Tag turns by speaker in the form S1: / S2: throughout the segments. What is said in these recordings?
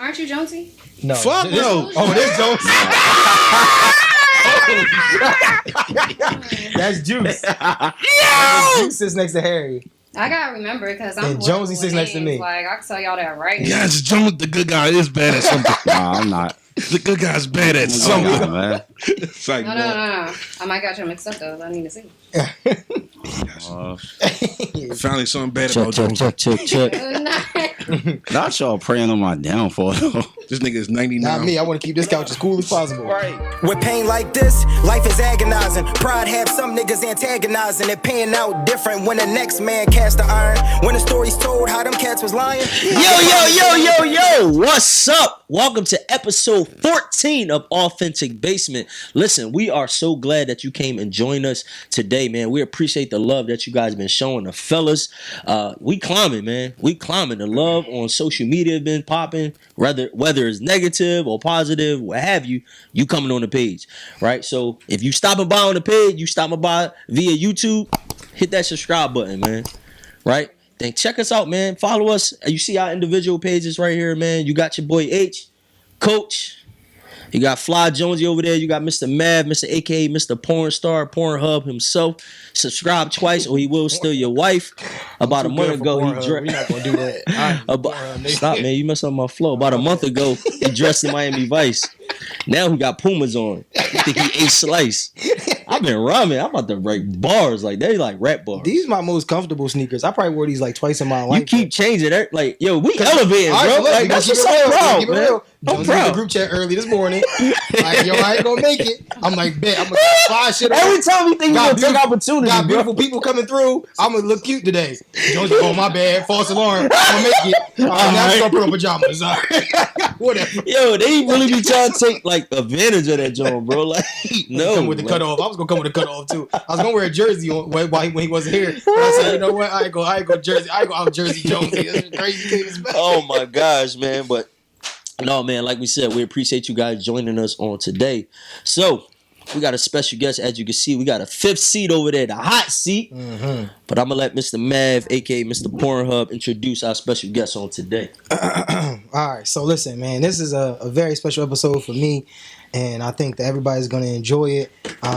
S1: Aren't you Jonesy?
S2: No.
S3: Fuck no.
S2: Oh, this Jonesy. That's Juice.
S3: Yo!
S2: Juice sits next to Harry.
S1: I gotta remember because I'm.
S2: And Jonesy sits next to me.
S1: Like I can tell y'all that right.
S3: Yeah, it's Jones, the good guy, is bad at something.
S4: Nah, I'm not.
S3: The good guy's bad at something.
S4: Nah, man.
S3: It's like,
S1: No. I might got you mixed up though. I need to see.
S3: finally something bad about Jones.
S4: Check. Not y'all praying on my downfall, though.
S3: This nigga is 99.
S2: Not me. I want to keep this couch as cool as possible.
S5: With pain like this, life is agonizing. Pride have some niggas antagonizing. It paying out different when the next man cast the iron. When the story's told how them cats was lying.
S6: Yo, what's up? Welcome to episode 14 of Authentic Basement. Listen, we are so glad that you came and joined us today, man. We appreciate the love that you guys been showing the fellas. We climbing, man. We climbing. The love on social media been popping, whether it's negative or positive, what have you, you coming on the page, right? So if you stopping by on the page, you stopping by via YouTube, hit that subscribe button, man, right? Then check us out, man. Follow us. You see our individual pages right here, man. You got your boy H, Coach. You got Fly Jonesy over there. You got Mr. Mav, Mr. AKA Mr. Porn Star, Pornhub himself. Subscribe twice or he will steal your wife. About a month ago, he dressed.
S2: We're not going to do that.
S6: Stop, man. You messed up my flow. About a month ago, he dressed in Miami Vice. Now he got Pumas on. I think he ate Slice. I've been rhyming. I'm about to write bars. Like, they like rap bars.
S2: These are my most comfortable sneakers. I probably wore these like twice in my life.
S6: You keep changing it. Like, yo, we elevating, bro.
S2: Right,
S6: Like, that's what's so proud, man. I'm
S2: Jones in the
S6: proud.
S2: group chat early this morning. Like, yo, I ain't gonna make it. I'm like, bet I'm gonna fly shit.
S6: Every time we think we're gonna take opportunity,
S2: got
S6: bro.
S2: beautiful people coming through. I'm gonna look cute today. Jones, oh my bad, false alarm. I'm gonna make it. Now I'm gonna put on pajamas. All right. Whatever.
S6: Yo, they really be trying to take like advantage of that joint, bro. Like, no,
S2: Come with the cutoff. I was gonna come with a cutoff too. I was gonna wear a jersey on when he wasn't here. But I said, you know what? I ain't go jersey. I ain't go out Jersey Jonesy. That's crazy things.
S6: Oh my gosh, man. But no, man, like we said, we appreciate you guys joining us on today. So we got a special guest, as you can see. We got a fifth seat over there, the hot seat. Mm-hmm. But I'm gonna let Mr. Mav, aka Mr. Pornhub, introduce our special guest on today.
S2: All right, so listen, man, this is a very special episode for me, and I think that everybody's gonna enjoy it.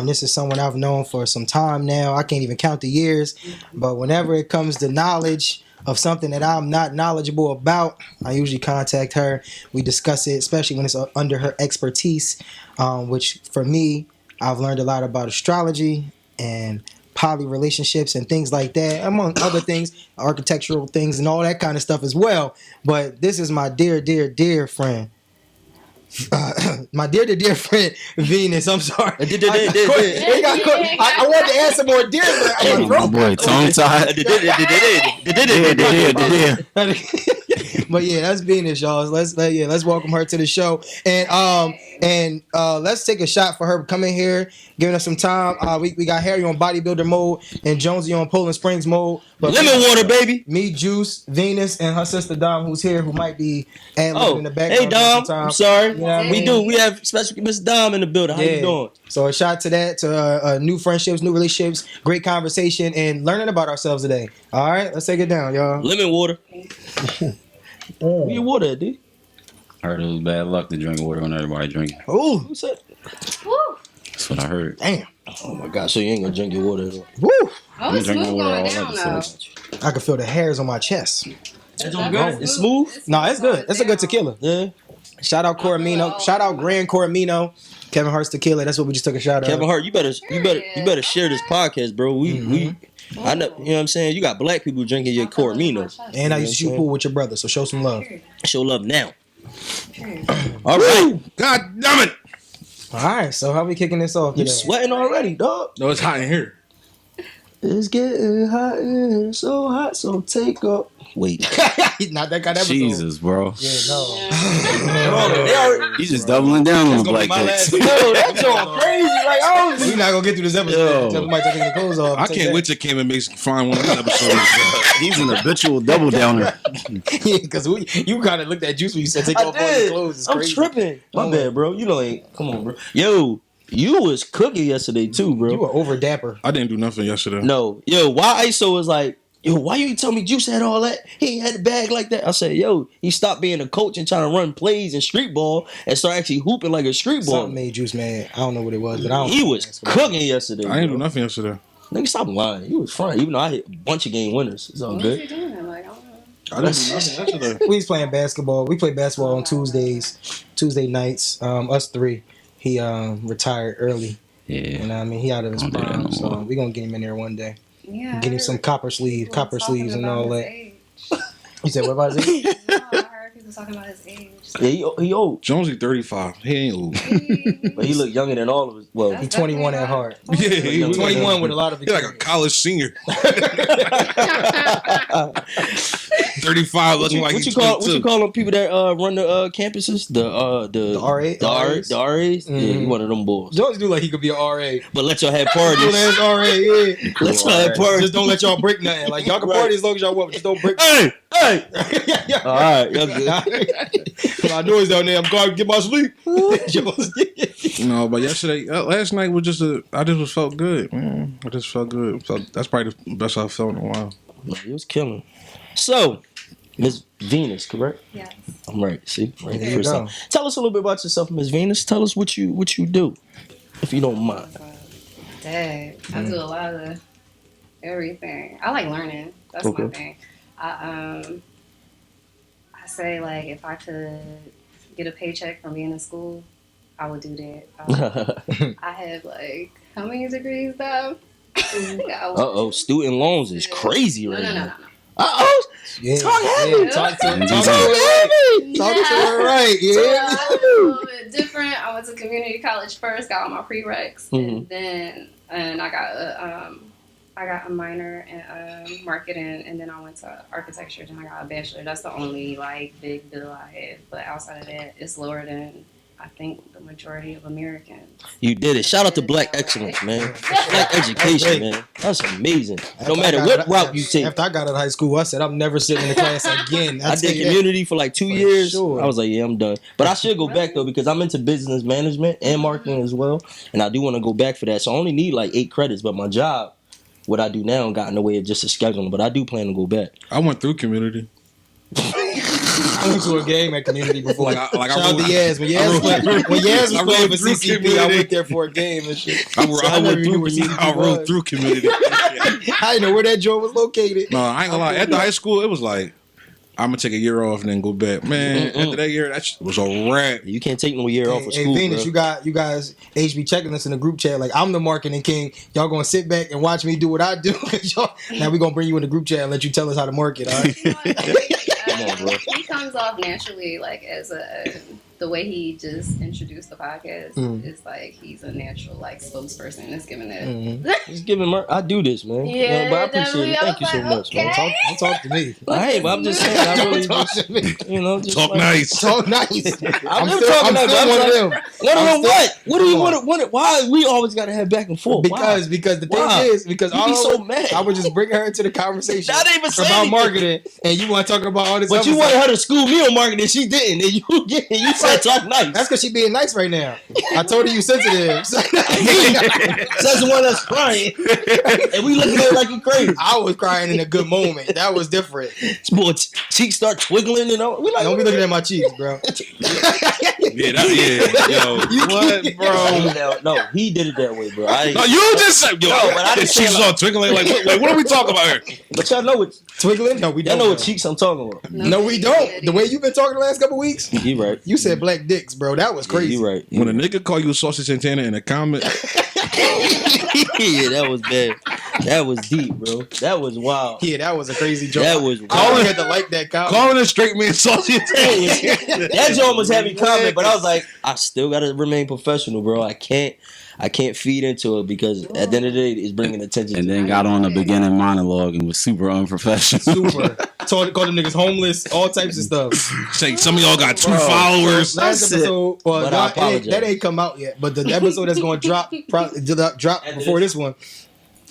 S2: This is someone I've known for some time now. I can't even count the years, but whenever it comes to knowledge of something that I'm not knowledgeable about, I usually contact her. We discuss it, especially when it's under her expertise, which for me, I've learned a lot about astrology and poly relationships and things like that, among other things, architectural things and all that kind of stuff as well. But this is my dear friend. My dear friend Venus. I'm sorry. I wanted to add some more dear, but
S4: My boy, tongue tied.
S2: But yeah, that's Venus, y'all. Let's welcome her to the show, and let's take a shot for her coming here, giving us some time. We got Harry on bodybuilder mode and Jonesy on Poland Springs mode. But
S6: Lemon water, baby.
S2: Me, Juice, Venus, and her sister Dom, who's here, who might be ad-libbing in the background.
S6: Hey Dom, I'm sorry.
S2: You know what I mean?
S6: We have special Miss Dom in the building. How you doing?
S2: So a shot to that, to new friendships, new relationships, great conversation, and learning about ourselves today. All right, let's take it down, y'all.
S6: Lemon water. Where your water at, dude?
S4: I heard it was bad luck to drink water when everybody drinking.
S2: Ooh,
S6: Who said?
S4: That's what I heard.
S2: damn.
S6: Oh my God! So you ain't gonna drink your water?
S2: Woo.
S1: Oh, it's smooth going down though.
S2: I can feel the hairs on my chest.
S6: It's good. It's smooth.
S2: No, it's good. It's a good tequila.
S6: Yeah.
S2: Shout out Coramino. Shout out Grand Coramino. Kevin Hart's tequila. That's what we just took a shot of.
S6: Kevin Hart, you better share this podcast, bro. We I know, you know what I'm saying? You got black people drinking your Cormino.
S2: And I used to shoot pool with your brother, so show some love.
S6: Show love now. All right.
S3: God damn it.
S2: All right, so how we kicking this off
S6: You
S2: today?
S6: sweating already, dog.
S3: No, it's hot in here.
S6: It's getting hot in, so hot, so take up. Wait.
S2: Not that kind of episode.
S4: Jesus, bro.
S2: Yeah, no.
S4: You just doubling down on the black cakes.
S6: Yo, that's all crazy. Like, oh,
S2: We're not going to get through this episode until we might take the clothes off.
S3: I can't wait till Cam and Mason find one of these episodes.
S4: He's an habitual double downer.
S2: Yeah, because you kind of looked at Juice when you said take off all your clothes. It's
S6: I'm
S2: crazy.
S6: tripping. My bad, bro. You know, ain't. Come on, bro. Yo, you was cooking yesterday too, bro.
S2: You were over dapper.
S3: I didn't do nothing yesterday.
S6: No, yo, why ISO was like, yo, why you tell me Juice had all that? He ain't had the bag like that. I said, yo, he stopped being a coach and trying to run plays and street ball and start actually hooping like a street ball.
S2: Something made Juice mad. I don't know what it was, but I don't.
S6: He was cooking yesterday.
S3: I didn't
S6: bro.
S3: do nothing yesterday.
S6: Nigga, stop lying. He was fine. Even though I hit a bunch of game winners. It's all
S1: What
S6: good.
S1: was he doing? Like, I don't know.
S3: I didn't do nothing yesterday.
S2: We was playing basketball. We play basketball on Tuesday nights. Us three. He retired early.
S4: Yeah.
S2: You know what I mean? He out of his
S4: Don't do that
S2: prime,
S4: no
S2: so
S4: more.
S2: we gonna get him in there one day.
S1: Yeah.
S2: Get him some copper sleeves and all that.
S1: Age.
S2: You said what about his age?
S1: No, I heard people talking about his age.
S6: Yeah, he old.
S3: Jonesy 35. He ain't old.
S6: But he look younger than all of us. Well,
S1: That's
S2: He's 21 at
S1: definitely
S2: heart.
S3: Yeah, he
S6: was
S2: 21 with a lot of
S3: He's like a
S2: experience.
S3: college senior. 35 looking like
S6: what
S3: he's
S6: you
S3: 22.
S6: call them people that run the campuses? The
S2: RA?
S6: RAs? Yeah, he one of them boys.
S2: Jones do like he could be an RA.
S6: But let y'all have
S2: Good
S6: parties.
S2: ass RA, yeah.
S6: Let y'all have parties.
S2: Just don't let y'all break nothing. Like y'all can party as long as y'all want, but just don't break.
S6: Hey, hey.
S2: Yeah.
S6: All right, y'all good.
S2: I know it's down there. I'm going to get my sleep.
S3: No, but last night was I just felt good, man. I just felt good. That's probably the best I've felt in a while.
S6: He was killing. So, Miss Venus, correct?
S1: Yes.
S6: I'm right. See, right
S2: There you
S6: first
S2: go.
S6: time. Tell us a little bit about yourself, Miss Venus. Tell us what you do, if you don't mind.
S1: Dad, I do a lot of everything. I like learning. That's
S6: Okay.
S1: my thing. I say like if I could get a paycheck from being in school, I would do that. I have like how many degrees though?
S6: Student loans is crazy right
S1: No.
S6: now. Uh-oh.
S2: Yeah,
S6: Talk heavy.
S2: yeah. Talk to her
S1: Talk
S2: right. Talk to her right.
S1: So
S2: Yeah.
S1: I was a little bit different. I went to community college first, got all my prereqs, and I got a minor in marketing, and then I went to architecture, and I got a bachelor. That's the only like big bill I have. But outside of that, it's lower than I think the majority of Americans.
S6: You did it. Shout out to Black Excellence, man. Black education, man. That's amazing. No matter what route you take.
S2: After I got out of high school, I said I'm never sitting in the class again.
S6: I did community for like 2 years.
S2: sure.
S6: I was like, yeah, I'm done. But I should go back though because I'm into business management and marketing as well, and I do want to go back for that. So I only need like 8 credits, but my job, what I do now, got in the way of just the scheduling. But I do plan to go back.
S3: I went through community.
S2: I went to a game at community before.
S3: Shout
S2: out to Yaz. When Yaz was playing for CCP, I went there for a game and shit.
S3: I
S2: So I never knew where CCP
S3: rode
S2: was.
S3: through community.
S2: I didn't know where that joint was located.
S3: No, I ain't gonna lie. After high school, it was like, I'm gonna take a year off and then go back. Man, after that year, that shit was a wrap.
S6: You can't take no year off of
S2: Hey,
S6: school,
S2: Venus,
S6: bro.
S2: you guys HB checking us in the group chat. Like I'm the marketing king. Y'all gonna sit back and watch me do what I do. Now we gonna bring you in the group chat and let you tell us how to market. All right?
S6: Come on, bro.
S1: He comes off naturally, like as the way he just introduced the podcast. It's like he's a natural like spokesperson. It's giving that.
S6: Just give him. I do this, man.
S1: Yeah,
S6: but I appreciate
S1: definitely.
S6: it. Thank you so
S1: I was
S6: much,
S1: like,
S6: man.
S1: okay.
S2: Don't talk to me.
S6: Hey, but I'm just saying. I really
S2: Don't talk
S6: just,
S2: to me.
S6: just
S3: Talk
S6: like,
S3: nice.
S2: Talk nice.
S6: I'm
S2: still
S6: talking
S2: I'm
S6: nice,
S2: still
S6: but I'm
S2: one of
S6: like,
S2: them.
S6: One of them what? What do you
S2: Come
S6: want? Why we always gotta have back and forth?
S2: Because the
S6: Why?
S2: thing is because
S6: You
S2: all
S6: be
S2: I
S6: so
S2: would-
S6: mad.
S2: I would just bring her into the conversation
S6: I didn't even say
S2: about
S6: anything.
S2: marketing, and you want to talk about all this.
S6: But
S2: other
S6: you
S2: stuff.
S6: wanted her to school me on marketing, she didn't, and you said talk nice.
S2: That's because she being nice right now. I told her you sensitive.
S6: Says the one that's crying, and we looking at it like you crazy.
S2: I was crying in a good moment. That was different.
S6: This boy cheeks start twiggling and all. We like,
S2: Don't be looking at my cheeks, bro.
S3: What, bro?
S6: No, he did it that way, bro.
S3: No, you just said, yo,
S6: No, but I didn't say
S3: she's
S6: like-
S3: all twinkling. Like, what are we talking about here?
S6: But y'all know what
S2: Twiggling? No, we
S6: y'all
S2: don't.
S6: know what cheeks I'm talking about.
S2: No, we don't. The way you've been talking the last couple weeks,
S6: You right.
S2: you said black dicks, bro. That was crazy.
S6: You right.
S3: When a nigga call you a sausage Santana in a comment,
S6: Yeah, that was bad. That was deep, bro. That was wild.
S2: Yeah, that was a crazy joke.
S6: That was
S2: I only
S6: wild.
S2: had to like that comment.
S3: calling a straight man sausage
S6: That
S3: Santana.
S6: joke was heavy comment, but I was like, I still gotta remain professional, bro. I can't feed into it because at the end of the day, it's bringing attention.
S4: And
S6: to
S4: then got on the beginning monologue and was super unprofessional.
S2: Super. Called them niggas homeless, all types of stuff.
S3: Say some of y'all got 2
S6: Bro.
S3: followers.
S2: Last episode,
S6: But I apologize.
S2: that ain't come out yet. But the episode that's going to drop before this one.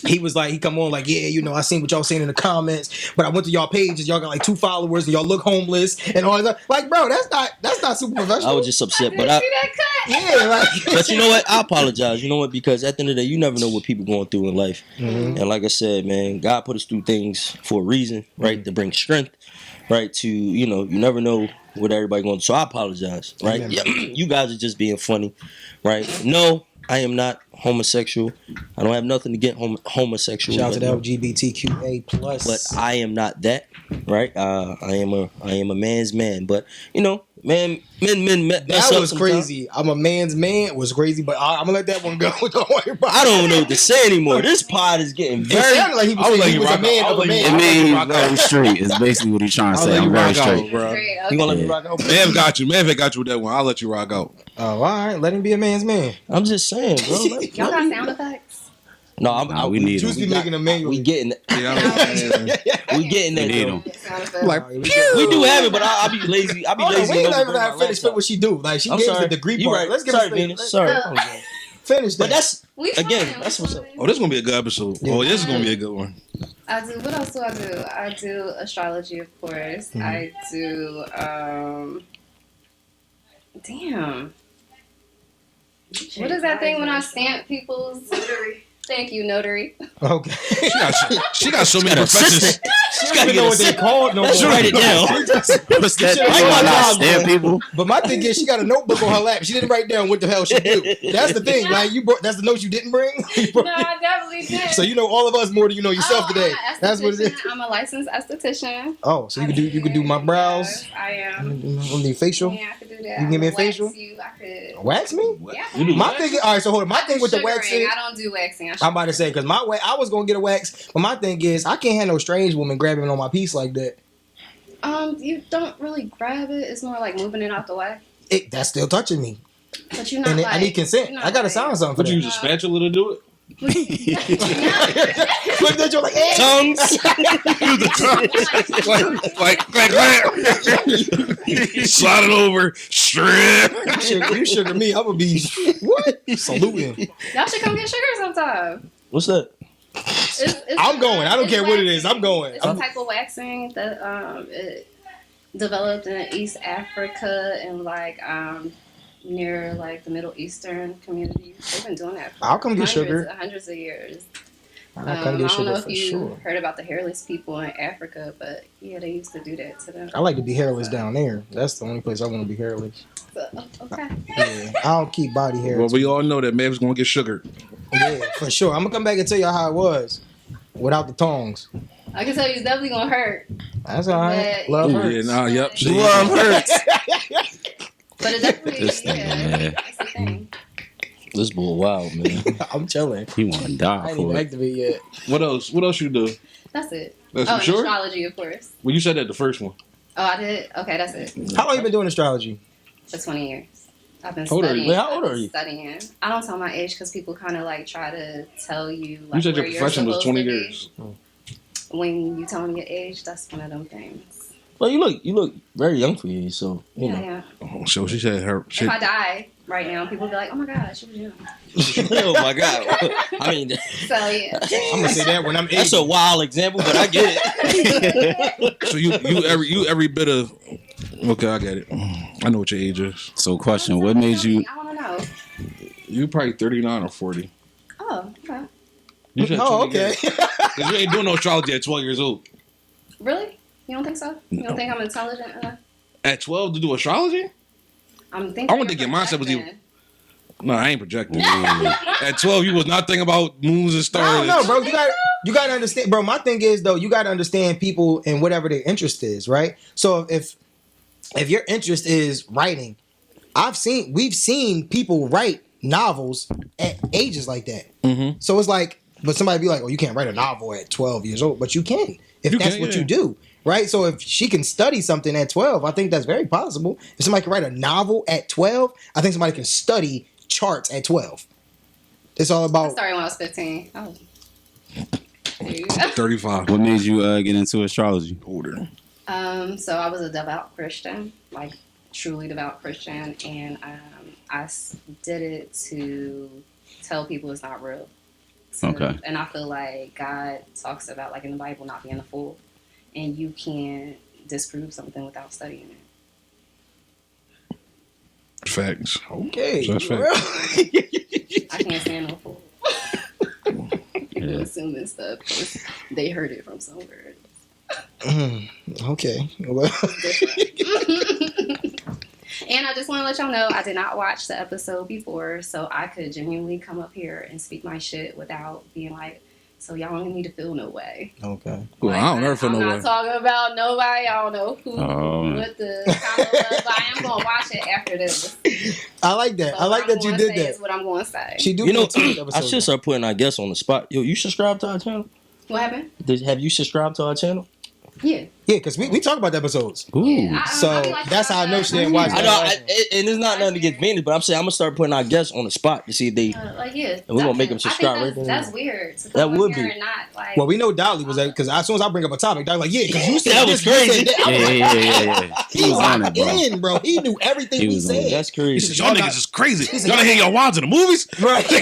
S2: He was like, he come on like, yeah, you know, I seen what y'all saying in the comments, but I went to y'all pages, y'all got like 2 followers, and y'all look homeless and all that. Like, bro, that's not super professional.
S6: I was just upset, but
S1: See that cut?
S2: Yeah, like.
S6: But you know what? I apologize. You know what? Because at the end of the day, you never know what people going through in life.
S2: Mhm.
S6: And like I said, man, God put us through things for a reason, right? To bring strength, right? To, you never know what everybody going through. So I apologize, right?
S2: Amen,
S6: Yeah,
S2: brother.
S6: you guys are just being funny, right? No, I am not homosexual. I don't have nothing to get homosexual.
S2: Shout out to
S6: but,
S2: the LGBTQA
S6: but
S2: plus.
S6: I am not that, right? I am a man's man. But men mess
S2: That
S6: up
S2: was
S6: sometimes.
S2: crazy. I'm a man's man was crazy, but I'm gonna let that one go. Don't worry about
S6: I don't know what to say anymore. This pod is getting
S2: it. It
S6: very.
S2: sounded like he was,
S3: I was
S2: saying
S3: like
S2: he
S3: you
S2: was a
S3: rock
S2: man
S3: out.
S2: of a
S3: I was like
S4: It
S2: man.
S4: means
S3: rock
S4: he's very straight. It's basically what he's trying to
S3: I'll
S4: say.
S3: let you
S4: I'm very
S3: rock out,
S4: straight.
S3: bro.
S1: Great.
S6: You gonna let me
S4: Yeah.
S6: rock out?
S3: Mav got you. Mav got you with that one. I'll let you rock out.
S2: Oh, all right. Let him be a man's man.
S6: I'm just saying, bro.
S1: Y'all got sound effects?
S6: No,
S4: Nah, we need
S2: Juice
S4: him.
S2: be making a manually.
S6: We getting
S3: Yeah, I
S6: we getting
S4: We
S6: that.
S4: need
S6: though.
S4: him.
S1: Sound effects.
S3: Like,
S2: We
S6: We do have it, but I'll be lazy. I'll be
S2: Hold on,
S6: lazy.
S2: we ain't
S6: and
S2: even
S6: overbring
S2: have
S6: my
S2: finish
S6: laptop.
S2: what she do. Like she
S6: I'm
S2: gave us
S6: sorry.
S2: the degree
S6: You
S2: part.
S6: right.
S2: Let's give
S6: sorry,
S2: us
S6: Venus. Sorry. I apologize.
S2: finish that.
S6: But that's
S1: We
S6: again.
S1: fine.
S6: That's what's up.
S3: oh, this is gonna be a good episode.
S2: Yeah.
S3: Oh, this is gonna be a good one.
S1: I do. What else do? I do astrology, of course.
S2: Mhm.
S1: I do. Damn. What is that thing when I stamp people's notary? Thank you, notary.
S2: Okay.
S3: She got so many
S6: Got an
S3: professions.
S6: assistant.
S2: She
S6: gotta
S2: don't even know
S6: get
S2: what they called no
S6: Let's
S2: more.
S6: write it down.
S4: What's that?
S2: Should've
S4: Why
S2: wrote
S4: not
S2: it down,
S4: stand people?
S2: But my thing is, she got a notebook on her lap. She didn't write down what the hell she do. That's the thing. Like you brought. That's the notes you didn't bring.
S1: No, I definitely did.
S2: So you know all of us more than you know yourself today.
S1: I'm an
S2: That's what it is.
S1: esthetician. I'm a licensed esthetician.
S2: Oh, so you could do my brows.
S1: Yes, I am.
S2: On the facial.
S1: Yeah, I could do that.
S2: You can give me a
S1: I could wax
S2: facial?
S1: You. I could.
S2: Wax me?
S1: Yeah.
S3: You do
S2: My
S3: what?
S2: thing. All right. So hold on. My
S1: I
S2: thing
S1: do
S2: with the
S1: sugaring.
S2: waxing.
S1: I don't do waxing.
S2: I'm about to say because I was gonna get a wax, but my thing is I can't have no strange woman grabbing on my piece like that.
S1: You don't really grab it. It's more like moving it out the way.
S2: That's still touching me,
S1: But you're not
S2: and
S1: like,
S2: I need consent.
S1: you're
S2: I
S1: not
S2: gotta
S1: like-
S2: sign something for
S3: Would you
S2: that.
S3: use a spatula to do it?
S2: Look at you like, hey.
S6: Tongues.
S3: like, slide it over, strip.
S2: You sugar me. I'm gonna be what? Saluting.
S1: Y'all should come get sugar sometime.
S6: What's that?
S1: It's
S2: I'm going. I don't care what it is. I'm going.
S1: It's a type of waxing that it developed in East Africa and like near like the Middle Eastern communities. They've been doing that for
S2: I'll come get sugar.
S1: hundreds of years.
S2: I'll
S1: I
S2: come get
S1: don't know
S2: sugar
S1: if
S2: for
S1: you
S2: sure.
S1: heard about the hairless people in Africa, but yeah, they used to do that to them.
S2: I like to be hairless down there. That's the only place I want to be hairless.
S1: So, okay.
S2: Yeah, I don't keep body hair.
S3: Well, we all know that Mav's gonna get sugar.
S2: Yeah, for sure. I'm gonna come back and tell you how it was without the tongs.
S1: I can tell you it's definitely gonna hurt.
S2: That's all right.
S1: But-
S2: Love
S3: Ooh,
S2: hurts.
S3: yeah, nah, yep. See,
S4: Love hurts.
S1: But it definitely
S4: This thing, man.
S1: that's the thing.
S6: This boy, wild man.
S2: I'm chilling.
S4: He want to
S2: I
S4: die
S2: ain't even
S4: for it.
S2: activate yet.
S3: What else? What else you do?
S1: That's it.
S3: That's
S1: Oh,
S3: for
S1: and
S3: sure.
S1: astrology, of course.
S3: Well, you said that the first one.
S1: Oh, I did? Okay, that's it.
S2: How long you been doing astrology?
S1: For 20 years. I've been
S3: How old are you?
S1: studying.
S2: Wait, how old
S1: I've been
S2: are you?
S1: Studying. I don't tell my age because people kind of like try to tell you like
S3: You said your
S1: where you're
S3: profession was
S1: supposed
S3: 20
S1: to be.
S3: years.
S1: When you tell them your age, that's one of them things.
S6: Well, you look very young for you, so you know.
S1: Yeah.
S3: Oh, so she said her. She,
S1: If I die right now, people be like, "Oh my gosh, she was young."
S6: Oh my god! I mean,
S1: So yeah.
S2: I'm gonna say that when I'm 80.
S6: that's a wild example, but I get it.
S3: so you every bit of. Okay, I get it. I know what your age is.
S4: So, question: what made you?
S1: I want to know.
S3: You probably 39 or 40.
S1: Oh, okay.
S3: You said
S2: Oh,
S3: 20
S2: okay.
S3: years. 'Cause you ain't doing no astrology at 12 years old.
S1: Really? You don't think so? You don't think I'm intelligent enough?
S3: At 12 to do astrology?
S1: I'm thinking.
S3: I wouldn't think your mindset was even-
S1: projecting.
S3: No, I ain't projecting. At 12, you was not thinking about moons and
S2: I
S3: stars.
S2: don't know, bro. You gotta understand, bro. My thing is though, you gotta understand people and whatever their interest is, right? So if your interest is writing, we've seen people write novels at ages like that.
S3: Mm-hmm.
S2: So it's like, but somebody be like, "Oh, you can't write a novel at 12 years old," but you can if
S3: You
S2: that's
S3: can,
S2: what
S3: yeah.
S2: you do, right? So if she can study something at 12, I think that's very possible. If somebody can write a novel at 12, I think somebody can study charts at 12. It's all
S1: I
S2: about.
S1: started when I was 15. Oh. There you go.
S3: 35.
S4: What made you get into astrology?
S3: Older.
S1: So I was a devout Christian, like truly devout Christian, and did it to tell people it's not real.
S4: Okay.
S1: And I feel like God talks about, like in the Bible, not being a fool, and you can't disprove something without studying it.
S3: Facts.
S2: Okay.
S3: That's
S2: well.
S1: I can't stand no fool. Assuming stuff. 'Cause they heard it from somewhere.
S2: Okay. Well.
S1: And I just want to let y'all know I did not watch the episode before, so I could genuinely come up here and speak my shit without being like, so y'all don't need to feel no way.
S2: Okay.
S3: Well,
S1: Like,
S3: I don't ever feel no
S1: I'm
S3: way.
S1: not talking about nobody. I don't know who, what the kind of love. But I am going to watch it after this.
S2: I like that.
S1: But
S2: I like that you did that.
S1: Is what I'm going to say.
S2: She do.
S6: You know,
S2: episode,
S6: I should start putting our guests on the spot. Yo, you subscribe to our channel?
S1: What happened?
S6: Have you subscribed to our channel?
S1: Yeah.
S2: Yeah, because we talk about the episodes.
S6: Ooh.
S1: Yeah,
S2: So
S1: like
S2: that's how I know she didn't watch
S6: I
S2: it.
S6: know, and it's not nothing against Venus, but I'm saying I'm gonna start putting our guests on the spot to see if they.
S1: Like yeah,
S6: And we're gonna make them subscribe
S1: I think
S6: right
S1: that's
S6: there.
S1: weird. To
S6: That
S1: come
S6: would
S1: here
S6: be.
S1: and not, like,
S2: Well, we know Dolly was that because as soon as I bring up a topic, Dolly's like, yeah, because you said
S6: That was
S2: this, you
S6: crazy.
S2: said that. I was like,
S4: Yeah.
S2: he was
S4: on it, bro.
S2: in, bro. He knew everything
S4: He
S2: we
S4: was on it.
S2: said.
S6: That's
S3: He
S6: crazy.
S3: said, y'all niggas is crazy. Y'all didn't hear your wives in the movies?
S2: Right.
S3: You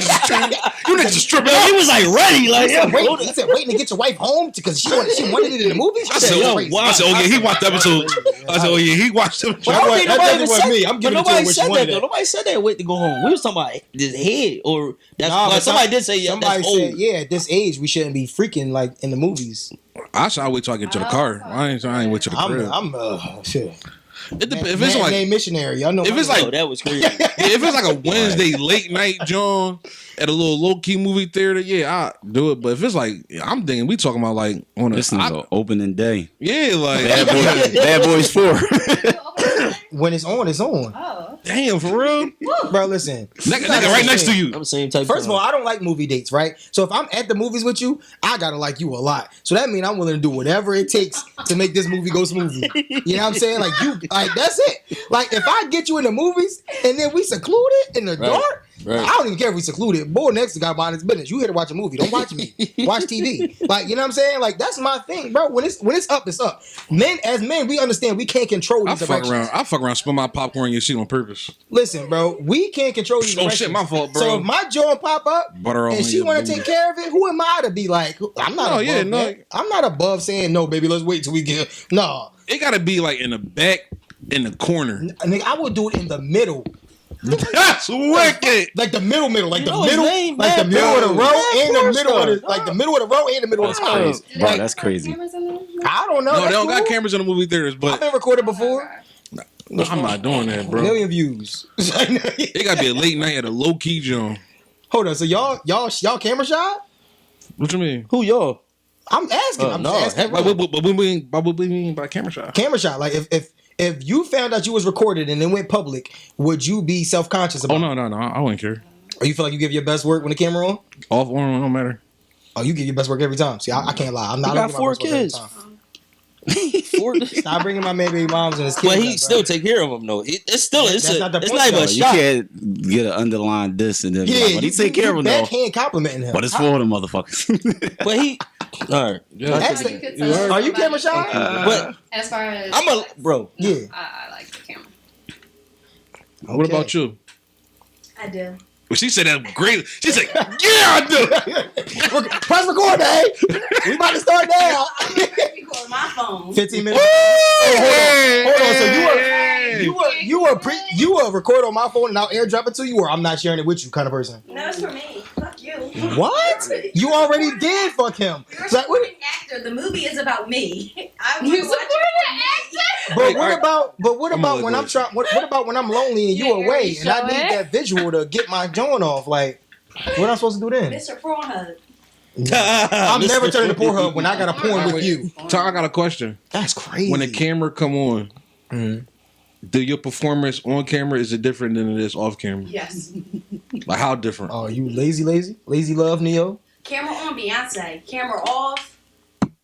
S3: niggas is stripping
S6: He
S3: out.
S6: was like ready, like
S2: He said, he said, waiting to get your wife home because she wanted it in the movies.
S3: I said,
S6: Yo,
S3: oh,
S6: wow.
S3: I said, oh yeah, he watched the episode. I said, oh yeah, he watched the episode.
S2: Well, that
S6: Nobody
S2: wasn't
S6: said-
S2: me. I'm
S6: but
S2: giving it to her
S6: nobody
S2: when she
S6: said that
S2: wanted
S6: though.
S2: it.
S6: Nobody said that. Wait to go home. We was talking about this head, or that's.
S2: Nah, but
S6: somebody did say yeah.
S2: Somebody
S6: That's
S2: said,
S6: old.
S2: yeah, at this age we shouldn't be freaking like in the movies.
S3: I should wait till I get to the car. I ain't wait to the crib.
S2: I'm shit.
S3: It depends. If it's like
S2: missionary, y'all know.
S3: if it's
S6: Oh,
S3: like
S6: that was crazy.
S3: yeah, if it's like a Wednesday late night John at a little low key movie theater, yeah, I do it. But if it's like I'm thinking we talking about like on a
S4: This is an opening day.
S3: yeah, like
S4: Bad Boys 4.
S2: when it's on, it's on.
S1: oh,
S3: damn for real,
S2: Bro, listen.
S3: nigga right next to
S6: I'm
S3: you.
S6: the same type.
S2: First of all, I don't like movie dates, right? So if I'm at the movies with you, I gotta like you a lot. So that means I'm willing to do whatever it takes to make this movie go smoothly. You know what I'm saying? Like that's it. Like if I get you in the movies and then we secluded in the dark,
S6: Right.
S2: I don't even care if we secluded. Boy next to guy behind his business. You here to watch a movie? Don't watch me. Watch TV. Like you know what I'm saying? Like that's my thing, bro. When it's up, it's up. As men, we understand we can't control
S3: I
S2: these
S3: fuck
S2: directions.
S3: around. I fuck around. Spill my popcorn in your shit on purpose.
S2: Listen, bro, we can't control these
S3: Oh
S2: directions.
S3: shit, my fault, bro.
S2: So if my joint pop up
S3: Butter all
S2: and
S3: in
S2: she
S3: your
S2: want to
S3: booty.
S2: take care of it, who am I to be like? I'm not.
S3: No,
S2: above
S3: yeah, no.
S2: that. I'm not above saying no, baby. Let's wait till we get. No,
S3: It gotta be like in the back, in the corner.
S2: nigga, I would do it in the middle,
S3: That's wicked.
S2: like the middle, like
S6: You
S2: the
S6: know his
S2: middle,
S6: name,
S2: like the
S6: man,
S2: middle of the
S6: bro.
S2: row
S6: Man,
S2: and the
S6: Forrest
S2: middle of the,
S6: Gump.
S2: like the middle of the row and the middle of the
S4: That's
S2: screen.
S4: crazy. Bro, that's crazy.
S1: cameras in there?
S2: I don't know.
S3: No, they
S2: That's
S3: don't got
S2: cool.
S3: cameras in the movie theaters,
S2: I've
S3: but
S2: been recorded before.
S3: I'm not doing that, bro.
S2: Million views.
S3: It gotta be a late night at a low key joint.
S2: Hold on. So y'all camera shot?
S3: What you mean?
S6: Who y'all?
S2: I'm asking. I'm
S6: no,
S2: just asking.
S3: But what we mean by camera shot?
S2: Camera shot. Like if you found out you was recorded and it went public, would you be self-conscious about
S3: Oh
S2: it?
S3: no, I wouldn't care.
S2: Or you feel like you give your best work when the camera on?
S3: Off on don't matter.
S2: Oh, you give your best work every time. See, I can't lie. I'm not.
S6: He
S2: I
S6: got
S2: don't give my
S6: 4
S2: best work every
S6: kids.
S2: time.
S6: Ford.
S2: Stop bringing my baby moms and his kids.
S6: But he
S2: up,
S6: still
S2: bro.
S6: take care of them though. It's still
S2: That's
S6: it's
S2: not the
S6: it's
S2: point,
S6: not even
S2: though.
S6: a
S4: You
S6: shot.
S4: can't get an underlying diss and then be
S2: Yeah,
S4: like, but he take care of him though.
S2: backhand complimenting him.
S4: But it's for the motherfuckers.
S6: But he, all right.
S3: Yeah.
S2: That's
S1: You
S2: the-
S1: could tell
S2: Are you camera
S1: somebody-
S2: shy?
S6: But
S1: As far as
S6: I'm a bro.
S1: No,
S2: Yeah.
S1: I like the camera.
S3: What about you?
S1: I do.
S3: Well, she said that great. She said, "Yeah, I do."
S2: Press record, babe. We about to start now.
S1: Record my phone.
S2: 15 minutes. Hold on. So you were record on my phone and I'll airdrop it to you, or I'm not sharing it with you, kind of person.
S7: No, it's for me. Fuck you.
S2: What? You already did. Fuck him.
S7: You're a
S2: So, what,
S7: supporting actor. The movie is about me. I
S1: You
S7: want to
S1: support
S7: watch it
S1: an
S2: but
S3: Hey,
S2: what
S3: alright.
S2: about? But what
S3: I'm
S2: about
S3: gonna
S2: when
S3: let
S2: I'm
S3: go.
S2: trying? What about when I'm lonely and you
S1: Yeah,
S2: away
S1: you
S2: and I
S1: show
S2: need
S1: it.
S2: that visual to get my joint off? Like, what am I supposed to do
S7: for
S2: then?
S7: me. Mr. Pornhub.
S2: I'm never turning to Pornhub when I got a porn with you.
S3: So I got a question.
S2: That's crazy.
S3: When the camera come on,
S2: Mhm.
S3: do your performance on camera is it different than it is off camera?
S7: Yes.
S3: Like how different?
S2: Oh, you lazy love, Neo.
S7: Camera on, Beyonce. Camera off.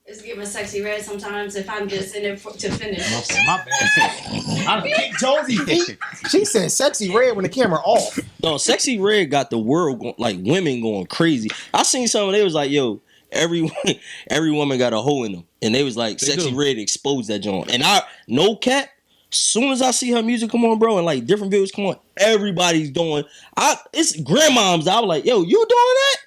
S7: It's giving sexy red sometimes if I'm just in it to finish.
S2: My bad. I kicked Jonesy feet. She said sexy red when the camera off.
S6: No, Sexy Red got the world like women going crazy. I seen some. They was like, yo, every woman got a hole in them, and they was like,
S3: They
S6: Sexy
S3: do.
S6: Red exposed that joint. And I no cap. Soon as I see her music come on, bro, and like different videos come on, everybody's doing. It's grandmoms. I was like, yo, you doing that?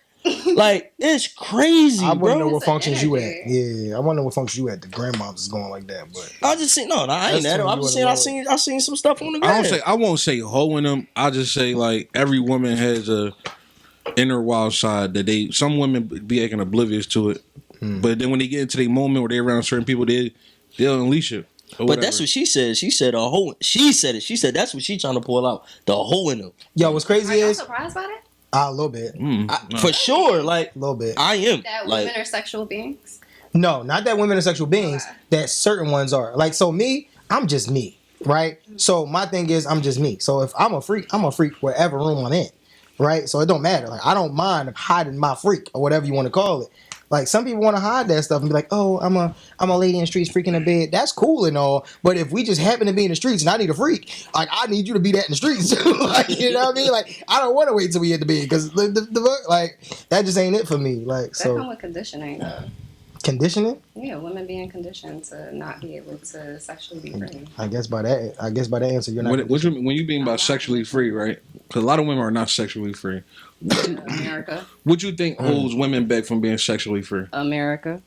S6: Like, it's crazy,
S2: I want to know
S6: bro.
S2: what functions you at.
S1: energy.
S2: Yeah, I want to know what functions you at. The grandmoms is going like that, but
S6: I just seen I ain't
S2: That's
S6: at it.
S2: when
S6: I'm
S2: you
S6: just
S2: wanna
S6: saying
S2: know
S6: I seen some stuff on the ground.
S3: I won't say hoeing them. I just say like every woman has a inner wild side that some women be acting oblivious to it. But then when they get into their moment where they're around certain people, they'll unleash it.
S6: But that's what she said. She said a hoe. She said it. She said that's what she trying to pull out. The hoe in them.
S2: yo, what's
S1: Are
S2: crazy
S1: y'all
S2: is
S1: surprised by that?
S2: a little bit,
S6: For sure. Like
S2: a little bit.
S6: I am.
S1: That
S6: Like
S1: women are sexual beings?
S2: No, not that women are sexual beings.
S1: Okay.
S2: That certain ones are. Like, so me, I'm just me, right? So my thing is, I'm just me. So if I'm a freak wherever room I'm in, right? So it don't matter. Like, I don't mind hiding my freak or whatever you want to call it. Like, some people want to hide that stuff and be like, oh, I'm a lady in the streets freaking in bed. That's cool and all. But if we just happen to be in the streets and I need a freak, like, I need you to be that in the streets. Like, you know what I mean? Like, I don't want to wait till we hit the bed because like, that just ain't it for me. Like,
S1: That
S2: so
S1: come with conditioning, though.
S2: conditioning.
S1: Yeah, women being conditioned to not be able to sexually be free.
S2: I guess by that answer, you're not.
S3: When you mean by sexually free, right? Because a lot of women are not sexually free.
S1: America.
S3: What you think holds women back from being sexually free?
S1: America.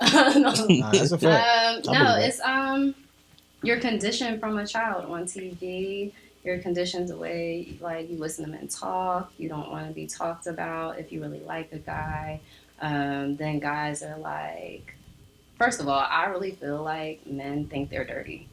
S2: Nah, that's a fact.
S1: No, it's you're conditioned from a child on TV. You're conditioned the way like you listen to men talk. You don't want to be talked about. If you really like a guy, then guys are like. First of all, I really feel like men think they're dirty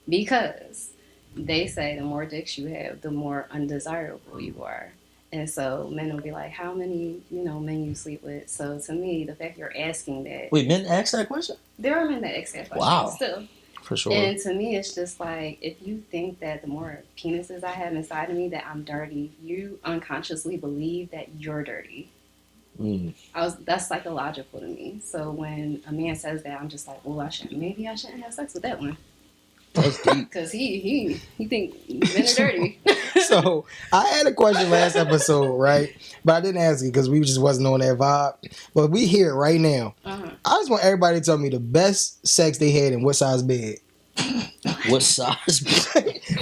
S1: because they say the more dicks you have, the more undesirable you are. And so men will be like, how many, men you sleep with? So to me, the fact you're asking that.
S6: wait, men ask that question?
S1: There are men that ask that question
S6: Wow.
S1: still.
S6: For sure.
S1: And to me, it's just like, if you think that the more penises I have inside of me, that I'm dirty, you unconsciously believe that you're dirty. That's psychological to me. So when a man says that, I'm just like, well, maybe I shouldn't have sex with that one.
S6: That's deep.
S1: Because he think men are dirty.
S2: So I had a question last episode, right? But I didn't ask it because we just wasn't on that vibe. But we here right now.
S1: Uh-huh.
S2: I just want everybody to tell me the best sex they had and what size bed.
S6: What size?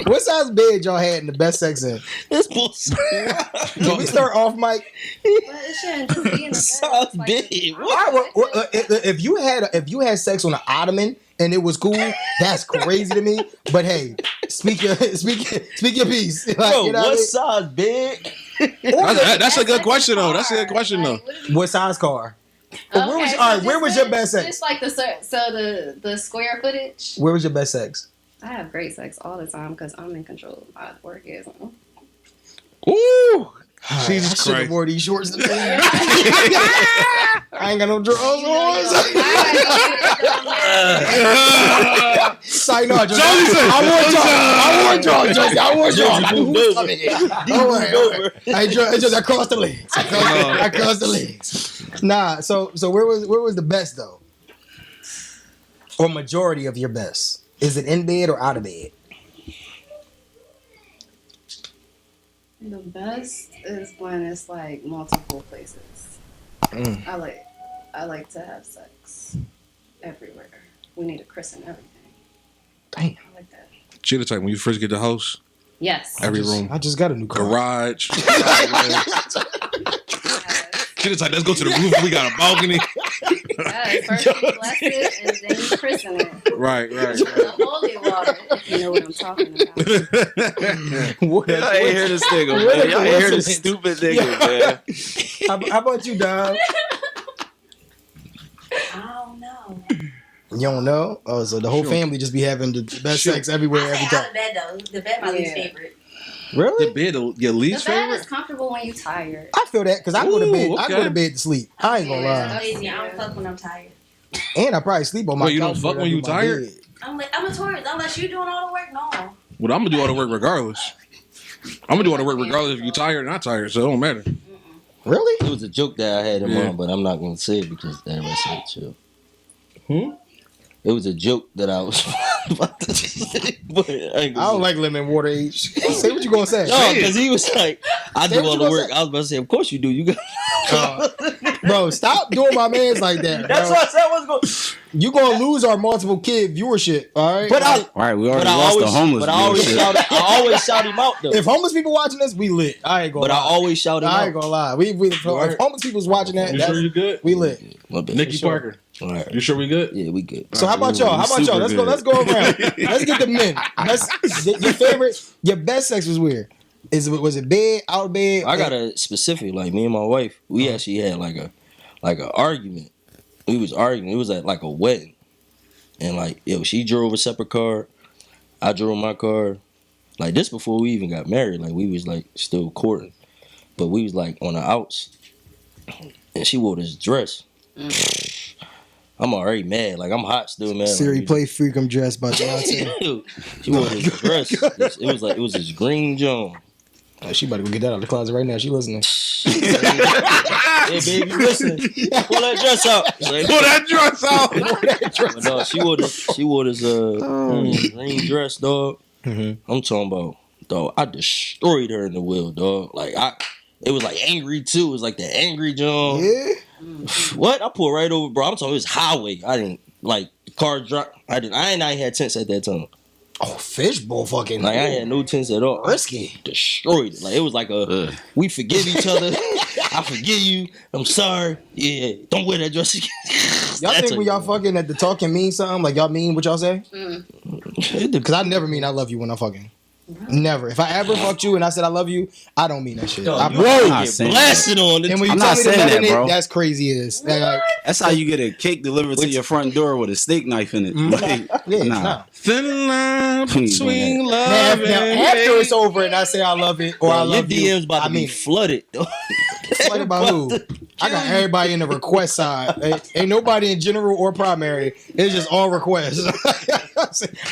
S2: What size bed y'all had and the best sex in?
S6: This bullshit.
S2: Can we start off, Mike?
S1: But it shouldn't just be in the bed.
S6: Size
S1: It's like
S6: bed.
S2: All right, well, if you had sex on an ottoman and it was cool, that's crazy to me. But hey, speak your piece. Like,
S6: Bro,
S2: you know
S6: what
S2: what
S6: size bed?
S3: That's a good question though. That's a good question though.
S2: I mean? What size car? Where was your best sex?
S1: Just like the square footage.
S2: Where was your best sex?
S1: I have great sex all the time because I'm in control of my orgasm.
S3: Ooh, Jesus
S2: I should have
S3: Christ!
S2: wore these shorts today. I ain't got no drawers on. Sorry, no, I wore drawers. I wore drawers. I just across the legs. I crossed the legs. Nah, so where was the best though? Or majority of your best? Is it in bed or out of bed?
S1: The best is when it's like multiple places. I like to have sex everywhere. We need a christen everything.
S2: Damn.
S1: I like that.
S3: She the type when you first get the house,
S1: Yes.
S3: every room,
S2: I just got a new car.
S3: garage. She the type. Let's go to the roof. We got a balcony.
S1: Yes. First you bless it and then you christen it.
S3: Right.
S1: The holy water, if you know what I'm talking about.
S4: I ain't hear this nigga, man. Y'all ain't hear this stupid nigga, man.
S2: How about you, Dom?
S7: I don't know.
S2: You don't know? Oh, so the whole family just be having the best sex everywhere, every
S7: Out
S2: time.
S7: of bed though. The bed my least favorite.
S2: Really?
S3: The bed, your
S1: The
S3: least
S1: bed
S3: favorite.
S1: is comfortable when you're tired.
S2: I feel that because I go to bed.
S3: Ooh,
S2: I
S3: okay.
S2: go to bed to sleep. I ain't gonna
S7: I'm
S2: lie.
S7: lazy. I don't fuck when I'm tired.
S2: And I probably sleep on my
S3: Wait, you
S2: couch
S3: don't fuck
S2: before I
S3: when
S2: do
S3: you
S2: my
S3: tired?
S2: bed.
S7: I'm a tourist. Unless you doing all the work, no.
S3: Well, I'm gonna do all the work regardless. I'm gonna do all the work regardless if you're tired or not tired, so it don't matter.
S2: Really?
S6: It was a joke that I had in mind, but I'm not going to say it because everybody said it too. It was a joke that I was about to say, but I ain't
S2: I
S6: gonna
S2: don't like lemon water H. Say what you gonna say.
S6: No, because he was like, I
S2: Say
S6: do
S2: what
S6: all
S2: you
S6: the
S2: gonna
S6: work.
S2: say.
S6: I was about to say, of course you do. You got.
S2: Bro, stop doing my man's like that.
S6: That's
S2: bro.
S6: what I said. I was going.
S2: You gonna lose our multiple kid viewership, all right?
S6: But I,
S4: All right, we already
S6: but I
S4: lost
S6: always,
S4: the homeless.
S6: but I always
S4: viewership.
S6: shout. I always shout him out though.
S2: if homeless people watching this, we lit. I ain't gonna
S6: But I
S2: lie.
S6: always shout him
S2: I ain't
S6: out.
S2: gonna lie. If homeless people's watching that,
S3: You sure you good?
S2: we lit.
S3: Nikki Parker.
S6: All right.
S3: You sure we good?
S6: Yeah, we good.
S2: So how about y'all? How about y'all? Let's go. Let's go around. Let's get the men. Your favorite, your best sex was weird. Was it bed, out of bed?
S6: I got a specific, like me and my wife, we actually had like a argument. We was arguing. It was at like a wedding. And like, she drove a separate car. I drove my car. Like this before we even got married. Like we was like still courting. But we was like on the outs. And she wore this dress. I'm already mad. Like I'm hot still, man.
S2: Siri,
S6: like,
S2: play Freakum Dress by Beyonce.
S6: she wore this dress. It was this green John.
S2: Oh, she about to go get that out of the closet right now. She listening.
S6: Hey baby, listen. Pull that dress out. Like,
S3: Pull that dress out.
S6: but no, she wore this green dress, dog.
S2: Mm-hmm.
S6: I'm talking about, dog. I destroyed her in the wheel, dog. Like it was like angry too. It was like the angry John.
S2: Yeah.
S6: What? I pulled right over, bro. I'm talking. It was highway. I didn't like the car drop. I ain't had tents at that time.
S2: Oh, fishbowl fucking.
S6: Like I had no tents at all.
S2: Risky.
S6: Destroyed it. Like it was like we forgive each other. I forgive you. I'm sorry. Yeah, don't wear that dress again.
S2: Y'all think when y'all fucking at the talking mean something? Like y'all mean what y'all say? Because I never mean I love you when I'm fucking. Never. If I ever fucked you and I said I love you, I don't mean that shit.
S6: Yo,
S2: I
S6: you
S2: bro.
S6: get blasted on.
S2: And when you
S4: I'm
S2: tell
S4: not
S2: me to
S4: saying
S2: let
S4: that,
S2: it,
S4: bro.
S2: that's crazy as. Like,
S4: That's how you get a cake delivered to your front door with a steak knife in it. Like,
S2: yeah,
S4: nah.
S2: nah.
S3: Thin line between
S2: Now,
S3: love
S2: now,
S3: and
S2: after
S3: hate.
S2: it's over and I say I love it or I
S6: Your
S2: love you,
S6: DMs about
S2: I
S6: to be
S2: mean,
S6: flooded.
S2: what about who? I got everybody in the request side. Ain't nobody in general or primary. It's just all requests.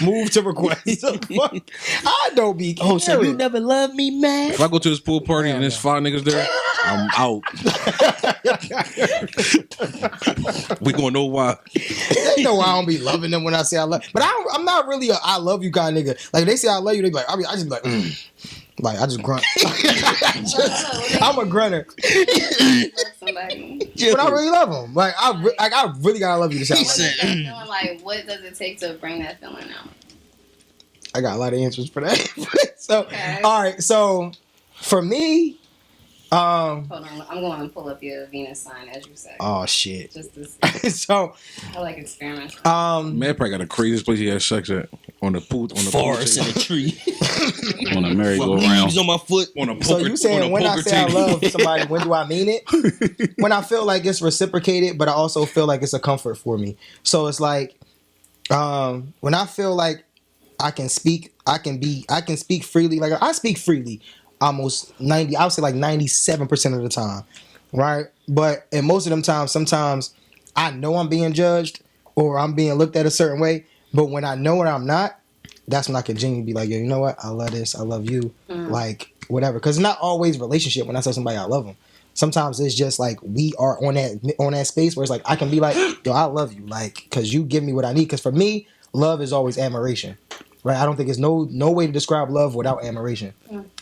S2: Move to request. I don't be caring.
S6: Oh, so you never loved me, man?
S3: If I go to this pool party and there's 5 niggas there, I'm out. We gonna know why.
S2: They know I don't be loving them when I say I love. But I'm not really a I love you kind of nigga. Like they say I love you, they be like I just be like. Like I just grunt. I'm a grunter,
S1: Somebody.
S2: but I really love them. Like I really gotta love you to say I love you.
S1: Feeling like, what does it take to bring that feeling out?
S2: I got a lot of answers for that. So,
S1: Okay.
S2: all right. So, for me,
S1: Hold on, I'm going to pull up your Venus sign as you say.
S2: oh shit.
S1: Just to see.
S2: So,
S1: I like experiments.
S3: Man probably got the craziest place he had sex at. On the pool. On the
S6: Forest in
S3: pool
S6: a tree.
S4: On a merry-go-round.
S6: Leaves on my foot.
S3: on a poker,
S2: so you saying
S3: on a
S2: when I
S3: poker
S2: say I
S3: table.
S2: love somebody, when do I mean it? When I feel like it's reciprocated, but I also feel like it's a comfort for me. So it's like, when I feel like I can speak freely. Like I speak freely, almost 90. I would say like 97% of the time, right? But in most of them times, sometimes I know I'm being judged or I'm being looked at a certain way. But when I know when I'm not, that's when I can genuinely be like, yo, you know what? I love this. I love you. Like whatever. Because it's not always relationship when I tell somebody I love them. Sometimes it's just like we are on that space where it's like I can be like, yo, I love you, like because you give me what I need. Because for me, love is always admiration. Right, I don't think there's no way to describe love without admiration.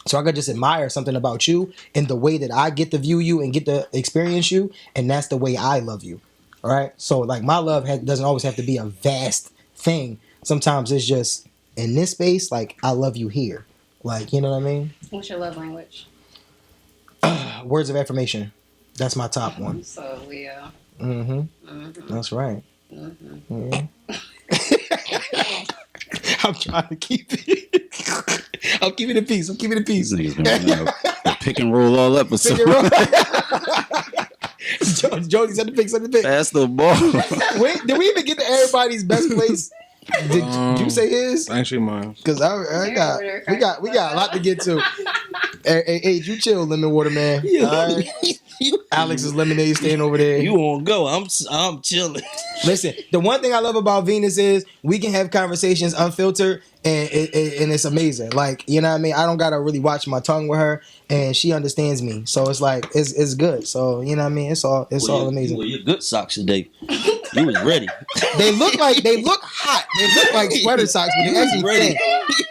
S2: So I could just admire something about you in the way that I get to view you and get to experience you, and that's the way I love you. All right, so like my love doesn't always have to be a vast thing. Sometimes it's just in this space, like I love you here, like you know what I mean.
S1: What's your love language?
S2: Words of affirmation. That's my top one.
S1: So Leo.
S2: That's right. Yeah. I'm trying to keep it. I'm keeping it peace.
S4: These niggas been running a pick and roll all episode.
S2: Jody said the pick.
S4: Pass the ball.
S2: Wait, did we even get to everybody's best place? Did you say his?
S3: Actually, mine.
S2: Because we got a lot to get to. Hey, you chill, lemon water man. All right? Alex's lemonade stand over there.
S6: You won't go. I'm chilling.
S2: Listen, the one thing I love about Venus is we can have conversations unfiltered, and it's amazing. Like you know what I mean. I don't gotta really watch my tongue with her, and she understands me. So it's like it's good. So you know what I mean. It's all amazing.
S6: Well, your good socks today. You was ready.
S2: They look hot. They look like sweater socks, but they actually
S6: ready.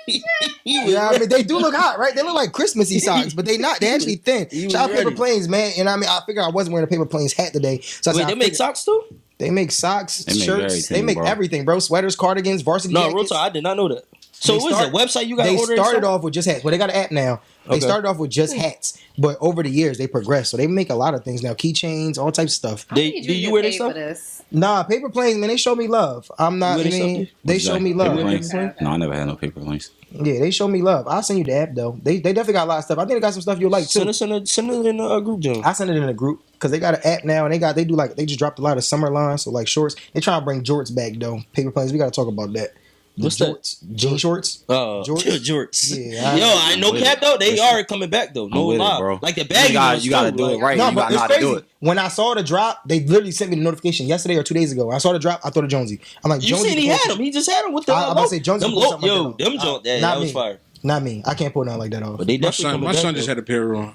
S2: thin. Yeah, I mean they do look hot, right? They look like Christmassy socks, but they not. They actually thin. Shout out Paper Planes, man. And I mean, I figured I wasn't wearing a Paper Planes hat today. So
S6: Wait, they make socks too?
S2: They make socks,
S4: They make
S2: shirts. They
S4: everything,
S2: make
S4: bro.
S2: everything, bro. Sweaters, cardigans, varsity
S6: No,
S2: jackets.
S6: real talk, I did not know that. So
S2: They
S6: what is
S2: start-
S6: the website you got?
S2: They
S6: order
S2: started off with just hats. Well, they got an app now. They
S6: Okay.
S2: started off with just hats, but over the years they progressed. So they make a lot of things now, keychains, all types of stuff.
S1: I
S6: They-
S1: need
S6: do
S1: to
S6: you
S1: get
S6: wear this
S1: paid
S6: stuff?
S1: for this.
S2: Nah, Paper Planes, man, they show me love. I'm not.
S6: You wear
S2: I
S6: this
S2: mean,
S6: stuff?
S2: they show me love.
S4: Paper planes?
S1: Okay.
S4: No, I never had no paper planes.
S2: Yeah, they show me love. I'll send you the app though. They definitely got a lot of stuff. I think they got some stuff you'll like too.
S6: Send it in a group, John.
S2: I send it in a group because they got an app now and they just dropped a lot of summer lines, so like shorts. They trying to bring jorts back though. Paper Planes, we got to talk about that. The
S6: What's that?
S2: jorts, jean shorts. Jorts?
S6: Jorts.
S2: Yeah,
S6: Yo, I know
S4: with
S6: cap
S4: it.
S6: though. They
S4: Listen.
S6: are coming back though. No
S4: I'm with it,
S6: lie,
S4: bro.
S6: like the baggy ones
S4: You gotta
S6: too,
S4: do
S6: like-
S4: it right.
S2: No,
S4: You
S2: but
S4: gotta know
S2: it's
S4: how to
S2: crazy.
S4: do it.
S2: When I saw the drop, they literally sent me the notification yesterday or 2 days ago. I saw the drop. I thought of Jonesy. I'm like,
S6: You
S2: Jonesy.
S6: seen he had them. He just had them with the.
S2: I'm about to say Jonesy
S6: them
S2: put
S6: low,
S2: something
S6: yo,
S2: like that on.
S6: them joint. Yeah,
S2: Not
S6: that was
S2: me.
S6: fire.
S2: Not me. I can't pull nothing like that off.
S6: But they
S3: My
S6: definitely
S3: son,
S6: coming
S3: my
S6: back,
S3: son just
S6: though.
S3: had a pair on.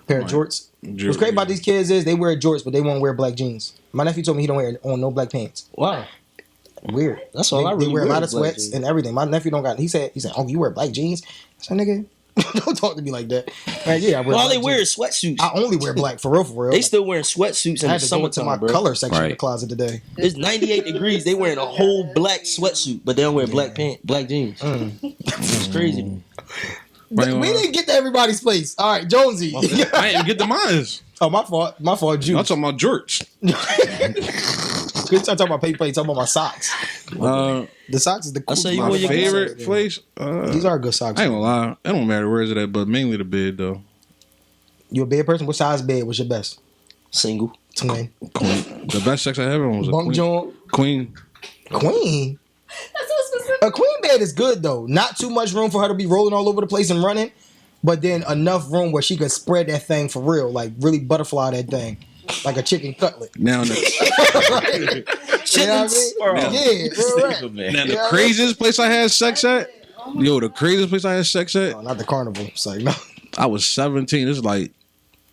S2: Pair of jorts. What's great about these kids is they wear jorts, but they won't wear black jeans. My nephew told me he don't wear on no black pants.
S6: Wow,
S2: Weird.
S6: that's all I
S2: They
S6: really
S2: wear a lot
S6: is
S2: of
S6: black
S2: sweats
S6: jeans.
S2: and everything. My nephew don't got. He said, "Oh, you wear black jeans?" I said, "Nigga, don't talk to me like that." Like, yeah, I wear.
S6: All
S2: black
S6: they wear
S2: jeans.
S6: is sweatsuits.
S2: I only wear black for real. For real.
S6: They still wearing sweatsuits in
S2: I
S6: the
S2: had to go into my
S6: summertime, bro.
S2: color section of the
S4: Right.
S2: closet today.
S6: It's 98 degrees. They wearing a whole black sweatsuit, but they don't wear black jeans. It's crazy.
S3: Right on.
S2: We didn't get to everybody's place. All right, Jonesy.
S3: I didn't even get the mines.
S2: Oh, my fault. My fault.
S3: I'm
S2: Juice.
S3: talking about jorts.
S2: Good talking about paper plates. Talking about my socks. The socks is the cool.
S6: I say you
S3: My
S6: wear your
S3: favorite place.
S2: These are good socks.
S3: I ain't gonna lie. It don't matter where is it at, but mainly the bed though.
S2: You a bed person? What size bed was your best?
S6: Single.
S2: Twin.
S3: Queen. The best sex I ever had was a
S2: Bunk
S3: queen.
S2: joint.
S3: Queen.
S2: Queen.
S1: That's so specific.
S2: A queen bed is good though. Not too much room for her to be rolling all over the place and running, but then enough room where she can spread that thing for real, like really butterfly that thing, like a chicken cutlet.
S3: Now,
S2: Right. You know what I mean? Yeah, real right.
S3: now the
S2: Yeah.
S3: craziest place I had sex at. Yo, the craziest place I had sex at.
S2: Oh, not the carnival. It's like no.
S3: I was 17. This is like,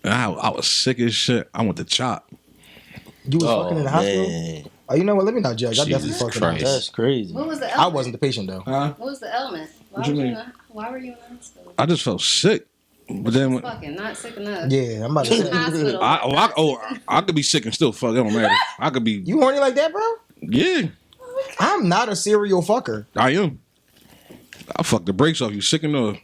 S3: I was sick as shit. I went to chop.
S2: You was fucking in the hospital.
S6: Man.
S2: Oh, you know what? Let me not judge. I
S4: Jesus
S2: definitely fucking.
S4: Christ.
S6: That's crazy.
S1: What was the
S2: I
S1: element?
S2: wasn't the patient though.
S3: Huh?
S1: What was the element?
S3: What you mean?
S1: Why were you in the hospital?
S3: I just felt sick. But then when,
S1: Fucking not sick enough.
S2: Yeah, I'm about to say.
S1: Hospital.
S3: I could be sick and still fuck. It don't matter. I could be.
S2: You horny like that, bro?
S3: Yeah,
S2: I'm not a serial fucker.
S3: I am. I fucked the brakes off you. Sick enough.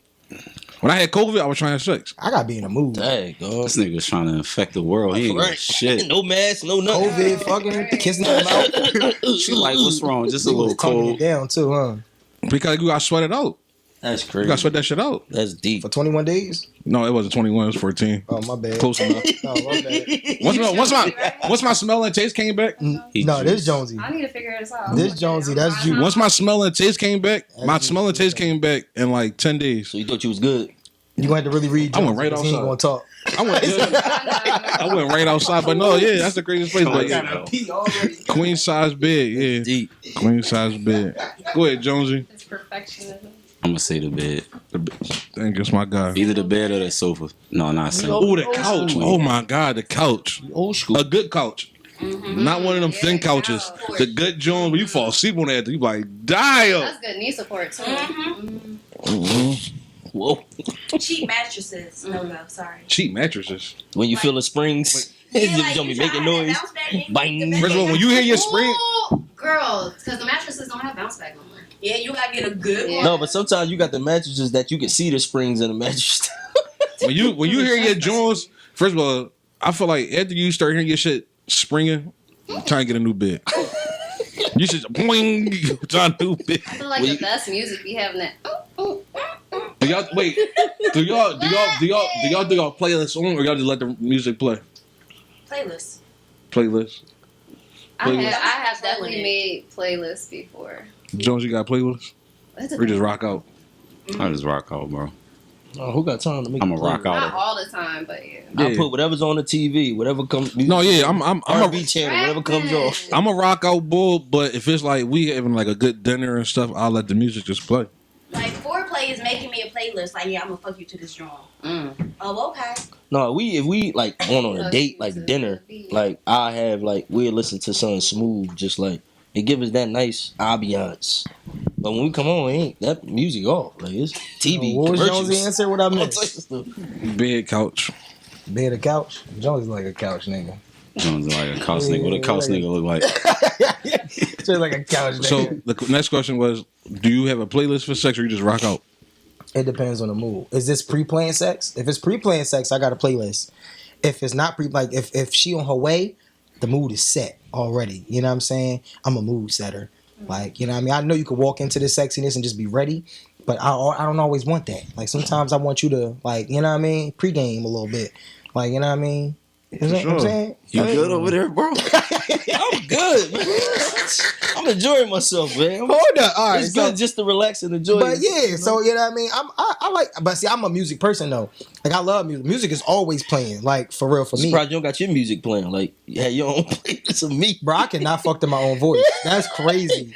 S3: When I had COVID, I was trying to have sex.
S2: I gotta be in the mood.
S6: Dang, God.
S4: This nigga was trying to infect the world. He ain't got
S6: Right.
S4: shit.
S6: No mask, no nothing.
S2: COVID, fucking kissing in the mouth.
S4: She like, what's wrong? Just a
S2: He was
S4: little
S2: tonguing
S4: cold.
S2: it down too, huh?
S3: Because you got to sweat it out.
S6: That's
S3: You
S6: crazy.
S3: got to sweat that shit out.
S6: That's deep.
S2: For 21 days.
S3: No, it wasn't 21. It was 14.
S2: Oh my bad.
S3: Close enough.
S2: Oh my bad.
S3: Once my smell and taste came back,
S4: He
S2: No, this
S4: juiced.
S2: Jonesy.
S1: I need to figure this out.
S2: This Jonesy, that's you.
S3: once my smell and taste came back, my
S2: That's
S3: smell and taste came back in like 10 days.
S6: So you thought you was good?
S2: You gonna have to really read.
S3: I went
S2: Jonesy,
S3: right
S2: 'cause he ain't
S3: outside.
S2: gonna talk.
S3: I went right outside, but no, yeah, that's the craziest place. But yeah, queen size bed, yeah,
S6: Deep.
S3: queen size bed. Go ahead, Jonesy.
S1: It's perfectionism.
S4: I'm gonna say the bed.
S3: Thank you, it's my guy.
S4: Either the bed or the sofa. No, not sofa.
S3: Oh, the couch. Oh my God, the couch.
S6: Old school.
S3: A good couch. Not one of them thin couches. The good joint where you fall asleep on that, you like die up.
S1: That's good knee support too.
S6: Whoa.
S7: Cheap mattresses. No, sorry.
S3: Cheap mattresses.
S6: When you feel the springs,
S7: Yeah,
S6: you don't be making noise. Bang.
S3: First of all, when you hear your spring,
S1: Ooh, girl, because the mattresses don't have bounce back no more.
S7: Yeah, you gotta get a good
S1: Yeah.
S7: one.
S6: No, but sometimes you got the mattresses that you can see the springs in the mattress.
S3: when you hear your joints, first of all, I feel like after you start hearing your shit springing, try and get a new bed. You should boing, try a new bed.
S1: I feel like the best music be having that.
S3: Do y'all wait? Do y'all do y'all playlists on, or y'all just let the music play?
S7: Playlist.
S3: Playlist.
S1: I
S3: Playlist.
S1: have definitely made playlists before.
S3: Jones, you got playlists?
S1: That's a
S3: Or just rock out?
S4: I just rock out, bro.
S6: Oh, who got time to make?
S4: I'm
S6: a
S4: a rock
S6: playlist?
S4: out.
S1: Not all the time, but yeah.
S6: I
S3: Yeah.
S6: put whatever's on the TV, whatever comes.
S3: No, yeah, I'm
S6: R&B channel, whatever comes off.
S3: I'm a rock out bull, but if it's like we having like a good dinner and stuff, I'll let the music just play.
S7: Like foreplay is making me a playlist. Like, yeah, I'm gonna fuck you to this drawing. Oh, okay.
S6: No, if we like on a date, like dinner, like I have like we'll listen to something smooth, just like it give us that nice ambiance. But when we come on, ain't that music off? Like it's TV.
S2: What was
S6: commercials.
S2: Jones's answer? What I
S6: All types
S2: missed?
S6: of stuff.
S3: Bed, couch.
S2: Bed or couch? Jones is like a couch nigga.
S4: Sounds like a couch nigga. What a couch nigga look like?
S2: Just like a couch nigga.
S3: So the next question was, do you have a playlist for sex or you just rock out?
S2: It depends on the mood. Is this pre-planned sex? If it's pre-planned sex, I got a playlist. If it's not if she on her way, the mood is set already. You know what I'm saying? I'm a mood setter. Like, you know what I mean? I know you could walk into this sexiness and just be ready, but I don't always want that. Like, sometimes I want you to, like, you know what I mean? Pre-game a little bit. Like, you know what I mean? You know what I'm saying?
S4: You good over there, bro?
S6: I'm good, man. I'm enjoying myself, man.
S2: Hold up. All right.
S6: It's good just to relax and enjoy.
S2: But
S6: it,
S2: yeah,
S6: you know?
S2: so you know what I mean? I like, but see, I'm a music person though. Like, I love music. Music is always playing, like, for real, for me.
S6: Surprised you don't got your music playing. Like, you had your own playlist of me.
S2: Bro, I cannot fuck to my own voice. That's crazy.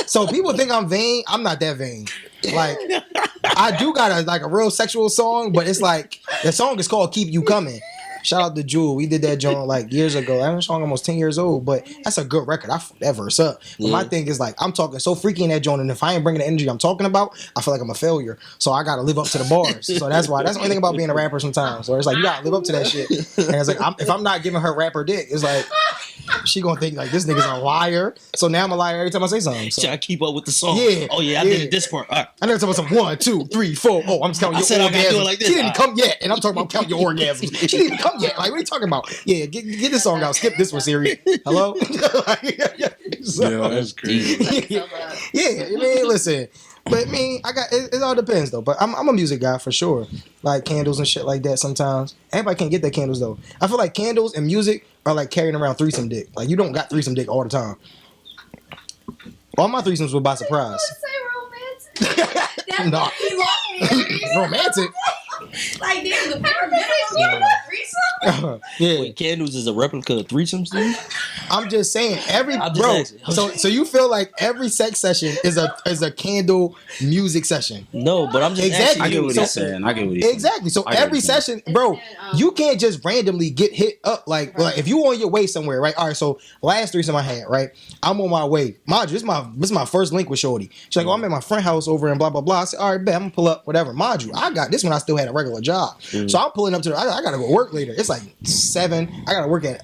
S2: So people think I'm vain. I'm not that vain. Like, I do got a real sexual song, but it's like, the song is called Keep You Coming. Shout out to Jewel. We did that joint like years ago. That song almost 10 years old, but that's a good record. I fucked that verse up. But my thing is, like, I'm talking so freaky in that joint, and if I ain't bringing the energy I'm talking about, I feel like I'm a failure. So I gotta live up to the bars. So that's the only thing about being a rapper sometimes. So it's like, you gotta live up to that shit. And it's like, if I'm not giving her rapper dick, it's like, she gonna think like this nigga's a liar. So now I'm a liar every time I say something. So.
S6: Trying to keep up with the song.
S2: Yeah.
S6: Oh yeah, I did it this part. All right.
S2: I never talking about some 1, 2, 3, 4. Oh, I'm just counting
S6: I
S2: your
S6: said I gotta
S2: orgasms.
S6: do it like this.
S2: She didn't come yet, and I'm talking about counting your orgasms. She didn't even come yet. Like, what are you talking about? Yeah, get this song out. Skip this one, Siri. Hello.
S3: Yeah, that's crazy.
S2: Yeah, I mean, listen. But I mean, it all depends though. But I'm a music guy for sure. Like candles and shit like that sometimes. Everybody can't get that candles though. I feel like candles and music are like carrying around throusome dick. Like you don't got threesome dick all the time. All my threesomes were by surprise.
S7: Say romantic.
S2: No.
S7: He lost me.
S2: Romantic.
S7: Like, damn, the bare minimum threesome.
S2: Yeah.
S6: Wait, candles is a replica of threesomes, dude?
S2: I'm just saying
S6: I'm just
S2: bro.
S6: asking.
S2: So you feel like every sex session is a candle music session.
S6: No, but I'm just
S2: Exactly.
S4: I
S6: asking
S4: get
S6: you.
S4: what
S2: So-
S4: he's saying. I get what he's saying.
S2: Exactly. So
S4: I get
S2: every
S4: what you're
S2: session, bro, you can't just randomly get hit up like if you on your way somewhere, right? All right. So last threesome I had, right? I'm on my way. Mind you, this is my first link with Shorty. She's like, oh, I'm at my friend's house over in blah blah blah. I said, all right, bet I'm gonna pull up, whatever. Mind you, I got this one. I still had a regular job, so I'm pulling up to. I gotta go work later. It's like 7. I gotta work at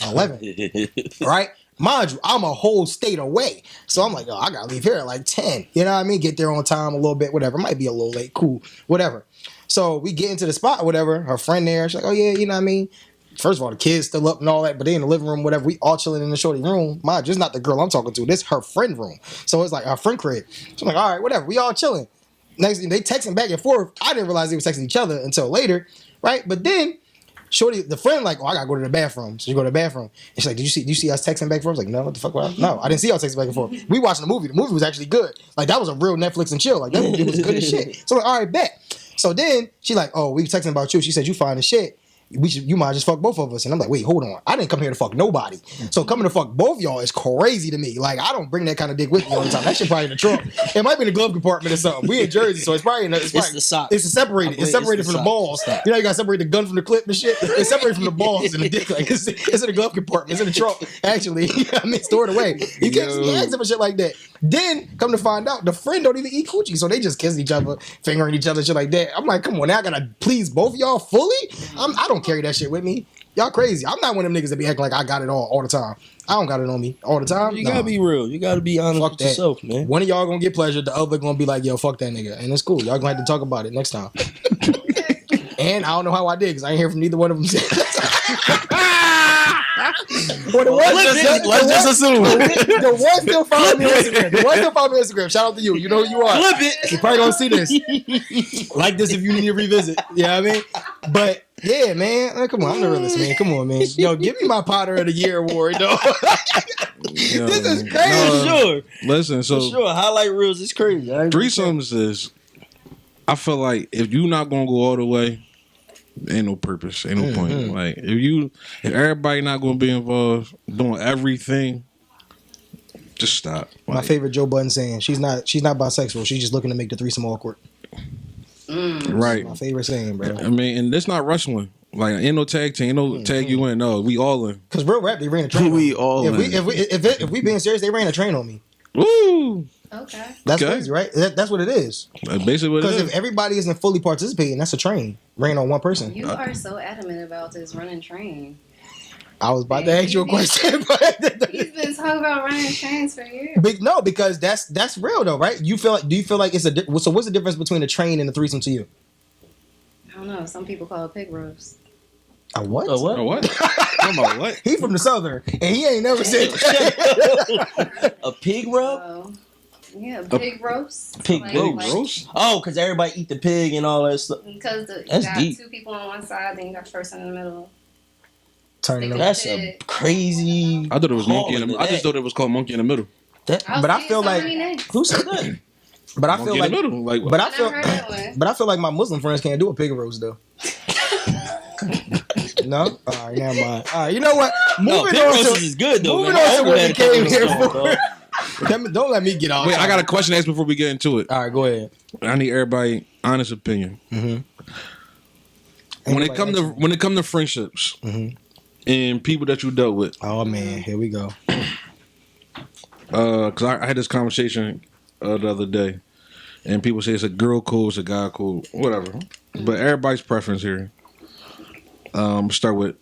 S2: 11. Right? Mind you, I'm a whole state away. So I'm like, oh, I gotta leave here at like 10. You know what I mean? Get there on time a little bit, whatever. Might be a little late, cool, whatever. So we get into the spot or whatever. Her friend there, she's like, oh yeah, you know what I mean? First of all, the kids still up and all that, but they in the living room, whatever. We all chilling in the shorty room. Mind you, it's not the girl I'm talking to. This her friend room. So it's like her friend crib. So I'm like, all right, whatever. We all chilling. Next thing, they texting back and forth. I didn't realize they were texting each other until later, right? But then Shorty, the friend, like, oh, I gotta go to the bathroom. So she go to the bathroom. And she's like, did you see us texting back and forth? I was like, no, what the fuck? No, I didn't see y'all texting back and forth. We watching the movie. The movie was actually good. Like, that was a real Netflix and chill. Like, that movie was good as shit. So I'm like, all right, bet. So then she like, oh, we were texting about you. She said, you fine as shit. You might just fuck both of us. And I'm like, wait, hold on. I didn't come here to fuck nobody. So coming to fuck both y'all is crazy to me. Like, I don't bring that kind of dick with me all the time. That shit probably in the trunk. It might be in the glove compartment or something. We in Jersey, so it's probably
S6: It's the sock.
S2: It's separated. It's separated from the balls. You know, you gotta separate the gun from the clip and shit. It's separated from the balls and the dick. Like, it's in the glove compartment. It's in the trunk. Actually, I mean, stored away. You can't ask them for shit like that. Then come to find out, the friend don't even eat coochie, so they just kissing each other, fingering each other, shit like that. I'm like, come on, now I gotta please both of y'all fully. I don't carry that shit with me. Y'all crazy. I'm not one of them niggas that be acting like I got it all the time. I don't got it on me all the time.
S6: You gotta be real. You gotta be honest with yourself, man.
S2: One of y'all gonna get pleasure, the other gonna be like, yo, fuck that nigga. And it's cool. Y'all gonna have to talk about it next time. And I don't know how I did, because I ain't hear from neither one of them.
S4: Let's just assume.
S2: The one still follow me on Instagram. The one still follow me on Instagram. Shout out to you. You know who you are.
S6: Flip it.
S2: You probably gonna see this. Like this if you need to revisit. You know what I mean? But yeah, man. Like, come on, I'm the realest, man. Come on, man. Yo, give me my Potter of the Year award, though.
S3: Yo,
S2: this is crazy.
S6: Sure.
S3: Listen, so
S6: For sure. Highlight reels is crazy.
S3: threesomes is, I feel like if you not gonna go all the way, ain't no purpose, ain't no point. Like if everybody not gonna be involved doing everything, just stop.
S2: My
S3: Like,
S2: favorite Joe Budden saying, she's not bisexual. She's just looking to make the threesome awkward.
S3: right.
S2: My favorite saying, bro.
S3: I mean, and that's not wrestling. Like ain't no tag team, ain't no tag you in. No, we all in.
S2: Because real rap, they ran a train.
S4: We
S2: on me.
S4: all in.
S2: If we being serious, they ran a train on me.
S3: Woo!
S1: Okay.
S2: That's
S3: Okay.
S2: crazy, right? That's what it is.
S3: That's basically what it
S2: Because
S3: is.
S2: if everybody isn't fully participating, that's a train ran on one person.
S1: You are so adamant about this running train.
S2: I was about to ask you a question, but
S1: He's been talking about running trains for years.
S2: no, because that's real though, right? Do you feel like it's so? What's the difference between a train and a threesome to you?
S1: I don't know. Some people call it pig roast.
S2: A what?
S6: A what?
S3: Oh, what? Talking about what?
S2: He from the southern, and he ain't never said that.
S6: A pig rub?
S1: Yeah, pig roast.
S6: Pig
S3: roast?
S1: Roast?
S6: Oh, because everybody eat the pig and all that stuff.
S1: Because you
S6: That's
S1: got
S6: deep.
S1: 2 people on one side, then you got the person in the middle.
S2: Turning them.
S6: That's a crazy.
S3: I thought it was monkey in the
S6: calling
S3: I just
S6: to that.
S3: thought it was called monkey in the middle.
S6: That,
S2: But I feel like-
S6: who said that?
S2: But I
S3: Monkey
S2: feel
S3: in the
S2: like,
S3: middle. Like,
S2: but I
S1: I
S2: feel,
S1: never heard that one.
S2: but I feel like my Muslim friends can't do a pig roast though. No, all right, never mind. All right, you know what?
S6: No,
S2: Moving
S6: pig
S2: on
S6: roast
S2: to
S6: is good though.
S2: moving
S6: man.
S2: on to
S6: My
S2: what
S6: uncle
S2: we
S6: had
S2: came
S6: that
S2: here
S6: on,
S2: for.
S6: dog.
S2: Don't let me get off.
S3: wait, I got a question to ask before we get into it.
S2: All right, go ahead.
S3: I need everybody honest opinion. When it come to friendships and people that you dealt with,
S2: Oh man, here we go.
S3: because I had this conversation the other day, and people say it's a girl code, it's a guy code, whatever. But everybody's preference here. Start with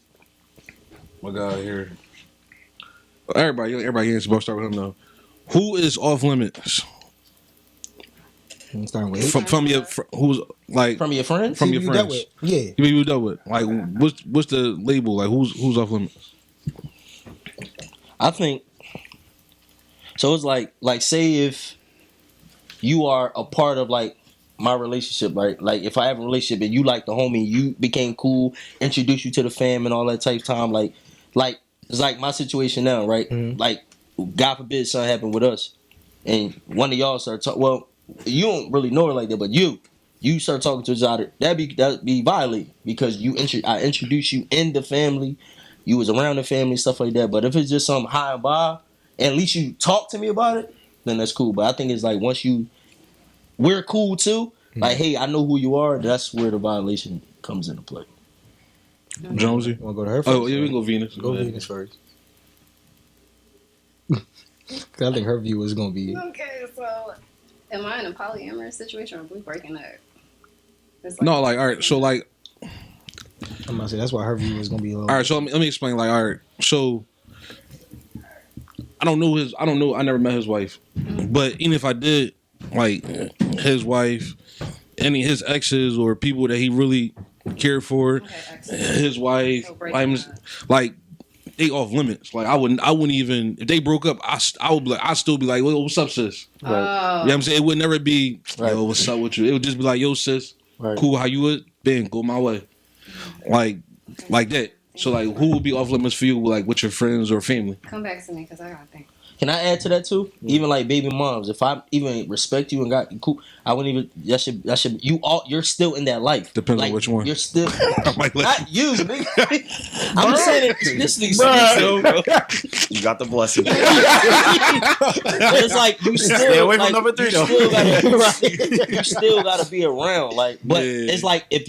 S3: my guy here. Everybody here is supposed to start with him though. Who is off limits
S2: I'm starting with
S3: from your who's like
S6: From your friends?
S3: from your
S2: People you dealt
S3: friends?
S2: with. Yeah.
S3: People you dealt with. Like what's the label? Like who's off limits?
S6: I think so. It's like say if you are a part of like my relationship, right? Like if I have a relationship and you like the homie, you became cool, introduced you to the fam and all that type of time, like it's like my situation now, right? Like God forbid something happened with us, and one of y'all start talking. Well, you don't really know her like that, but you start talking to each other. That'd be violating because I introduced you in the family. You was around the family, stuff like that. But if it's just some high and by, and at least you talk to me about it, then that's cool. But I think it's like once we're cool too. Like, hey, I know who you are. That's where the violation comes into play.
S3: Jonesy.
S2: Want to go to her first?
S3: Oh yeah, we can go Venus.
S2: Go Venus first. 'Cause I think her view is gonna be.
S1: Okay, so am I in a polyamorous situation or are we breaking up? It's
S3: No, like all right. So like,
S2: I'm gonna say that's why her view is gonna be a little.
S3: all right. So let me explain. Like, all right. So I don't know. I never met his wife, but even if I did, like his wife, any his exes or people that he really cared for, his wife, like they off limits. Like I wouldn't even if they broke up. I would be like, I'd still be like, well, what's up, sis?
S1: Oh.
S3: You know what I'm saying? It would never be, yo, what's up with you? It would just be like, yo, sis, cool, how you would? Ben, go my way. Like that. So like, who would be off limits for you? Like with your friends or family?
S1: Come back to me because I gotta think.
S6: Can I add to that too? Even like baby moms, if I even respect you and got you cool, I wouldn't even. That should. You're still in that life.
S3: Depends
S6: like,
S3: on which one.
S6: You're still.
S3: I might let
S6: Not you, nigga. I'm just saying it. This nigga, bro.
S4: You got the blessing.
S6: It's like you still
S4: Stay away from
S6: like,
S4: number 3 though.
S6: You still gotta be around. Like, but it's like if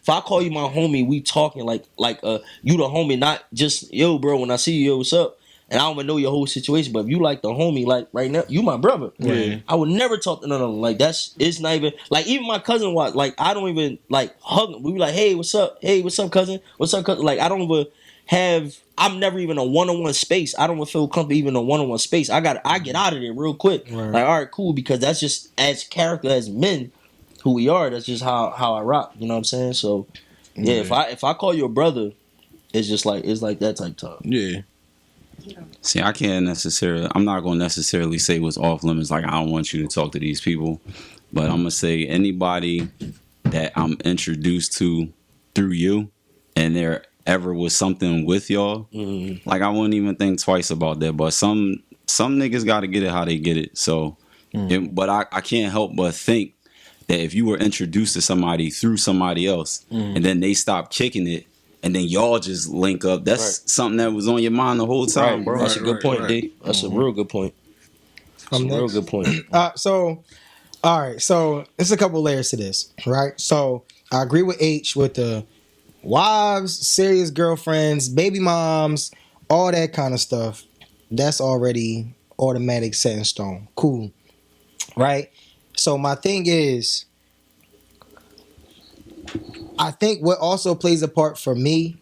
S6: I call you my homie, we talking like you the homie, not just yo, bro. When I see you, yo, what's up? And I don't even know your whole situation, but if you like the homie, like right now, you my brother.
S3: Yeah.
S6: I would never talk to none of them. Like it's not even like even my cousin was like I don't even like hug him. We be like, hey, what's up? Hey, what's up, cousin? What's up, cousin? Like I don't even I'm never even a one-on-one space. I don't even feel comfortable even in a one-on-one space. I get out of there real quick.
S2: Right.
S6: Like, all right, cool, because that's just as character as men who we are, that's just how I rock. You know what I'm saying? So yeah, if I call you a brother, it's just like it's like that type time.
S3: Yeah.
S4: See, I'm not going to necessarily say what's off limits. Like, I don't want you to talk to these people. But I'm going to say anybody that I'm introduced to through you and there ever was something with y'all, like, I wouldn't even think twice about that. But some niggas got to get it how they get it. So, but I can't help but think that if you were introduced to somebody through somebody else and then they stop kicking it, and then y'all just link up. That's something that was on your mind the whole time, bro.
S6: That's a good point, D. That's a real good point. That's a real good point.
S2: So, all right. So, there's a couple layers to this, right? So, I agree with H with the wives, serious girlfriends, baby moms, all that kind of stuff. That's already automatic set in stone. Cool. right? So my thing is, I think what also plays a part for me,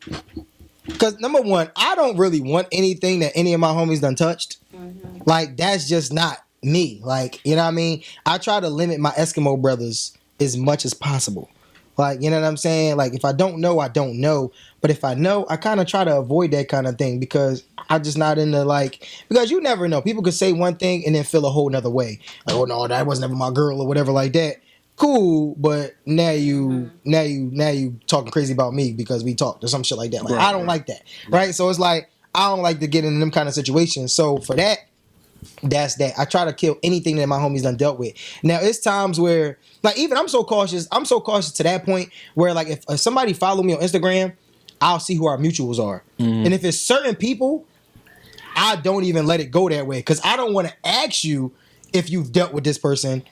S2: because number one, I don't really want anything that any of my homies done touched. Like, that's just not me. Like, you know what I mean? I try to limit my Eskimo brothers as much as possible. Like, you know what I'm saying? Like, if I don't know, I don't know. But if I know, I kind of try to avoid that kind of thing because I'm just not into, like, because you never know. People could say one thing and then feel a whole nother way. Like, oh no, that was never my girl or whatever like that. Cool, but now you talking crazy about me because we talked or some shit like that. Like, I don't like that. Right? So it's like, I don't like to get in them kind of situations. So for that, that's that. I try to kill anything that my homies done dealt with. Now it's times where, like, even I'm so cautious to that point where, like, if somebody follow me on Instagram, I'll see who our mutuals are. And if it's certain people, I don't even let it go that way because I don't want to ask you if you've dealt with this person.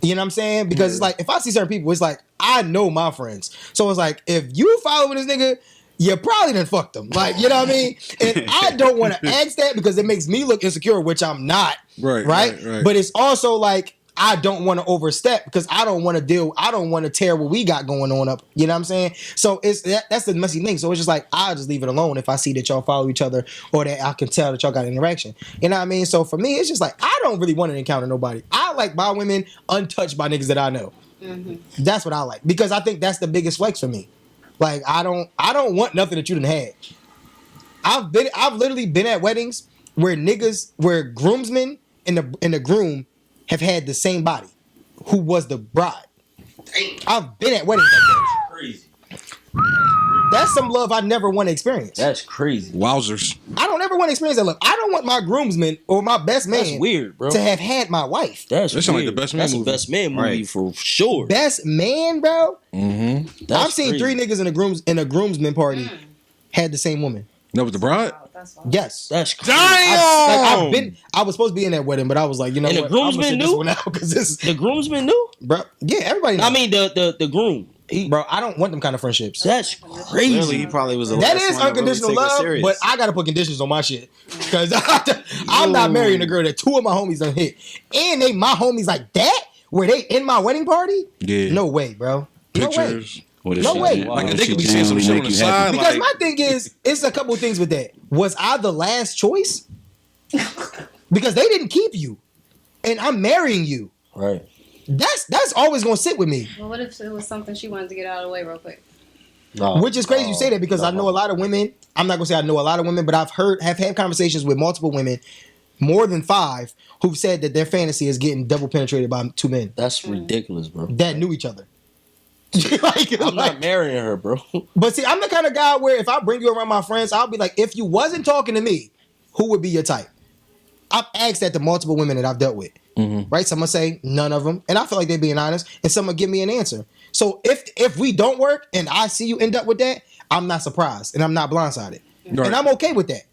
S2: You know what I'm saying? Because it's like, if I see certain people, it's like, I know my friends. So it's like, if you following this nigga, you probably done fucked them. Like, you know what I mean? And I don't want to ask that because it makes me look insecure, which I'm not. Right? But it's also like, I don't want to overstep because I don't want to tear what we got going on up. You know what I'm saying? So that's the messy thing. So it's just like, I'll just leave it alone if I see that y'all follow each other or that I can tell that y'all got an interaction. You know what I mean? So for me, it's just like, I don't really want to encounter nobody. I like my women untouched by niggas that I know. That's what I like because I think that's the biggest flex for me. Like, I don't want nothing that you done had. I've literally been at weddings where groomsmen and the groom have had the same body, who was the bride. I've been at weddings like that.
S6: Crazy.
S2: That's some love I never want to experience.
S6: That's crazy.
S3: Wowzers.
S2: I don't ever want to experience that love. I don't want my groomsman or my best man
S6: That's weird, bro.
S2: to have had my wife.
S6: That's
S3: That sound like the Best Man
S6: That's
S3: movie.
S6: a Best Man movie for sure.
S2: Best man, bro. I've seen
S6: crazy.
S2: 3 niggas in a groomsman party had the same woman.
S3: That was the bride?
S2: Yes.
S6: That's crazy.
S2: I was supposed to be in that wedding, but I was like, you know
S6: And the
S2: what?
S6: groomsman knew?
S2: Because
S6: The groomsman knew?
S2: bro, yeah, everybody knows.
S6: I mean, the groom.
S2: Bro, I don't want them kind of friendships.
S6: That's
S4: Clearly,
S6: crazy.
S4: he probably was the
S2: That
S4: last
S2: is
S4: one to
S2: unconditional
S4: really take it
S2: love,
S4: serious.
S2: but I gotta put conditions on my shit because I'm not marrying a girl that 2 of my homies done hit, and they my homies like that where they in my wedding party.
S3: Yeah.
S2: No way, bro. No way.
S3: Pictures.
S4: What if
S2: No
S4: she
S2: way.
S4: gen-
S3: Like,
S4: what if
S3: they
S4: she
S3: could be saying some
S4: genuinely
S3: shit on
S4: make
S3: the
S4: you happy?
S3: side.
S2: Because
S3: Like,
S2: my thing is, it's a couple of things with that. Was I the last choice? Because they didn't keep you, and I'm marrying you.
S6: Right.
S2: That's always gonna sit with me.
S1: Well, what if it was something she wanted to get out of the way real quick?
S6: No.
S2: Which is crazy you say that because I know a lot of women. I'm not gonna say I know a lot of women, but have had conversations with multiple women, more than 5, who've said that their fantasy is getting double penetrated by 2 men
S6: That's ridiculous, bro.
S2: that knew each other.
S6: I'm not marrying her, bro.
S2: But see, I'm the kind of guy where if I bring you around my friends, I'll be like, if you wasn't talking to me, who would be your type? I've asked that to multiple women that I've dealt with. Right? Some will say none of them, and I feel like they're being honest, and some will give me an answer. So if we don't work and I see you end up with that, I'm not surprised and I'm not blindsided, and I'm okay with that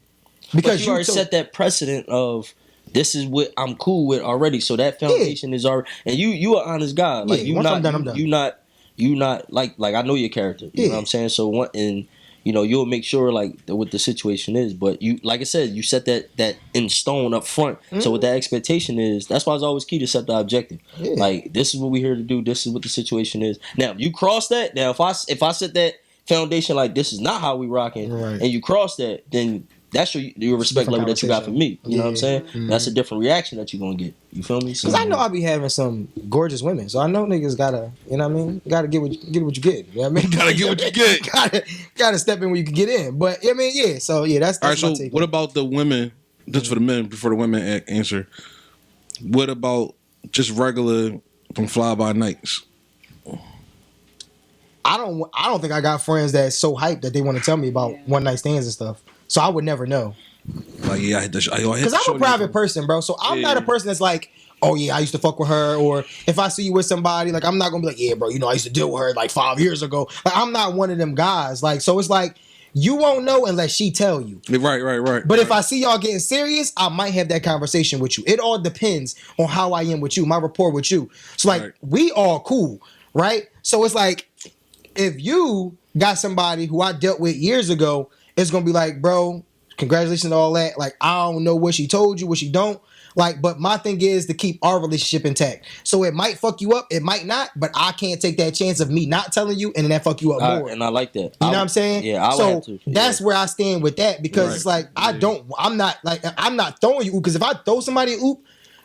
S2: because
S6: But you already set that precedent of this is what I'm cool with already. So that foundation is already, and you an honest guy. Like
S2: Yeah,
S6: you
S2: once
S6: not,
S2: I'm done, I'm done.
S6: you not like I know your character. You know what I'm saying? So and you'll make sure like what the situation is. But you, like I said, you set that in stone up front. So what that expectation is, that's why it's always key to set the objective.
S2: Yeah.
S6: Like this is what we're here to do. This is what the situation is. Now if you cross that, now if I set that foundation like this is not how we rocking,
S2: Right.
S6: and you cross that, then that's your respect
S2: Different
S6: level that you got for me. You know what I'm saying? That's a different reaction that you're gonna get. You feel me? So,
S2: Because I know I be having some gorgeous women, so I know niggas gotta, you know what I mean? Gotta get what you get. You know what I mean?
S3: Gotta get what you get.
S2: gotta step in where you can get in. But I mean, yeah. So yeah, that's
S3: all right,
S2: my
S3: so
S2: take.
S3: what about the women? Just for the men, before the women answer. What about just regular from fly by nights?
S2: I don't think I got friends that's so hyped that they want to tell me about one night stands and stuff. So I would never know.
S3: Like, yeah, I hit the
S2: Because I'm a private person, bro. So I'm not a person that's like, oh yeah, I used to fuck with her. Or if I see you with somebody, like I'm not gonna be like, yeah, bro, I used to deal with her like 5 years ago. Like I'm not one of them guys. Like, so it's like you won't know unless she tell you.
S3: Right.
S2: But if I see y'all getting serious, I might have that conversation with you. It all depends on how I am with you, my rapport with you. So like we all cool, right? So it's like if you got somebody who I dealt with years ago, it's gonna be like, bro, congratulations on all that. Like I don't know what she told you, what she don't, Like, but my thing is to keep our relationship intact. So it might fuck you up, it might not, but I can't take that chance of me not telling you and then that fuck you up more.
S6: And I like that.
S2: You know what I'm saying?
S6: Yeah, I would have to.
S2: That's where I stand with that because it's like I'm not throwing you because if I throw somebody an oop,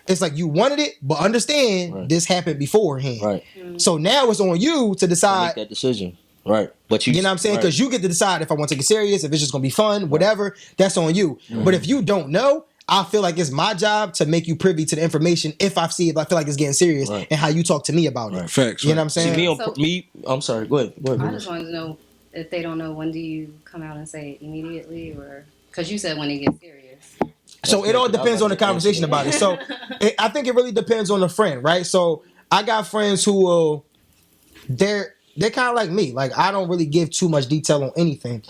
S2: it's like you wanted it, but understand this happened beforehand.
S6: Right.
S2: So now it's on you to decide
S6: make that decision. Right. But
S2: you know what I'm saying? Because you get to decide if I want to take it serious, if it's just gonna be fun, whatever. That's on you. But if you don't know, I feel like it's my job to make you privy to the information if I see it, I feel like it's getting serious and how you talk to me about it.
S3: Facts.
S2: You know what I'm saying?
S6: See, I'm sorry. Go ahead.
S1: I just wanted to know if they don't know, when do you come out and say it immediately, or because you said when it gets serious.
S2: So it all depends on the conversation about it. So I think it really depends on the friend, right? So I got friends who will, they're kind of like me. Like I don't really give too much detail on anything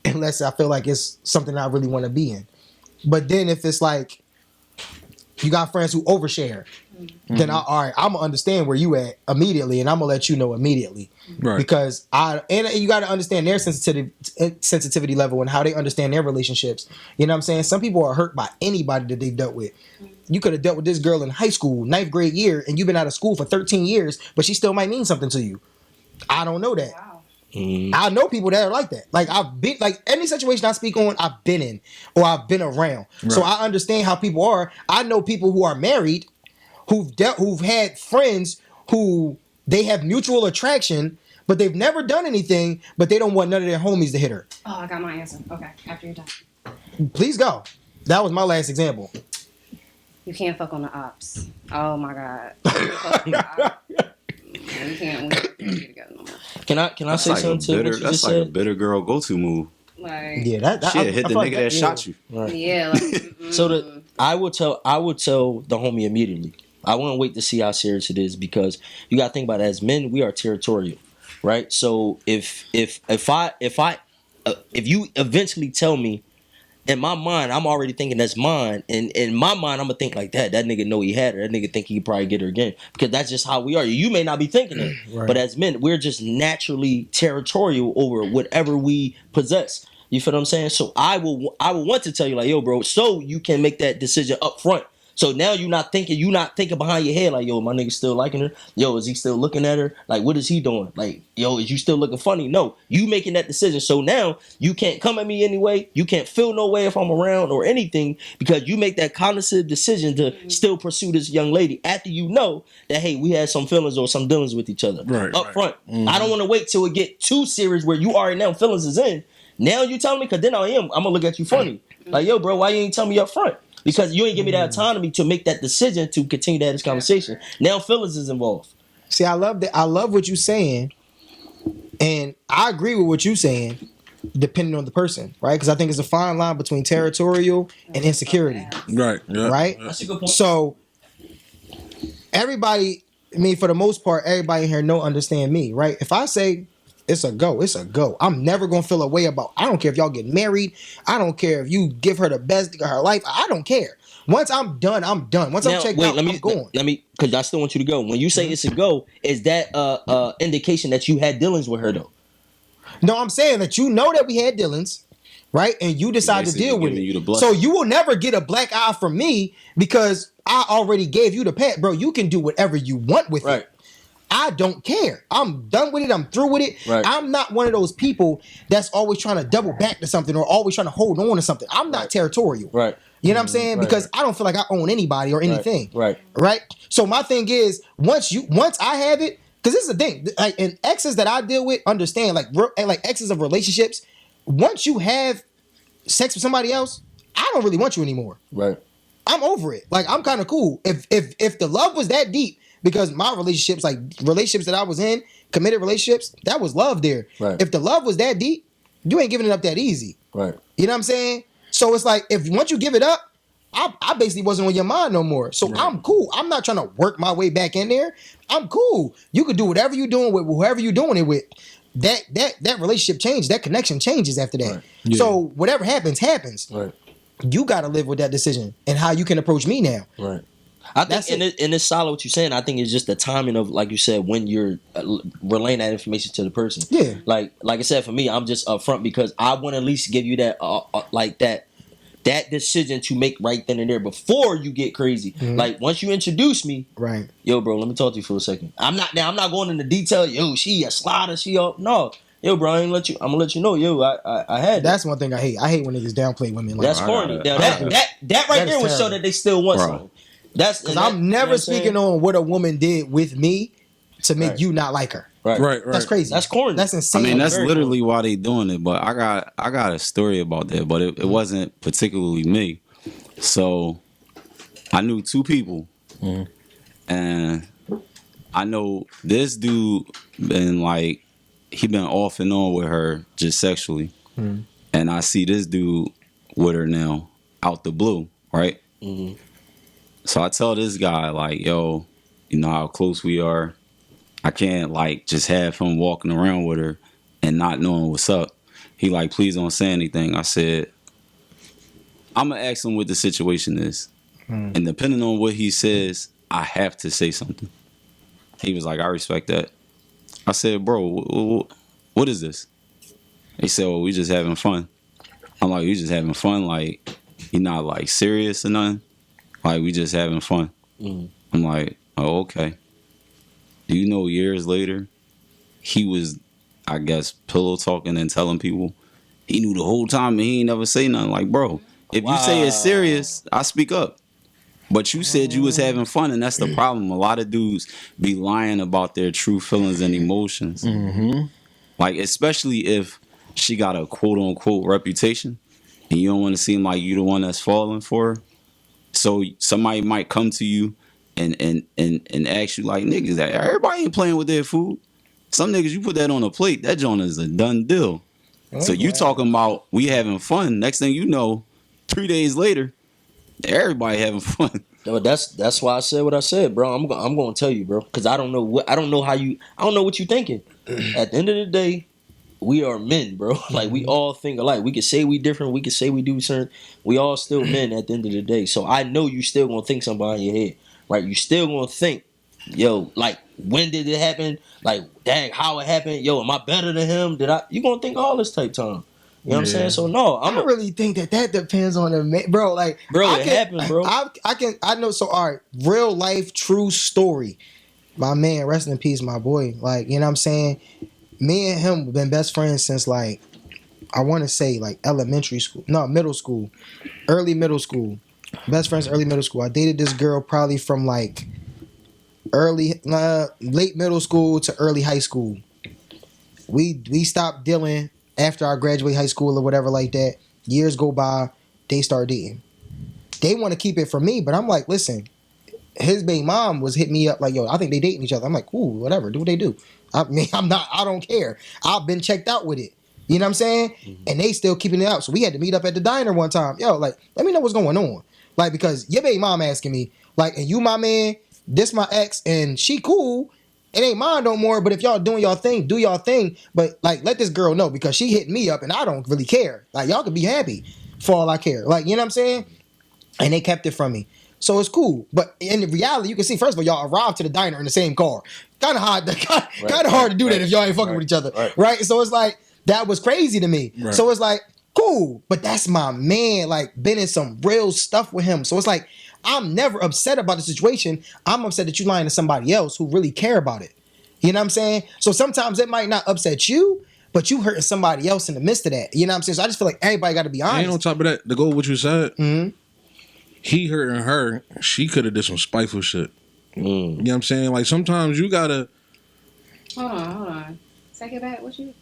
S2: unless I feel like it's something I really want to be in. But then if it's like you got friends who overshare, then I'm gonna understand where you at immediately, and I'm gonna let you know immediately, right? Because you got to understand their sensitivity level and how they understand their relationships. You know what I'm saying? Some people are hurt by anybody that they've dealt with. You could have dealt with this girl in high school, 9th grade year, and you've been out of school for 13 years, but she still might mean something to you. I don't know that.
S1: Wow.
S2: I know people that are like that. Like I've been, like any situation I speak on, I've been in or I've been around. Right. So I understand how people are. I know people who are married, who've had friends who they have mutual attraction, but they've never done anything, but they don't want none of their homies to hit her.
S1: Oh, I got my answer. Okay, after you're done.
S2: Please go. That was my last example.
S1: You can't fuck on the ops. Oh my God. You can't fuck on the ops. We can't get together no more.
S6: Can I say something to what you just said?
S4: That's like a bitter girl go-to move.
S1: Like,
S2: yeah, that
S4: shit, hit the nigga that shot you.
S6: Right.
S1: Yeah. Like,
S6: so I would tell the homie immediately. I wouldn't wait to see how serious it is because you got to think about it. As men, we are territorial, right? So if you eventually tell me, in my mind, I'm already thinking that's mine. And in my mind, I'm going to think like that. That nigga know he had her. That nigga think he could probably get her again. Because that's just how we are. You may not be thinking it. Right. But as men, we're just naturally territorial over whatever we possess. You feel what I'm saying? So I will want to tell you like, yo, bro, so you can make that decision up front. So now you're not thinking behind your head like, yo, my nigga still liking her? Yo, is he still looking at her? Like, what is he doing? Like, yo, is you still looking funny? No, you making that decision. So now you can't come at me anyway. You can't feel no way if I'm around or anything because you make that cognizant decision to still pursue this young lady after you know that, hey, we had some feelings or some dealings with each other up front. Mm-hmm. I don't want to wait till it get too serious where you already know feelings is in. Now you telling me because then I'm going to look at you funny. Like, yo, bro, why you ain't tell me up front? Because you ain't give me that autonomy to make that decision to continue to have this conversation. Now feelings is involved.
S2: See, I love that. I love what you're saying. And I agree with what you're saying, depending on the person, right? Because I think it's a fine line between territorial and insecurity.
S3: Right. Yeah.
S2: Right?
S6: That's a good point.
S2: So everybody, I mean, for the most part, everybody here understand me, right? If I say it's a go, it's a go. I'm never gonna feel a way about. I don't care if y'all get married. I don't care if you give her the best of her life. I don't care. Once I'm done, I'm done. Once I'm checked out, I'm going.
S6: Let me, because I still want you to go. When you say it's a go, is that indication that you had dealings with her though?
S2: No, I'm saying that you know that we had dealings, right? And you decide to deal with it. So you will never get a black eye from me because I already gave you the pat, bro. You can do whatever you want with it. I don't care. I'm done with it. I'm through with it. Right. I'm not one of those people that's always trying to double back to something or always trying to hold on to something. I'm not territorial.
S6: Right.
S2: You know what I'm saying? Because I don't feel like I own anybody or anything. Right. So my thing is, once I have it, because this is the thing, like, and exes that I deal with understand, like exes of relationships, once you have sex with somebody else, I don't really want you anymore. Right. I'm over it. Like, I'm kind of cool. If the love was that deep, because my relationships, like relationships that I was in, committed relationships, that was love there. Right. If the love was that deep, you ain't giving it up that easy. Right. You know what I'm saying? So it's like, if once you give it up, I basically wasn't on your mind no more. So I'm cool. I'm not trying to work my way back in there. I'm cool. You can do whatever you're doing with whoever you're doing it with. That relationship changes. That connection changes after that. Right. Yeah. So whatever happens. Right. You got to live with that decision and how you can approach me now. Right.
S6: I think and it's solid what you're saying. I think it's just the timing of, like you said, when you're relaying that information to the person. Yeah. Like I said, for me, I'm just upfront because I want to at least give you that that decision to make right then and there before you get crazy. Like once you introduce me,
S2: Right.
S6: yo, bro, let me talk to you for a second. I'm not going into detail. Yo, she a slider. She up. No, yo, bro, I'm gonna let you know. Yo, I had
S2: That's one thing I hate. I hate when niggas downplay women. Like
S6: that's corny. Now, that right there would show that they still want something. That's
S2: because I'm never speaking on what a woman did with me to make you not like her.
S3: Right.
S2: That's crazy.
S6: That's corny.
S2: That's insane.
S4: I mean, that's
S6: Very
S4: literally why they doing it. But I got a story about that, but it wasn't particularly me. So I knew two people, and I know this dude been like he been off and on with her just sexually, and I see this dude with her now out the blue, right? So I tell this guy like, yo, you know how close we are. I can't like just have him walking around with her and not knowing what's up. He like, please don't say anything. I said, I'm gonna ask him what the situation is, and depending on what he says, I have to say something. He was like, I respect that. I said, bro, what is this? He said, well, we just having fun. I'm like, you just having fun? Like, you not like serious or nothing? Like, we just having fun. I'm like, oh, okay. Do you know years later, he was, I guess, pillow talking and telling people he knew the whole time and he ain't never say nothing. Like, bro, if you say it's serious, I speak up. But you said you was having fun, and that's the problem. A lot of dudes be lying about their true feelings and emotions. Like, especially if she got a quote-unquote reputation, and you don't want to seem like you the one that's falling for her. So somebody might come to you and ask you like, niggas, everybody ain't playing with their food. Some niggas, you put that on a plate, that joint is a done deal. So you talking about we having fun. Next thing you know, 3 days later, everybody having fun.
S6: No, that's why I said what I said, bro. I'm going to tell you, bro, because I don't know what you thinking. At the end of the day, we are men, bro. Like we all think alike. We can say we different. We can say we do certain. We all still men at the end of the day. So I know you still gonna think something behind your head, right? You still gonna think, yo, like when did it happen? Like, dang, how it happened? Yo, am I better than him? You gonna think all this type time? You know what I'm saying? So no,
S2: I really think that depends on the man, bro. Like,
S6: bro, it happened, bro.
S2: I know. So all right, real life, true story. My man, rest in peace, my boy. Like, you know what I'm saying? Me and him been best friends since like, I want to say like middle school, early middle school. Best friends early middle school. I dated this girl probably from like late middle school to early high school. We stopped dealing after I graduate high school or whatever like that. Years go by, they start dating. They want to keep it from me, but I'm like, listen, his baby mom was hitting me up like, yo, I think they dating each other. I'm like, cool, whatever, do what they do. I mean, I don't care. I've been checked out with it. You know what I'm saying? And they still keeping it out. So we had to meet up at the diner one time. Yo, like, let me know what's going on. Like, because your baby mom asking me, like, and you my man, this my ex, and she cool. It ain't mine no more, but if y'all doing y'all thing, do y'all thing. But, like, let this girl know because she hit me up and I don't really care. Like, y'all could be happy for all I care. Like, you know what I'm saying? And they kept it from me. So it's cool. But in reality, you can see, first of all, y'all arrived to the diner in the same car. Kind of hard to do that if y'all ain't fucking with each other. Right? So it's like, that was crazy to me. Right. So it's like, cool. But that's my man. Like, been in some real stuff with him. So it's like, I'm never upset about the situation. I'm upset that you lying to somebody else who really care about it. You know what I'm saying? So sometimes it might not upset you, but you hurting somebody else in the midst of that. You know what I'm saying? So I just feel like everybody got to be honest.
S3: And on top of that, to go with what you said, he hurting her. She could have did some spiteful shit. You know what I'm saying? Like, sometimes you got to...
S1: Hold on. Take it back. What you...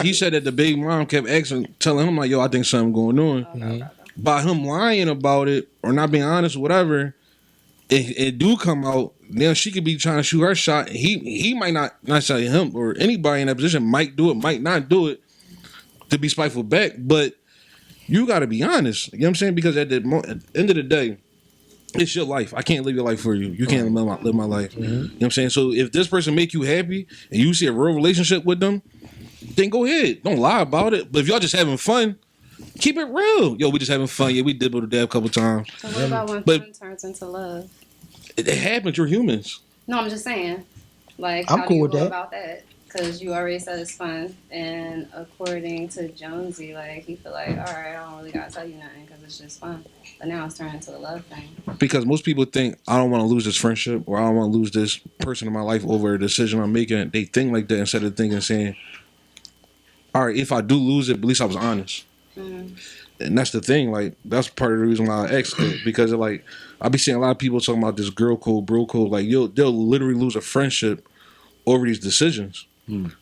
S3: He said that the big mom kept telling him, like, yo, I think something going on. Okay. By him lying about it or not being honest or whatever, it do come out. Now she could be trying to shoot her shot. He might not say him or anybody in that position might do it, might not do it to be spiteful back. But you got to be honest. You know what I'm saying? Because at the end of the day, it's your life. I can't live your life for you. You can't live my life. You know what I'm saying? So if this person make you happy and you see a real relationship with them, then go ahead. Don't lie about it. But if y'all just having fun, keep it real. Yo, we just having fun. Yeah, we dibbled a dab a couple times.
S1: So what about when fun turns into love?
S3: It happens. You're humans.
S1: No, I'm just saying. Like,
S2: I'm
S1: how
S2: cool
S1: do you
S2: with
S1: go
S2: that.
S1: about that? Because you already said it's fun, and according to Jonesy, like he feel like, all right, I don't really gotta tell you nothing because it's just fun. But now it's turning into a love thing.
S3: Because most people think I don't want to lose this friendship or I don't want to lose this person in my life over a decision I'm making. They think like that instead of thinking, saying, all right, if I do lose it, at least I was honest.
S1: Mm-hmm.
S3: And that's the thing. Like, that's part of the reason why I asked it. Because, like, I be seeing a lot of people talking about this girl code, bro code. Like, they'll literally lose a friendship over these decisions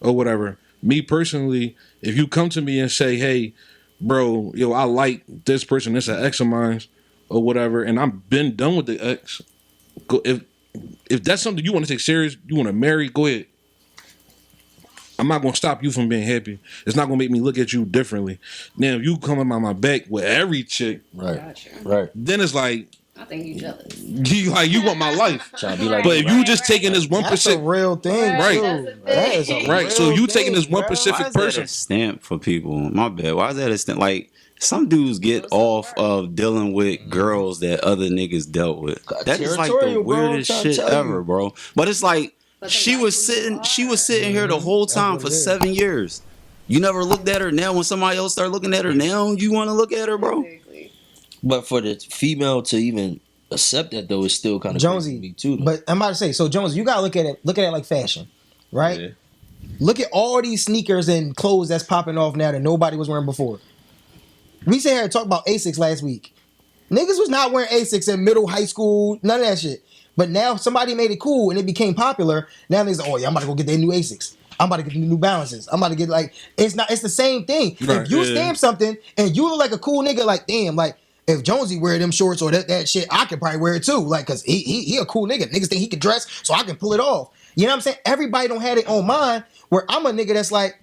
S3: or whatever. Me personally, if you come to me and say, hey, bro, yo, I like this person, this an ex of mine or whatever, and I've been done with the ex, if that's something you want to take serious, you want to marry, go ahead. I'm not gonna stop you from being happy. It's not gonna make me look at you differently. Now, if you come on my back with every chick,
S6: Right.
S3: then it's like
S1: I think you jealous.
S3: you want my life.
S6: Trying to be like,
S3: But if you just taking this 1%,
S2: That's a real thing,
S3: Right.
S2: too. That is a
S3: right? So
S2: real
S3: you taking this
S2: thing,
S3: one
S2: bro.
S4: Why
S3: specific
S4: is that
S3: person.
S4: a stamp for people? My bad. Why is that a stamp? Like, some dudes get off of dealing with girls that other niggas dealt with. That is like the
S6: Territorial, bro, I'm
S4: weirdest
S6: trying to
S4: shit
S6: tell you.
S4: ever, bro. But it's like
S1: But they
S4: she
S1: like
S4: was
S1: who you
S4: sitting. She was
S1: are.
S4: sitting here the whole time
S2: what
S4: for
S2: it is.
S4: 7 years. You never looked at her. Now when somebody else start looking at her, now you want to look at her, bro.
S1: Exactly.
S6: but for the female to even accept that though is still kind of
S2: Jonesy,
S6: crazy to me too. Though.
S2: But I'm about to say, so Jonesy, you gotta look at it like fashion, right?
S6: Yeah.
S2: Look at all these sneakers and clothes that's popping off now that nobody was wearing before. We sat here and talked about Asics last week. Niggas was not wearing Asics in middle, high school, none of that shit. But now somebody made it cool and it became popular. Now niggas like, oh yeah, I'm about to go get their new Asics. I'm about to get the New Balances. I'm about to get like, it's the same thing.
S3: Right,
S2: if you
S3: yeah.
S2: stamp something and you look like a cool nigga, like damn, like if Jonesy wear them shorts or that shit, I could probably wear it too. Like, cause he a cool nigga. Niggas think he can dress, so I can pull it off. You know what I'm saying? Everybody don't have it on mine. Where I'm a nigga that's like,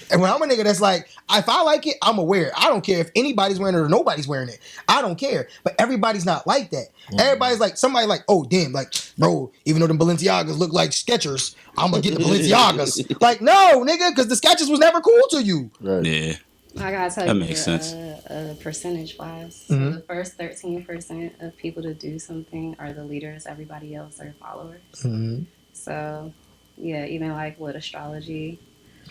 S2: and when I'm a nigga that's like, if I like it, I'ma wear it. I don't care if anybody's wearing it or nobody's wearing it. I don't care. But everybody's not like that. Everybody's like, somebody like, oh damn, like, bro, even though the Balenciagas look like Skechers, I'm gonna get the Balenciagas. Like, no, nigga, because the Skechers was never cool to you.
S6: Right.
S4: Yeah.
S1: I gotta tell
S4: That
S1: you,
S4: makes sense.
S1: Percentage wise,
S2: Mhm.
S1: so the first 13% of people to do something are the leaders. Everybody else are followers.
S2: Mhm.
S1: So, yeah, even like with astrology,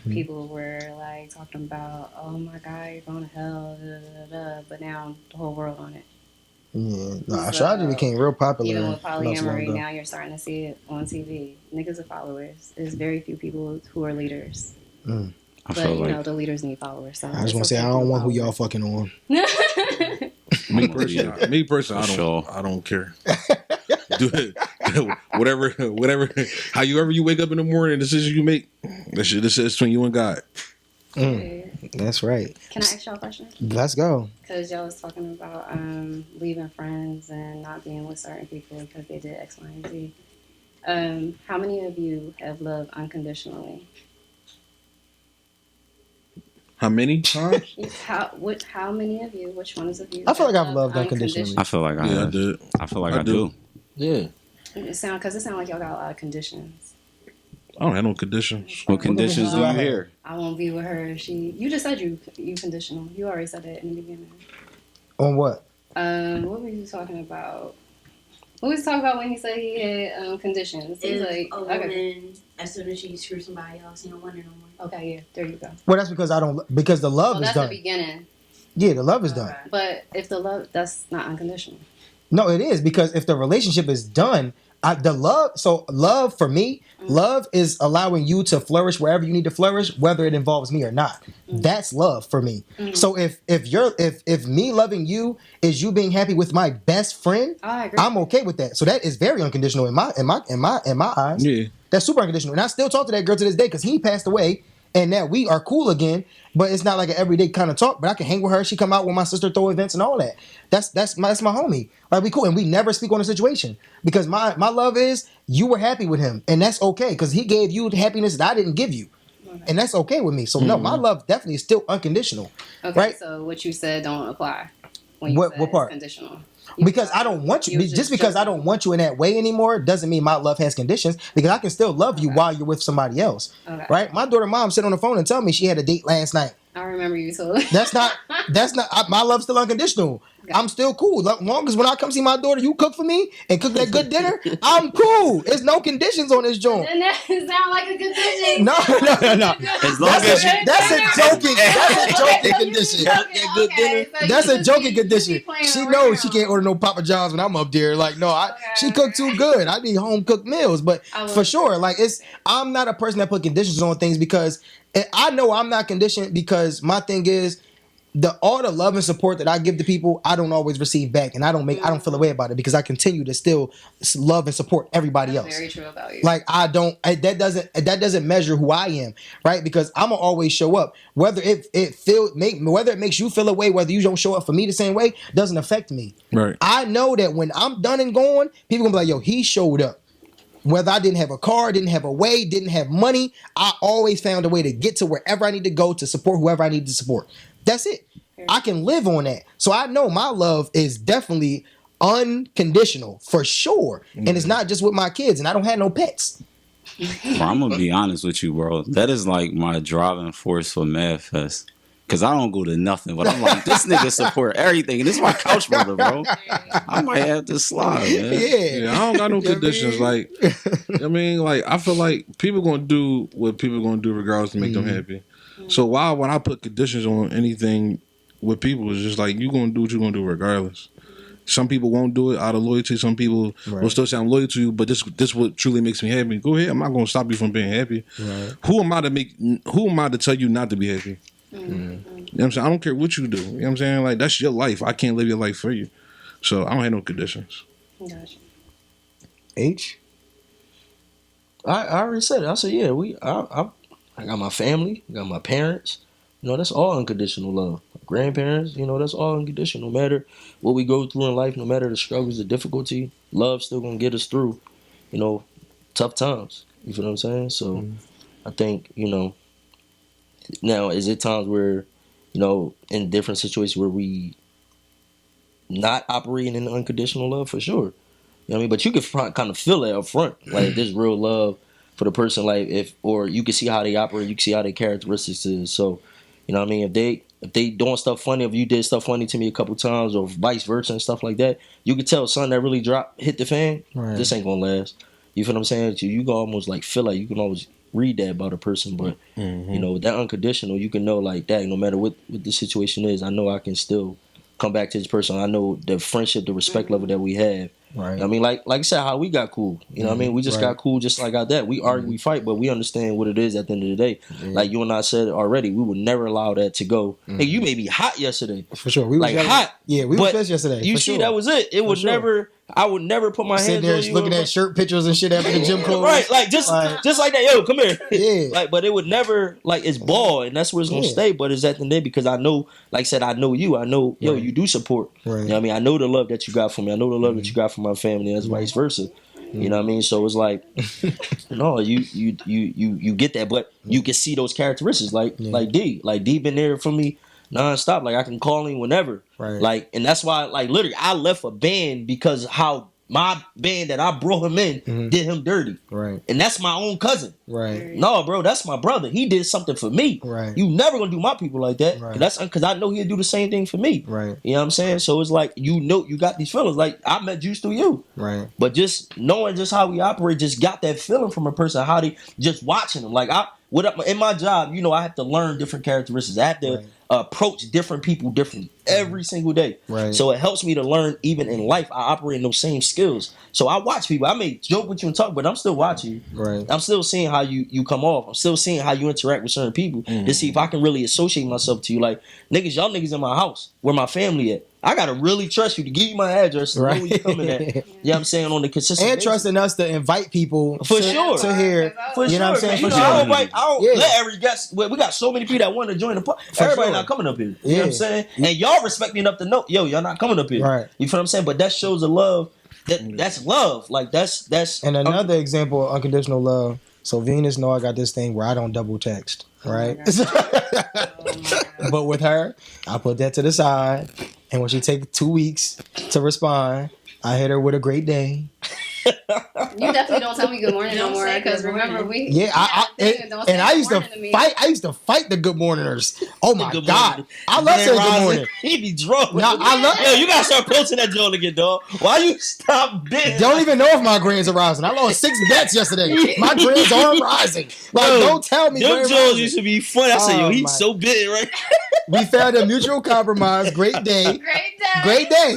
S1: people were like talking about, oh my God, you're going to hell, da, da, da, da, but now the whole world on it.
S2: Yeah, no,
S1: So,
S2: astrology became real popular.
S1: Even with
S2: not so long
S1: polyamory,
S2: ago.
S1: now you're starting to see it on TV. Niggas are followers. There's very few people who are leaders.
S4: I
S1: But,
S4: feel
S1: you
S4: like
S1: know, the leaders need followers. So
S2: I just want to say, I don't want who y'all fucking on.
S3: Me personally, I don't care. Do it, whatever. However you wake up in the morning, the decision you make, this is between you and God.
S2: That's right.
S1: Can I ask y'all a question?
S2: Let's go.
S1: Because y'all was talking about leaving friends and not being with certain people because they did X, Y, and Z. How many of you have loved unconditionally?
S3: How many times?
S1: How many of you? Which ones of you?
S2: I feel like
S1: have
S2: I've loved unconditionally.
S4: I feel like I
S3: Yeah, I
S4: have.
S3: did.
S4: I feel like
S3: I
S4: I
S3: do.
S4: do.
S6: Yeah.
S1: It sound like y'all got a lot of conditions.
S3: I don't have no conditions.
S4: What conditions do you hear?
S1: I won't be with her. You just said you conditional. You already said that in the beginning.
S2: On what?
S1: What were you talking about? What was he talking about when he said he had conditions? He's like,
S7: a
S1: okay,
S7: woman, as soon as she screws somebody else, you don't want her no more.
S1: okay, yeah, there you go.
S2: Well, that's because because the love
S1: Well,
S2: is
S1: that's
S2: done.
S1: the beginning.
S2: Yeah, the love is done.
S1: But if the love, that's not unconditional.
S2: No, it is because if the relationship is done, love for me, love is allowing you to flourish wherever you need to flourish, whether it involves me or not. That's love for me. So if me loving you is you being happy with my best friend,
S1: I agree.
S2: I'm okay with that. So that is very unconditional in my eyes.
S3: Yeah.
S2: That's super unconditional. And I still talk to that girl to this day because he passed away and now we are cool again. But it's not like an everyday kind of talk. But I can hang with her. She come out with my sister, throw events and all that. That's my homie. Like we cool. And we never speak on the situation. Because my love is you were happy with him. And that's okay. Because he gave you the happiness that I didn't give you. And that's okay with me. So no, my love definitely is still unconditional.
S1: Okay,
S2: right?
S1: so what you said don't apply. When you
S2: What
S1: said it's
S2: part?
S1: Conditional.
S2: Because I don't want you. Just because I don't want you in that way anymore doesn't mean my love has conditions. Because I can still love you while you're with somebody else.
S1: Okay.
S2: Right? My daughter mom sit on the phone and tell me she had a date last night.
S1: I remember you told.
S2: That's not my love's still unconditional. I'm still cool. Long as when I come see my daughter, you cook for me and cook that good dinner, I'm cool. There's no conditions on this joint.
S1: And that sound like a condition.
S2: No.
S4: As long as you,
S2: That's a joking condition.
S6: Good dinner.
S2: That's a joking condition. She knows she can't order no Papa John's when I'm up there. Like, no, she cooked too good. I need home cooked meals. But for sure, like I'm not a person that put conditions on things because I know I'm not conditioned because my thing is all the love and support that I give to people, I don't always receive back, and I don't feel a way about it because I continue to still love and support everybody else.
S1: Very true about you.
S2: Like that doesn't measure who I am, right? Because I'm gonna always show up, whether whether it makes you feel a way, whether you don't show up for me the same way, doesn't affect me.
S3: Right.
S2: I know that when I'm done and gone, people gonna be like, "Yo, he showed up." Whether I didn't have a car, didn't have a way, didn't have money, I always found a way to get to wherever I need to go to support whoever I need to support. That's it. I can live on that. So I know my love is definitely unconditional for sure. And it's not just with my kids, and I don't have no pets.
S4: Bro, I'm gonna be honest with you, bro. That is like my driving force for Mad Fest. Cause I don't go to nothing, but I'm like, this nigga support everything, and this is my couch brother, bro. I might have to slide, man.
S2: Yeah.
S3: I don't got no conditions. Like, I mean, like I feel like people gonna do what people gonna do regardless to make them happy. So why would I put conditions on anything with people? It's just like you gonna do what you gonna do regardless. Some people won't do it out of loyalty. Some people will still say I'm loyal to you, but this what truly makes me happy. Go ahead. I'm not gonna stop you from being happy.
S2: Right.
S3: Who am I to tell you not to be happy? You know what I'm saying? I don't care what you do. You know what I'm saying? Like, that's your life. I can't live your life for you. So I don't have no conditions.
S1: Gotcha.
S2: H?
S6: I already said it. I said, yeah, I got my family, I got my parents. You know, that's all unconditional love. Grandparents, you know, that's all unconditional. No matter what we go through in life, no matter the struggles, the difficulty, love still gonna get us through, you know, tough times. You feel what I'm saying? So I think, you know, now, is it times where, you know, in different situations where we not operating in unconditional love? For sure. You know what I mean? But you can kind of feel it up front. Like, there's real love for the person, like, or you can see how they operate, you can see how their characteristics is. So, you know what I mean? If they doing stuff funny, if you did stuff funny to me a couple times or vice versa and stuff like that, you can tell something that really hit the fan, this ain't gonna last. You feel what I'm saying? You can almost like feel like you can always read that about a person, but you know, that unconditional, you can know like that no matter what the situation is, I know I can still come back to this person. I know the friendship, the respect level that we have. Right. I mean, like I said, how we got cool. You know what I mean? We just got cool just like that. We argue, we fight, but we understand what it is at the end of the day. Like you and I said already, we would never allow that to go. Hey, you made me hot yesterday.
S2: For sure. We
S6: like
S2: was
S6: hot.
S2: Yeah, we were pissed yesterday.
S6: You see, that was it. It would never... I would never put my hands
S2: there
S6: on you.
S2: Looking at shirt pictures and shit after the gym clothes.
S6: Right, like just like that. Yo, come here.
S2: Yeah.
S6: Like, but it would never, like, it's ball, and that's where it's gonna stay. But it's at the end because I know, like I said, I know you. I know, yo, you do support. Right. You know what I mean? I know the love that you got for me. I know the love that you got for my family, and that's vice versa. You know what I mean? So it's like, no, you get that, but you can see those characteristics, like D. Like D been there for me non-stop. Like I can call him whenever. Right. Like, and that's why, like, literally, I left a band because how my band that I brought him in did him dirty. Right. And that's my own cousin. Right. No, bro, that's my brother. He did something for me. Right. You never gonna do my people like that. Right. That's because I know he'll do the same thing for me. Right. You know what I'm saying? So it's like, you know, you got these feelings. Like, I met Juice through you. Right. But just knowing just how we operate, just got that feeling from a person, how they just watching them. Like, in my job, you know, I have to learn different characteristics. I have to approach different people differently every single day. Right. So it helps me to learn even in life. I operate in those same skills. So I watch people. I may joke with you and talk, but I'm still watching you. Right. I'm still seeing how you come off. I'm still seeing how you interact with certain people to see if I can really associate myself to you. Like, niggas, y'all niggas in my house, where my family at. I gotta really trust you to give you my address to know where you coming at. You know what I'm saying? On the consistent basis.
S2: Trusting us to invite people
S6: for sure
S2: to hear.
S6: For
S2: you know what I'm saying?
S6: For sure. I don't let every guest. We got so many people that want to join the party. Everybody not coming up here. You know what I'm saying? And y'all respect me enough to know, yo, y'all not coming up here. Right. You feel what I'm saying? But that shows the love. That's love. Like that's.
S2: And another example of unconditional love. So Venus know I got this thing where I don't double text. Right. But with her, I put that to the side. And when she take 2 weeks to respond, I hit her with a great day.
S1: You definitely don't tell me good morning no
S7: Don't
S1: more
S7: say
S1: because
S7: good
S1: remember
S7: morning.
S1: we
S2: I used to fight. I used to fight the good morningers. Oh my
S6: Good
S2: God,
S6: morning.
S2: I love saying good morning.
S6: He be drunk.
S2: No, I love.
S6: Yo, you gotta start posting that joint again, dog. Why you stop bitching?
S2: Don't even know if my grands are rising. I lost 6 bets yesterday. My grands are rising. Like,
S6: Bro,
S2: don't tell me.
S6: Them
S2: grand
S6: Jones
S2: rising.
S6: used to be funny. I said, yo,
S2: Oh,
S6: he's
S2: my-
S6: so big, right?
S2: We found a mutual compromise. Great day.
S1: Great day.
S2: Great day.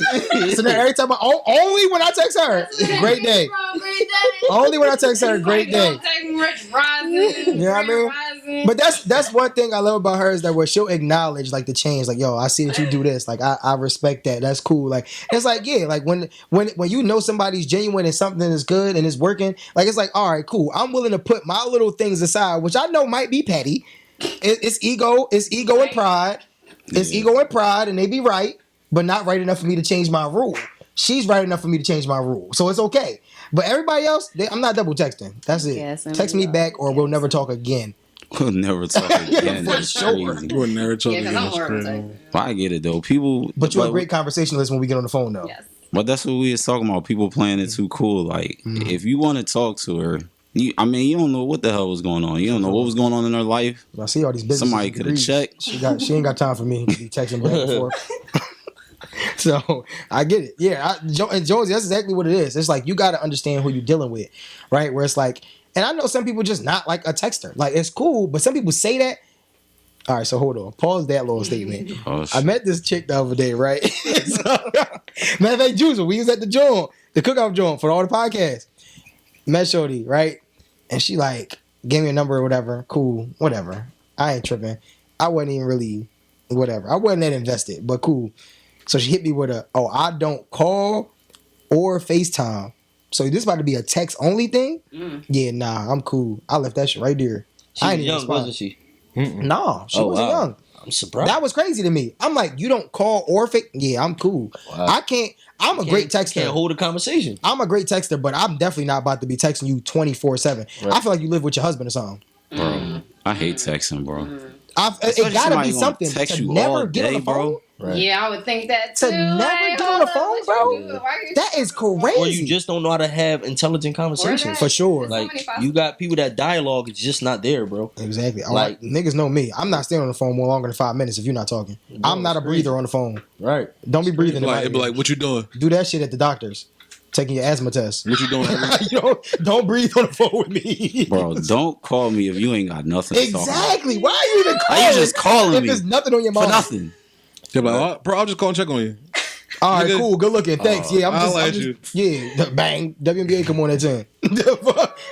S2: So now every time only when I text her, great day.
S1: Great day.
S2: Only when I text her, great day.
S1: Rich rising.
S2: You know what I mean?
S1: Rising.
S2: But that's one thing I love about her is that where she'll acknowledge like the change. Like, yo, I see that you do this. Like, I respect that. That's cool. Like, it's like, yeah, like when you know somebody's genuine and something is good and it's working, like it's like, all right, cool. I'm willing to put my little things aside, which I know might be petty. It's ego and pride. It's ego and pride, and they be right, but not right enough for me to change my rule. She's right enough for me to change my rule, so it's okay. But everybody else, I'm not double texting. That's it.
S1: Yes,
S2: Text me back, or we'll never talk again.
S4: We'll never talk again.
S2: For
S4: That's
S2: sure.
S4: crazy.
S3: We're never talking
S1: Yeah, because I'm horrible.
S3: again.
S4: But I get it though. People,
S2: But you're a great conversationalist when we get on the phone, though.
S1: Yes.
S4: But that's what we was talking about. People playing it too cool. Like,
S2: Mm-hmm.
S4: if you want to talk to her, you don't know what the hell was going on. You don't know what was going on in her life.
S2: I see all these businesses.
S4: Somebody could have checked.
S2: She ain't got time for me to be texting back and forth. So I get it. Yeah, and Jonesy, that's exactly what it is. It's like you got to understand who you're dealing with, right? Where it's like, and I know some people just not like a texter. Like it's cool, but some people say that. All right, so hold on. Pause that little statement.
S4: Oh,
S2: I met this chick the other day, right? Matter of fact, Juicer, we was at the joint, the cookout joint for all the podcasts. Met Shorty, right? And she like gave me a number or whatever. Cool, whatever. I ain't tripping. I wasn't even really whatever. I wasn't that invested, but cool. So she hit me with I don't call or FaceTime. So this about to be a text only thing? Yeah, nah, I'm cool. I left that shit right there.
S6: She
S2: I
S6: was
S2: ain't even
S6: young,
S2: respond.
S6: wasn't she?
S2: No, she
S6: Oh,
S2: wasn't
S6: wow.
S2: young.
S6: I'm surprised.
S2: That was crazy to me. I'm like, you don't call or fake? Yeah, I'm cool.
S6: Wow.
S2: I can't. I'm a great texter.
S6: Can't hold a conversation.
S2: I'm a great texter, but I'm definitely not about to be texting you 24/7.
S6: Right.
S2: I feel like you live with your husband or something.
S4: Bro, I hate texting, bro.
S2: It gotta
S4: somebody
S2: be
S4: gonna
S2: something
S4: text
S2: to
S4: you
S2: never
S4: all
S2: get on
S4: day,
S2: the phone.
S4: bro.
S6: Right.
S1: Yeah, I would think that too.
S2: To never
S1: Like,
S2: get on the
S1: hold
S2: phone,
S1: what
S2: bro?
S1: you doing? Why you
S2: That is crazy.
S6: Or you just don't know how to have intelligent conversations.
S2: For sure.
S1: There's so
S6: Like
S1: many possible-
S6: you got people that dialogue is just not there, bro.
S2: Exactly.
S6: Like-
S2: Niggas know me. I'm not staying on the phone more longer than 5 minutes if you're not talking. I'm not a
S6: it's crazy.
S2: breather on the phone.
S6: Right.
S2: Don't be breathing in my
S3: Like, it'd be
S2: ear.
S3: like, what you doing?
S2: Do that shit at the doctor's. Taking your asthma test.
S3: What you doing?
S2: don't breathe on the phone with me.
S4: Bro, don't call me if you ain't got nothing to talk about.
S2: Exactly. Why are you even calling?
S4: Why you just calling
S2: if
S4: me?
S2: there's nothing on your
S4: For
S2: mind?
S4: nothing.
S3: They're like, oh, bro, I'll just call and check on you.
S2: All right,
S3: Nigga.
S2: cool. Good looking. Thanks. Yeah, I'm
S3: I'll
S2: just,
S3: let
S2: yeah. Bang. WNBA come on at 10.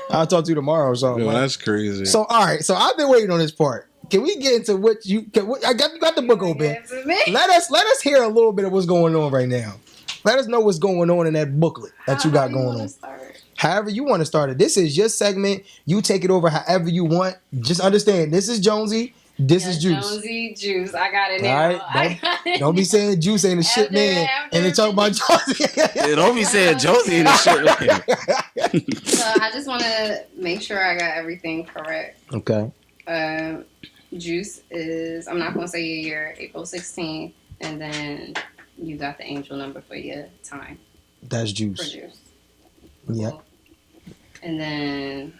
S2: I'll talk to you tomorrow or something.
S3: Yo, that's crazy.
S2: So, all right. So I've been waiting on this part. Can we get into what you? You got the book open.
S1: Give it to me.
S2: Let us hear a little bit of what's going on right now. Let us know what's going on in that booklet that you got
S1: How
S2: going
S1: wanna
S2: on.
S1: start?
S2: However you want to start it. This is your segment. You take it over however you want. Just understand, this is Jonesy. This is Juice.
S1: Jonesy Juice. I got it
S2: All
S1: now.
S2: right,
S1: I got it.
S2: Don't be saying Juice ain't a shit
S1: After-
S2: man,
S1: after-
S2: and they talk about Jonesy.
S4: Yeah, don't be saying Josie in this shit.
S1: So I just want to make sure I got everything correct.
S2: Okay.
S1: Juice is, I'm not going to say your year, April 16th, and then you got the angel number for your time
S2: That's
S1: for
S2: Juice.
S1: Juice.
S2: Yeah.
S1: Cool. And then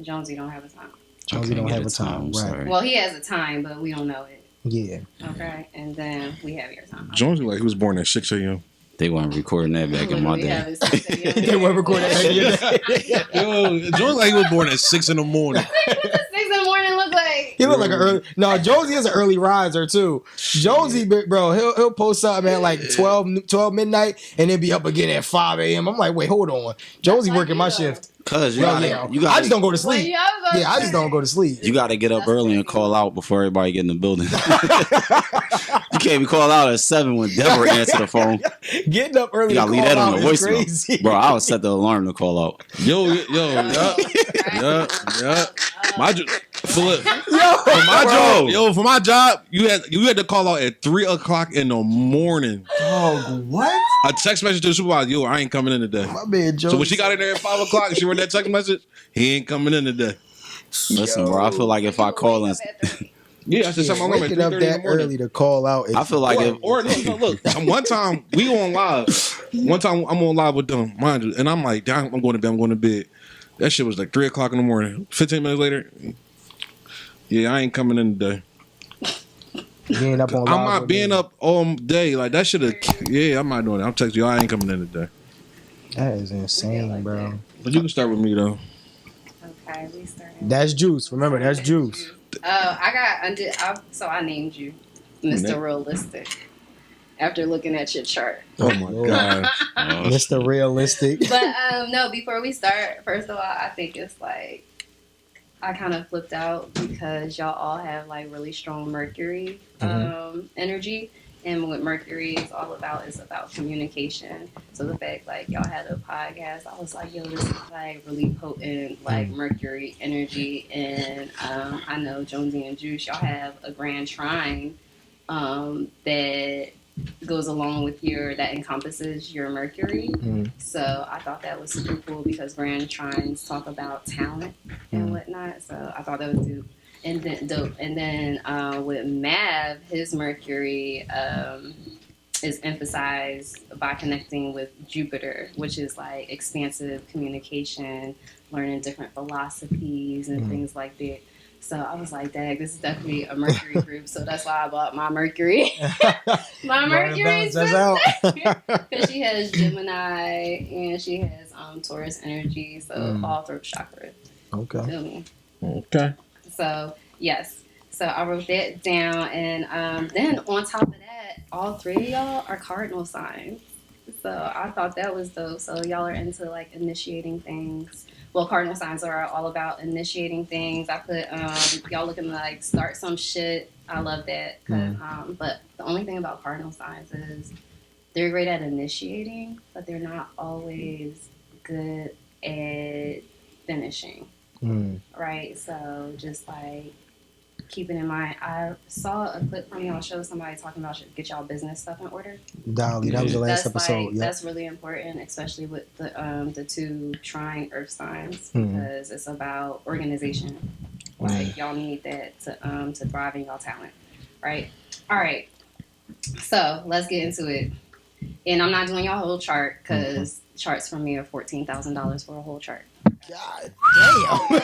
S1: Jonesy don't have a time.
S2: Jonesy don't have a time. Right.
S4: Sorry.
S1: Well, he has a time, but we don't know it.
S2: Yeah.
S1: Okay. And then we have your time.
S3: Jones like he was born at 6 a.m.
S4: They weren't recording that back in my
S1: We
S4: day.
S1: have it 6 a.m.
S2: They weren't recording that.
S3: Yo, Jones like he was born at 6 in the morning.
S1: What does 6 in the morning look like?
S2: He look like an early. No, Jonesy is an early riser too. Jonesy, bro, he'll post something at like 12 midnight and then be up again at 5 a.m. I'm like, wait, hold on. Jonesy
S1: That's
S2: working my
S1: like you,
S2: shift.
S4: Cause
S2: Well, yeah, I just don't go to
S1: Well,
S2: sleep.
S1: yeah,
S2: Yeah, I just don't go to sleep.
S4: You got to get up early and call out before everybody get in the building. You can't be called out at 7 when Deborah answer the phone.
S2: Getting up early
S4: You
S2: to
S4: gotta leave
S2: call
S4: that on
S2: out
S4: the
S2: is
S4: voicemail,
S2: crazy.
S4: bro. I would set the alarm to call out.
S3: Yo, yeah. My Philip,
S2: Yo,
S3: for my
S4: Bro.
S3: job, for my job, you had to call out at 3 o'clock in the morning.
S2: dog, what?
S3: A text message to the supervisor, yo, I ain't coming in today.
S2: My man, Jonesy.
S3: So when she got in there at 5 o'clock and she read that text message, he ain't coming in today.
S4: Listen, bro. I feel like if I call and
S3: Yeah, I said something. I'm at
S2: Waking up
S3: 3:30 in the
S2: that
S3: morning.
S2: early to call out.
S4: I feel like if,
S3: Or no, look. One time we on live. One time I'm on live with them, mind you, and I'm like, damn, I'm going to bed. I'm going to bed. That shit was like 3:00 in the morning. 15 minutes later, yeah, I ain't coming in today.
S2: Being up on
S3: I'm
S2: live
S3: not
S2: with
S3: being
S2: me.
S3: up all day. Like that should have. Yeah, I'm not doing it. I'm texting you. I ain't coming in today.
S2: That is insane, bro.
S3: But you can start with me though.
S1: Okay, we starting.
S2: That's Juice. Remember, that's Juice.
S1: So I named you Mr. Realistic after looking at your chart.
S3: Oh my god.
S2: Mr. Realistic.
S1: But no, before we start, first of all, I think it's like I kind of flipped out because y'all all have like really strong Mercury energy. And what Mercury is all about is about communication. So the fact like y'all had a podcast, I was like, yo, this is like really potent like Mercury energy. And I know Jonesy and Juice, y'all have a grand trine that goes along with that encompasses your Mercury. So I thought that was super cool because grand trines talk about talent and whatnot. So I thought that was dope. And then with Mav, his Mercury is emphasized by connecting with Jupiter, which is like expansive communication, learning different philosophies and things like that. So I was like, dang, this is definitely a Mercury group. So that's why I bought my Mercury. My Mercury because she has Gemini and she has Taurus energy. So all throat chakra.
S2: Okay.
S1: Feel me?
S3: Okay.
S1: So yes, so I wrote that down, and then on top of that, all three of y'all are cardinal signs. So I thought that was dope. So y'all are into like initiating things. Well, cardinal signs are all about initiating things. I put y'all looking to like start some shit. I love that. But the only thing about cardinal signs is they're great at initiating, but they're not always good at finishing. Right, so just like keeping in mind, I saw a clip from y'all show somebody talking about get y'all business stuff in order.
S2: Dolly, that was the last episode.
S1: Like, that's really important, especially with the two trine earth signs because it's about organization. Like y'all need that to thrive in y'all talent, right? All right, so let's get into it. And I'm not doing y'all whole chart because charts from me are $14,000 for a whole chart.
S2: God damn.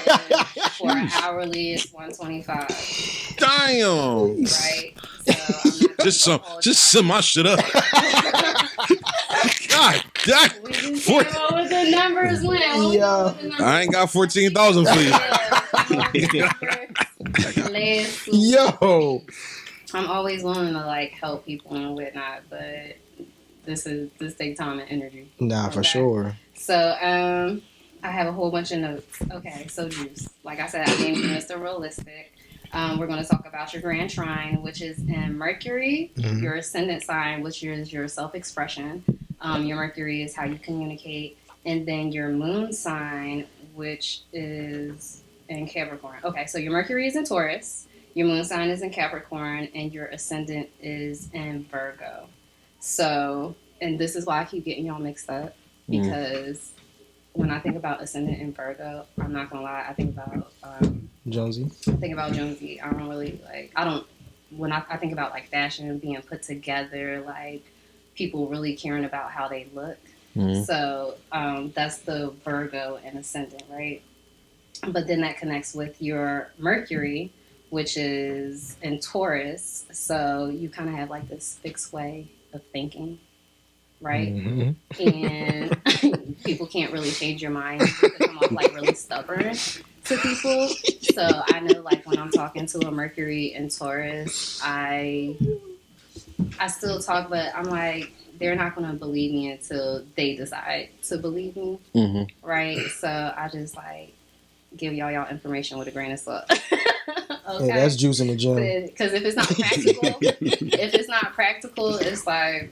S1: For an hourly, it's $125.
S3: Damn.
S1: Right. So I'm not
S3: just sum my shit up. God damn.
S1: we just came up with the numbers when.
S3: I ain't got 14,000 for you.
S2: Yo.
S1: I'm always willing to like help people and whatnot, but this takes time and energy.
S2: Nah, for sure.
S1: So I have a whole bunch of notes. Okay, so Juice. Like I said, I named you Mr. Realistic. We're going to talk about your grand trine, which is in Mercury, your ascendant sign, which is your self-expression. Your Mercury is how you communicate. And then your moon sign, which is in Capricorn. Okay, so your Mercury is in Taurus, your moon sign is in Capricorn, and your ascendant is in Virgo. So, and this is why I keep getting y'all mixed up, because when I think about ascendant in Virgo, I'm not gonna lie, I think about
S2: Jonesy.
S1: I think about Jonesy. I don't really when I think about like fashion being put together, like people really caring about how they look. So that's the Virgo and ascendant, right? But then that connects with your Mercury, which is in Taurus. So you kind of have like this fixed way of thinking, right? And people can't really change your mind. You can come off like really stubborn to people. So I know like when I'm talking to a Mercury in Taurus, I still talk, but I'm like, they're not going to believe me until they decide to believe me. Right? So I just like give y'all information with a grain of salt. Okay.
S2: Yeah, that's juice in the gym.
S1: Because if it's not practical, it's like,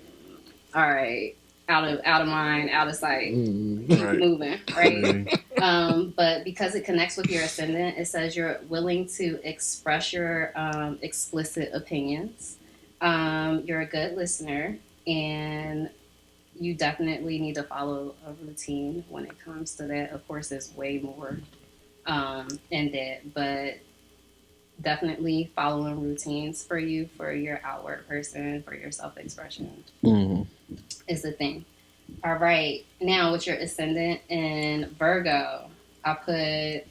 S1: all right, out of mind, out of sight, moving, right? But because it connects with your ascendant, it says you're willing to express your explicit opinions. You're a good listener, and you definitely need to follow a routine when it comes to that. Of course, there's way more in that, but definitely following routines for you, for your outward person, for your self-expression is the thing. All right. Now with your ascendant in Virgo, I put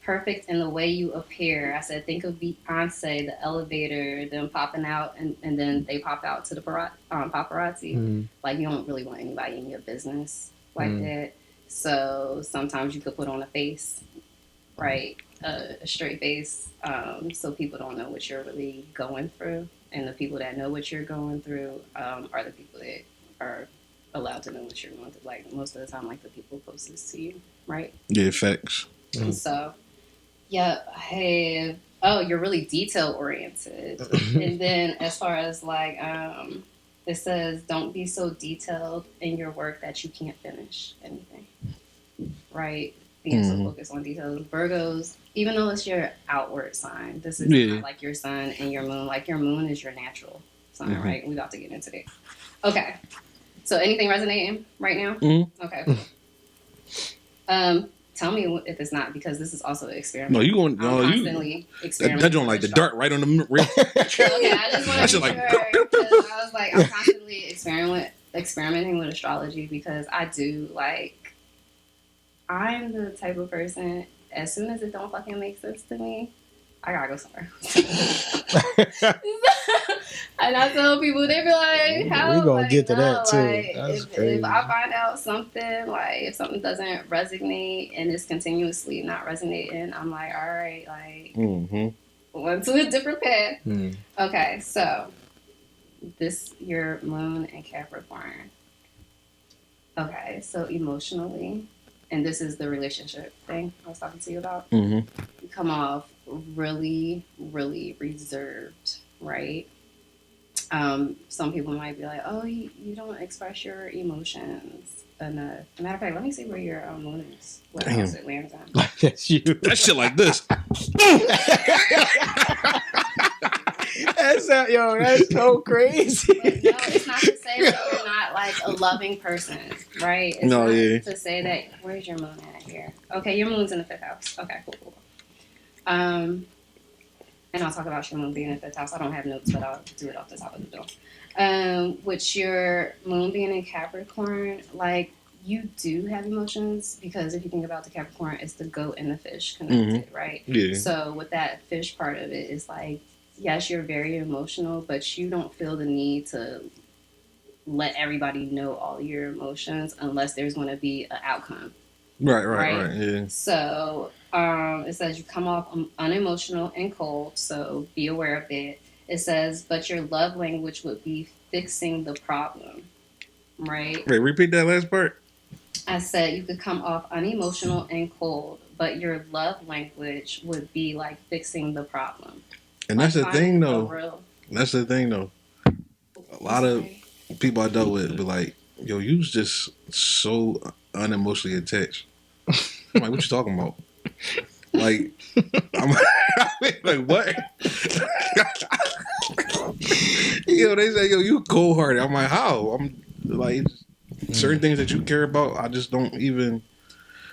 S1: perfect in the way you appear. I said, think of Beyonce, the elevator, them popping out, and then they pop out to the paparazzi. Like, you don't really want anybody in your business like that. So sometimes you could put on a face, right? A straight face, so people don't know what you're really going through. And the people that know what you're going through are the people that are allowed to know what you're going through. Like, most of the time, like the people closest to you, right?
S3: Yeah, facts.
S1: And so, yeah, you're really detail oriented. And then as far as like, it says, don't be so detailed in your work that you can't finish anything, right? Being so focused on details. Virgos, even though it's your outward sign, this is not like your sun and your moon. Like, your moon is your natural sign, right? We're about to get into that. Okay. So anything resonating right now? Okay, cool. Tell me if it's not, because this is also an experiment.
S3: No, you going? No,
S1: I'm constantly experimenting.
S3: That joint like the dart right on the rim.
S1: Okay, I just want to be sure, because I was like, I'm constantly experimenting with astrology, because I do, like, I'm the type of person, as soon as it don't fucking make sense to me, I gotta go somewhere. And I tell people, they be like, how?
S2: We gonna
S1: like,
S2: get to
S1: no,
S2: that too.
S1: Like,
S2: That's crazy.
S1: If I find out something, like, if something doesn't resonate and it's continuously not resonating, I'm like, all right, like, on to a different path. Okay, so your moon in Capricorn. Okay, so emotionally, and this is the relationship thing I was talking to you about. You come off really, really reserved, right? Some people might be like, oh, you don't express your emotions enough. Matter of fact, let me see where your moon is. What house it lands on.
S2: That's you.
S3: That shit like this.
S2: That's so crazy.
S1: But no, it's not to say that you're not like a loving person, right? It's not to say that. Where's your moon at here? Okay, your moon's in the 5th house. Okay, cool. And I'll talk about your moon being in the 5th house. I don't have notes, but I'll do it off the top of the dome. With your moon being in Capricorn, like, you do have emotions, because if you think about the Capricorn, it's the goat and the fish connected, right?
S3: Yeah.
S1: So with that fish part of it, it's like, yes, you're very emotional, but you don't feel the need to let everybody know all your emotions unless there's going to be an outcome.
S3: Right. Yeah.
S1: So it says you come off unemotional and cold, so be aware of that. It says, but your love language would be fixing the problem, right?
S3: Wait, repeat that last part.
S1: I said you could come off unemotional and cold, but your love language would be like fixing the problem.
S3: And that's the thing, though. That's the thing, though. A lot of people I dealt with be like, yo, you was just so unemotionally attached. I'm like, what you talking about? Like, I'm like, what? Yo, they say, yo, you cold hearted. I'm like, how? I'm like, certain things that you care about, I just don't even.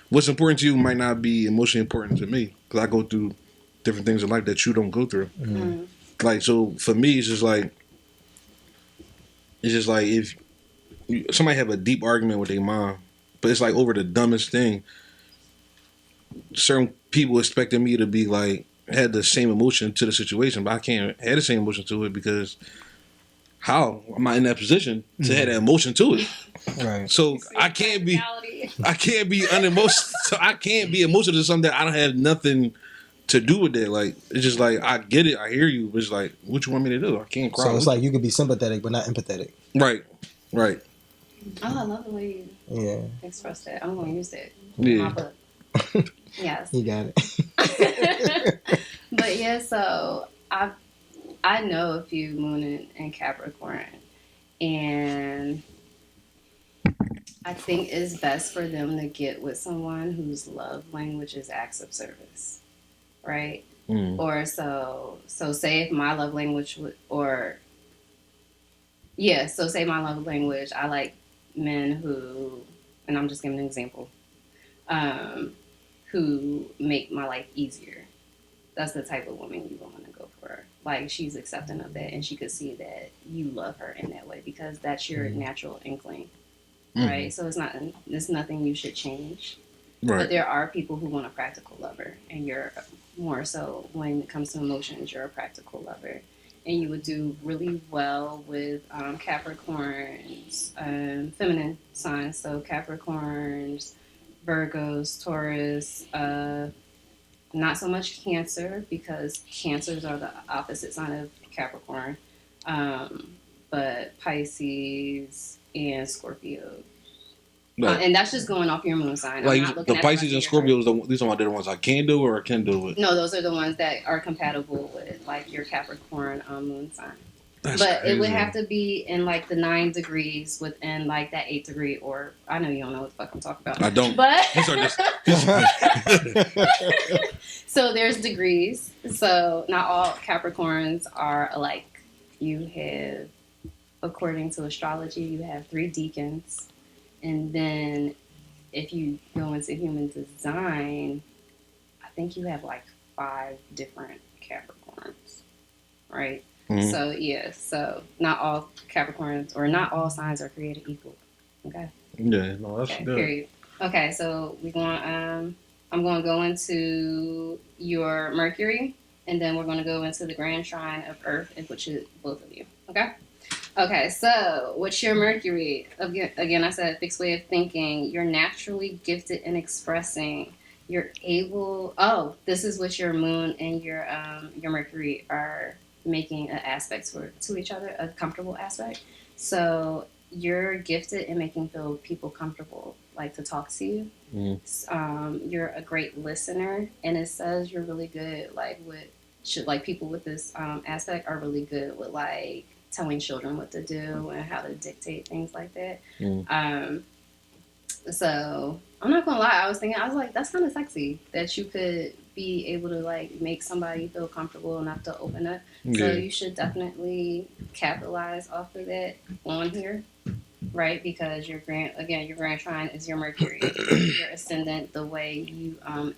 S3: What's important to you might not be emotionally important to me, because I go through different things in life that you don't go through. Like, so for me, it's just like if somebody have a deep argument with their mom, but it's like over the dumbest thing. Certain people expecting me to be like had the same emotion to the situation, but I can't have the same emotion to it, because how am I in that position to have that emotion to it?
S2: Right.
S3: So I can't be unemotional. So I can't be emotional to something that I don't have nothing to do with it. Like, it's just like, I get it, I hear you, but it's like, what you want me to do? I can't cry.
S2: So it's like you could be sympathetic but not empathetic.
S3: Right.
S1: Oh, I love the way you express that. I'm going to use that in my book. Yes.
S2: You got it.
S1: But yeah, so I know a few moon in Capricorn, and I think it's best for them to get with someone whose love language is acts of service, right? Or so say if my love language say my love language, I like men who, and I'm just giving an example, who make my life easier. that's the type of woman you want to go for. Like, she's accepting of that, and she could see that you love her in that way because that's your natural inkling, right? So it's nothing you should change.
S3: Right.
S1: But there are people who want a practical lover, and you're more so when it comes to emotions, you're a practical lover. And you would do really well with Capricorns, feminine signs. So Capricorns, Virgos, Taurus, not so much Cancer, because Cancers are the opposite sign of Capricorn. But Pisces and Scorpio. And that's just going off your moon sign.
S3: Like the Pisces and Scorpios, these are the ones I can do or can do with.
S1: No, those are the ones that are compatible with like your Capricorn moon sign.
S3: That's
S1: but
S3: crazy.
S1: It would have to be in like the 9 degrees within like that 8 degree, or I know you don't know what the fuck I'm talking about.
S3: I don't.
S1: But
S3: These are just.
S1: so there's degrees. So not all Capricorns are alike. You have, according to astrology, you have 3 deacons. And then if you go into human design, I think you have like 5 different Capricorns, right? Mm-hmm. So, yeah. So not all Capricorns or not all signs are created equal. Okay?
S3: Yeah, no, that's good.
S1: Period. Okay, so we're going, I'm going to go into your Mercury, and then we're going to go into the grand trine of Earth, which is both of you. Okay? Okay, so what's your Mercury? Again, I said fixed way of thinking. You're naturally gifted in expressing. You're able. Oh, this is what your Moon and your Mercury are making an aspect to each other, a comfortable aspect. So you're gifted in making people comfortable, like to talk to you. Mm. You're a great listener, and it says you're really good. Like people with this aspect are really good with like telling children what to do and how to dictate things like that. Mm. So I'm not gonna lie, I was like, that's kind of sexy that you could be able to like make somebody feel comfortable enough to open up. Yeah. So you should definitely capitalize off of that on here, right? Because your grand trine is your Mercury, your ascendant, the way you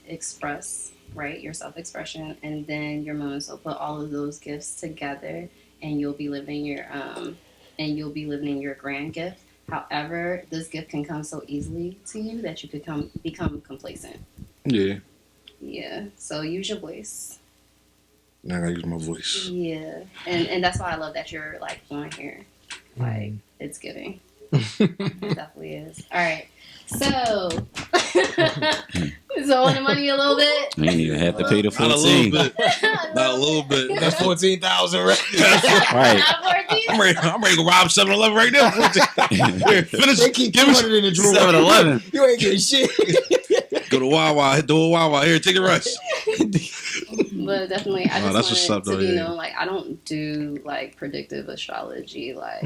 S1: express, right, your self-expression, and then your moon. So put all of those gifts together, and you'll be living your grand gift. However, this gift can come so easily to you that you could become complacent. Yeah. Yeah. So use your voice.
S3: Now I gotta use my voice.
S1: Yeah. And that's why I love that you're like on here. Like it's giving. It definitely is. All right. So on the money a little bit.
S4: You ain't even have to pay the 14.
S3: Not a little bit.
S2: That's 14,000, right?
S4: Right.
S3: I'm ready to go rob 7-Eleven right now. Here, finish.
S2: They keep giving it in the drawer.
S4: 7-Eleven.
S2: You ain't getting shit.
S3: Go to Wawa. Hit the old Wawa. Here, take a rush.
S1: But definitely, I just wanted to
S3: though,
S1: know, like, I don't do like predictive astrology, like.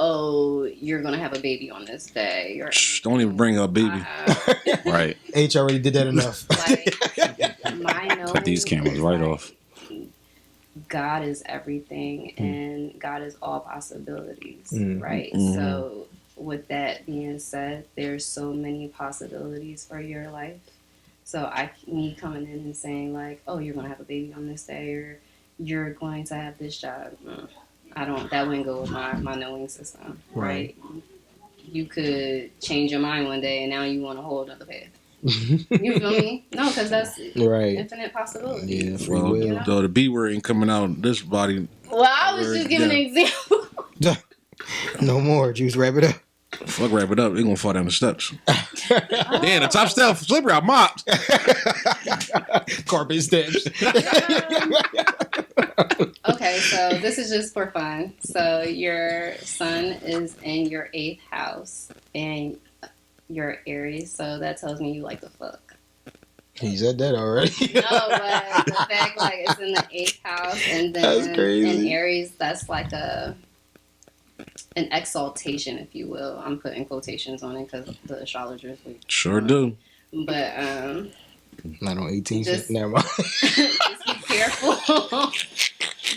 S1: Oh, you're gonna have a baby on this day. Or
S3: don't even bring up baby.
S4: Right.
S2: H already did that enough.
S1: Like, my knowing,
S4: cut these cameras right off.
S1: God is everything, and God is all possibilities, right? So, with that being said, there's so many possibilities for your life. So, me coming in and saying like, oh, you're gonna have a baby on this day, or you're going to have this job. That wouldn't go with my knowing system, right? You could change your mind one day and now you want a whole other path. You feel me? No, because that's infinite possibility.
S2: Yeah, free will.
S1: You know?
S3: Though the B word ain't coming out of this body.
S1: Well, I was just giving an example.
S2: No more. Juice, wrap it up.
S3: Fuck, wrap it up. They're gonna fall down the steps. Damn, the top step slippery. I mopped.
S2: Carpet steps.
S1: Okay, so this is just for fun. So your sun is in your 8th house and you're Aries, so that tells me you like to fuck.
S2: He said that already.
S1: No, but the fact like it's in the 8th house, and then
S2: that's crazy.
S1: In Aries, that's like an exaltation, if you will. I'm putting quotations on it because the astrologers
S3: sure do.
S1: But
S2: not on 18. Never mind.
S1: Just be careful.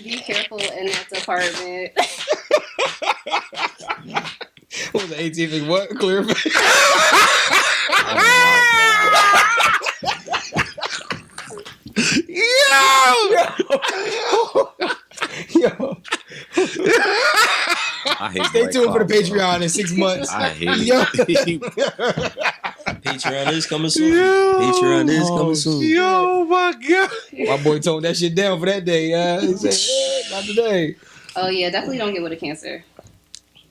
S1: Be careful in that department.
S2: What was the 18th? What? Clear.
S3: Yeah.
S2: Yo.
S4: I hate
S2: Stay
S4: White
S2: tuned for the
S4: Claws, bro.
S2: Patreon in 6 months.
S4: I hate
S2: Yo.
S6: Patreon is coming soon. Patreon is coming soon.
S3: Yo, my God.
S2: My boy toned that shit down for that day. He said, not today.
S1: Oh yeah, definitely don't get with a Cancer.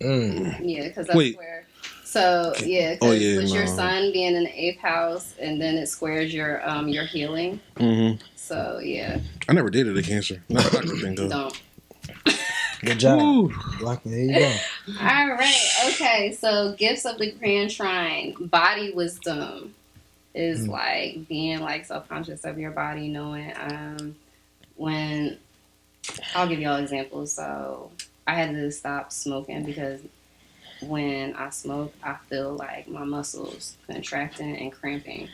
S1: Yeah, because that's
S3: Wait.
S1: where. So yeah,
S3: Oh,
S1: because
S3: yeah,
S1: with your
S3: no.
S1: sun being in the 8th house, and then it squares your healing.
S3: Mm-hmm.
S1: So yeah,
S3: I never dated a Cancer. Not that I could think of.
S1: don't.
S2: Good job.
S3: Ooh.
S2: There you go.
S1: All right. Okay. So gifts of the Grand Trine. Body wisdom is like being like self-conscious of your body, knowing when. I'll give y'all examples. So I had to stop smoking because when I smoke, I feel like my muscles contracting and cramping.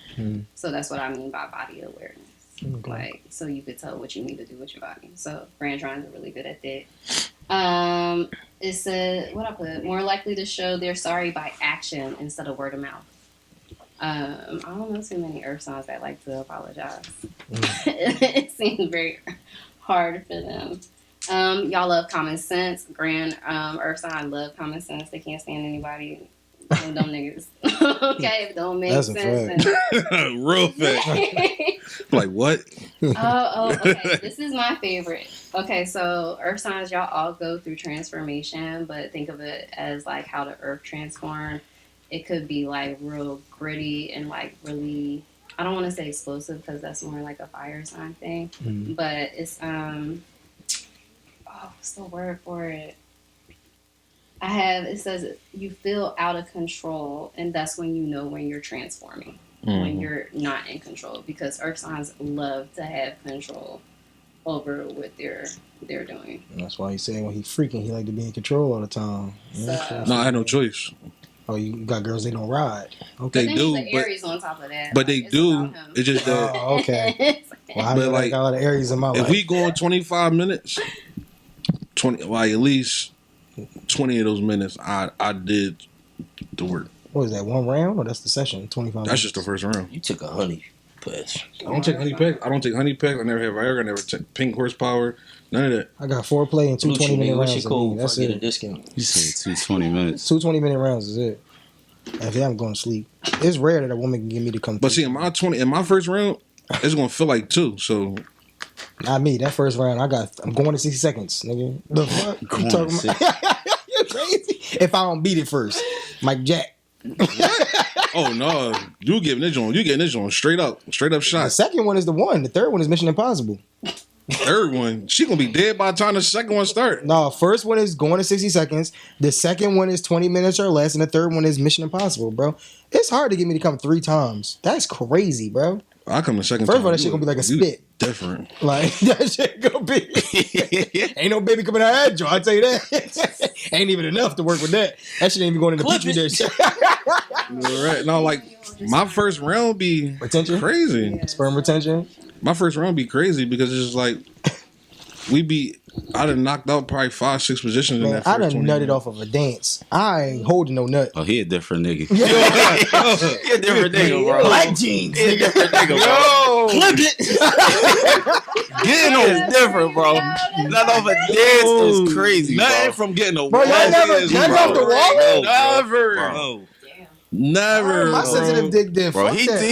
S1: So that's what I mean by body awareness.
S2: Okay.
S1: Like, so you could tell what you need to do with your body. So Grand Trines are really good at that. It said, what I put, more likely to show they're sorry by action instead of word of mouth. I don't know too many earth signs that like to apologize. It seems very hard for them. Y'all love common sense. Grand earth sign love common sense. They can't stand anybody. Dumb niggas. Okay, if it don't make
S2: That's a
S1: sense.
S3: Real fast. Like what?
S1: Okay. This is my favorite. Okay, so earth signs, y'all all go through transformation, but think of it as like how the earth transformed. It could be like real gritty and like really, I don't want to say explosive because that's more like a fire sign thing, but it's what's the word for it? It says you feel out of control, and that's when you know when you're transforming, when you're not in control, because earth signs love to have control over what they're doing.
S2: And that's why he said when he freaking, he like to be in control all the time.
S1: So,
S3: No, I had no choice.
S2: Oh, you got girls, they don't ride.
S3: They
S1: then
S3: do,
S1: he's an
S3: but
S1: Aries on top of that.
S3: but
S1: like,
S3: they
S1: it's
S3: do.
S1: about him.
S3: It's just that
S2: Oh, okay. Well, I
S3: But,
S2: know
S3: like,
S2: I got a lot of Aries in my
S3: if
S2: life.
S3: we go on 25 minutes, 20, like at least 20 of those minutes, I did the work.
S2: What is that, one round or that's the session? 25
S3: That's just the first round.
S6: You took a honey push.
S3: I don't take honey packs. I don't take honey packs. I never have Viagra. I never take pink horsepower. None of that.
S2: I got foreplay and two 20-minute
S6: What's
S2: rounds.
S6: your code?
S2: That's
S6: Before I get a
S2: it.
S6: discount.
S4: You said 220 minutes.
S2: 2 20-minute rounds is it. If I'm going to sleep. It's rare that a woman can get me to come
S3: But
S2: through.
S3: see, in my first round, it's gonna feel like 2. So
S2: Not me. That first round, I'm going to 60 seconds, nigga. The fuck?
S4: Going
S2: You
S4: to
S2: talking about? You're crazy. If I don't beat it first. Mike Jack.
S3: oh no, you getting this on straight up
S2: The
S3: shot.
S2: second one is the one. The third one is Mission Impossible.
S3: Third one, she gonna be dead by the time the second one start.
S2: No, first one is going to 60 seconds. The second one is 20 minutes or less. And the third one is Mission Impossible, bro. It's hard to get me to come 3 times. That's crazy, bro.
S3: I come the second
S2: First
S3: time.
S2: of all, that shit gonna be like a
S3: You
S2: spit.
S3: Different.
S2: Like, that shit gonna be. Ain't no baby coming out of that joint, I'll tell you that. Ain't even enough to work with that. That shit ain't even going in the petri dish.
S3: Right. No, like my first round be
S2: Retention?
S3: crazy.
S1: Yeah.
S2: Sperm retention.
S3: My first round be crazy because it's just like I done knocked out probably 5-6 positions in
S2: Man,
S3: that
S2: I
S3: first
S2: done
S3: 20
S2: nutted
S3: minutes.
S2: off of a dance. I ain't holding no nut.
S4: Oh, he a different nigga.
S2: Yeah.
S4: He a different nigga, bro.
S2: Black jeans.
S4: He a different nigga, bro.
S2: Yo.
S6: Clip it.
S4: Getting is different, bro. None of a dance is crazy,
S3: Nothing
S4: bro.
S3: from getting a
S2: Bro, y'all never none off the wall?
S3: Never.
S4: Bro.
S3: Never.
S2: My sensitive dick did.
S4: Bro,
S2: Fuck that.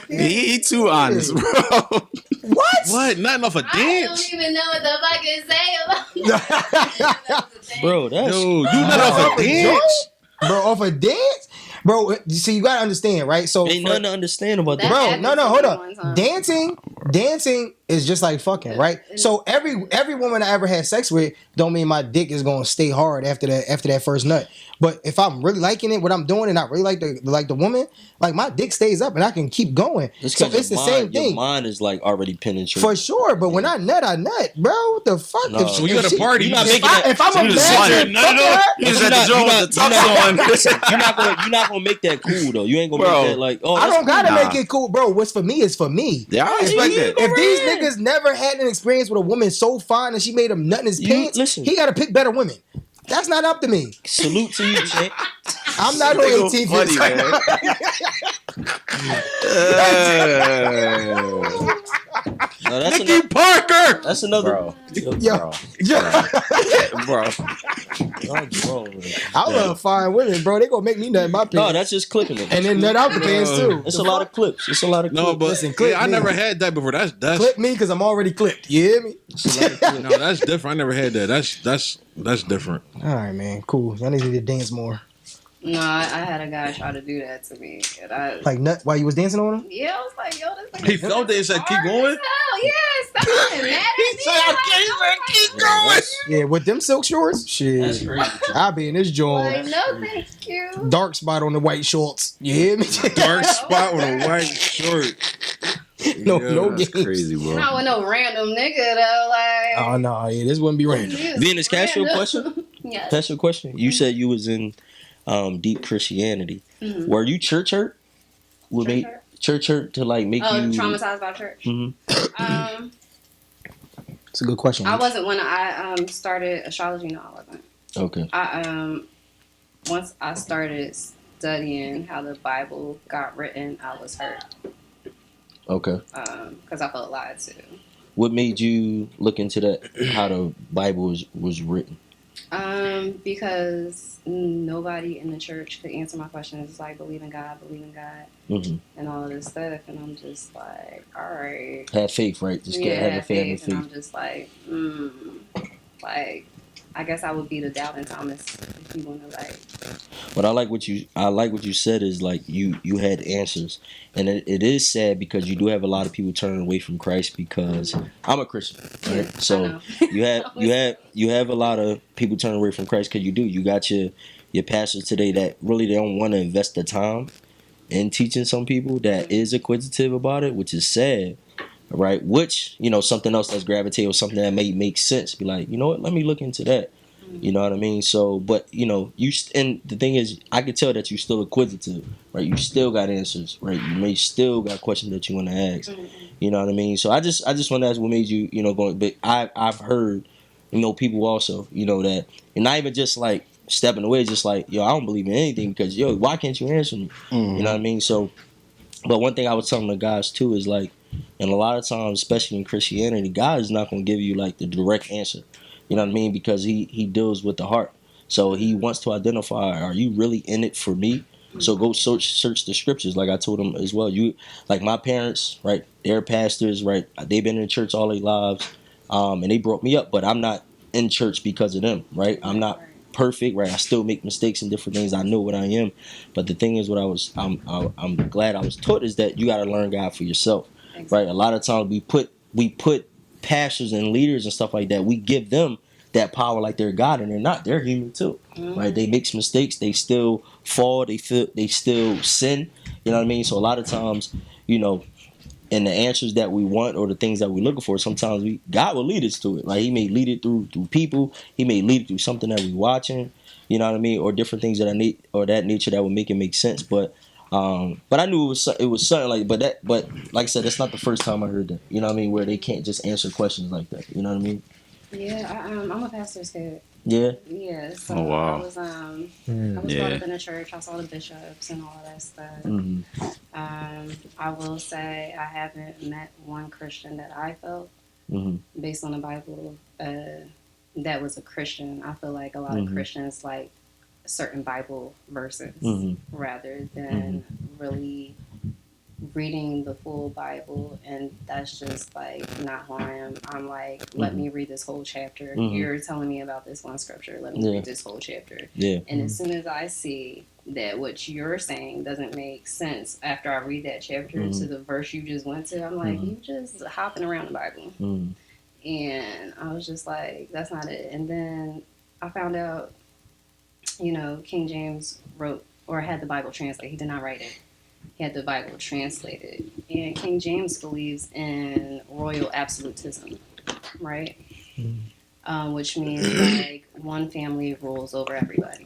S4: he too honest, bro.
S2: What?
S3: What? Nothing off a
S1: I
S3: dance?
S1: don't even know what the fuck is say about
S6: Bro, that's
S3: Yo, you not off a dance?
S2: Bro, off a dance? Bro, see, you gotta understand, right? So,
S6: ain't nothing to understand about that.
S1: That-
S2: bro, no, hold
S1: happened to me
S2: up.
S1: one time.
S2: Dancing is just like fucking, right? So every woman I ever had sex with don't mean my dick is gonna stay hard after that first nut. But if I'm really liking it, what I'm doing, and I really like the woman, like my dick stays up and I can keep going. So it's the same
S6: Your
S2: thing.
S6: mind is like already penetrated.
S2: For sure, but when I nut, bro. What the fuck?
S6: No.
S3: So you at a party,
S6: You're not
S3: you
S6: making that.
S2: if I'm a
S4: You just
S2: bad
S4: wanted-
S2: fucker,
S4: He was
S6: You're
S4: at the
S6: not-
S4: joint
S6: you're
S4: with the
S6: not-
S4: tux on.
S6: You're not gonna make that cool though. You ain't gonna
S4: Bro.
S6: make that like. Oh,
S2: I don't gotta
S4: Nah.
S2: make it cool, bro. What's for me is for me.
S4: Yeah, I respect that.
S2: If these niggas never had an experience with a woman so fine and she made him nut in his
S6: You-
S2: pants,
S6: listen.
S2: he gotta pick better women. That's not up to me.
S6: Salute to you, champ.
S2: I'm not on
S4: Nigga
S2: 18
S4: funny,
S2: feet.
S4: man.
S6: No, that's
S3: Nicky
S6: another.
S3: Parker.
S6: That's another.
S4: Bro.
S2: Yo,
S4: Bro.
S2: I love fine women, bro. They gonna make me nut in my pants.
S6: No, that's just clipping it.
S2: And then nut out the pants too.
S6: It's a lot of clips. It's a lot of clips.
S3: No, but
S2: Listen, clip
S3: I
S2: me.
S3: never had that before. That's
S2: Clip me because I'm already clipped. You hear me?
S3: no, that's different. I never had that. That's different.
S2: All right, man. Cool. Y'all need to dance more.
S1: No, I had a guy try to do that to me. And I,
S2: Like nut while you was dancing on him?
S1: yeah, I was like, yo, this
S3: He felt it and said, "Keep going."
S1: Hell yeah, stop getting mad at me.
S3: "Keep going."
S2: Yeah, with them silk shorts?
S6: That's
S2: Shit.
S6: crazy.
S2: I be in this joint.
S1: Like, no, thank you.
S2: Dark spot on the white shorts. You hear me?
S3: Dark spot with a white shirt.
S2: no,
S3: Yeah,
S2: no
S4: That's
S2: games.
S4: crazy, bro.
S1: Not with no random nigga though. Like,
S2: Oh no, yeah, this wouldn't be random.
S6: Venus, can I ask you a question?
S1: Yes.
S6: That's your question. You said you was in deep Christianity.
S1: Mhm.
S6: Were you church hurt? Would make church hurt to like make
S1: Oh,
S6: you
S1: traumatized by church.
S6: Mhm.
S2: It's a good question.
S1: I wasn't when I started astrology. No, I wasn't.
S6: Okay.
S1: I once I started studying how the Bible got written, I was hurt.
S6: Okay.
S1: Because I felt lied to.
S6: What made you look into that? How the Bible was written?
S1: Because nobody in the church could answer my questions. It's like believe in God,
S6: Mm-hmm.
S1: and all of this stuff, and I'm just like, all right,
S6: Have faith, right? Just
S1: yeah,
S6: have
S1: have
S6: faith.
S1: faith, and I'm just like, like, I guess I would be the doubting Thomas if you want to like.
S6: But I like what you said is like you had answers, and it is sad because you do have a lot of people turning away from Christ because I'm a Christian, right?
S1: I
S6: So
S1: know.
S6: you have a lot of people turning away from Christ because you got your pastors today that really they don't want to invest the time in teaching some people that is acquisitive about it, which is sad. Right, which something else that's gravitated or something that may make sense. Be like, you know what? Let me look into that. You know what I mean? So, but and the thing is, I could tell that you still acquisitive, right? You still got answers, right? You may still got questions that you want to ask. You know what I mean? So I just want to ask what made you going. But I've heard people also that, and not even just like stepping away, just like I don't believe in anything because why can't you answer me? You know what I mean? So, but one thing I was telling the guys too is like. And a lot of times, especially in Christianity, God is not going to give you like the direct answer. You know what I mean? Because he deals with the heart. So he wants to identify, are you really in it for me? So go search the scriptures, like I told him as well. You like my parents, right? They're pastors, right? They've been in church all their lives, and they brought me up. But I'm not in church because of them, right? I'm not perfect, right? I still make mistakes and different things. I know what I am, but the thing is, I'm glad I was taught is that you got to learn God for yourself. Right, a lot of times we put pastors and leaders and stuff like that. We give them that power like they're God, and they're not. They're human too, right? They make mistakes. They still fall. They still sin. You know what I mean? So a lot of times, and the answers that we want or the things that we're looking for, sometimes God will lead us to it. Like He may lead it through people. He may lead it through something that we're watching. You know what I mean? Or different things that that nature that would make it make sense, but I knew it was something like, but like I said, that's not the first time I heard that. You know what I mean? Where they can't just answer questions like that. You know what I mean?
S1: Yeah, I'm a pastor's kid.
S6: Yeah.
S1: Yeah. So
S4: Oh, wow.
S1: I was brought up in the church. I saw the bishops and all of that stuff.
S6: Mm-hmm.
S1: I will say I haven't met one Christian that I felt based on the Bible that was a Christian. I feel like a lot of Christians like certain Bible verses rather than really reading the full Bible, and that's just like not who I am. I'm like, let me read this whole chapter. You're telling me about this one scripture. Let me read this whole chapter. Yeah. And as soon as I see that what you're saying doesn't make sense after I read that chapter to the verse you just went to, I'm like, you just hopping around the Bible. And I was just like, that's not it. And then I found out, King James wrote or had the Bible translated. He did not write it. He had the Bible translated. And King James believes in royal absolutism, right? Which means like one family rules over everybody,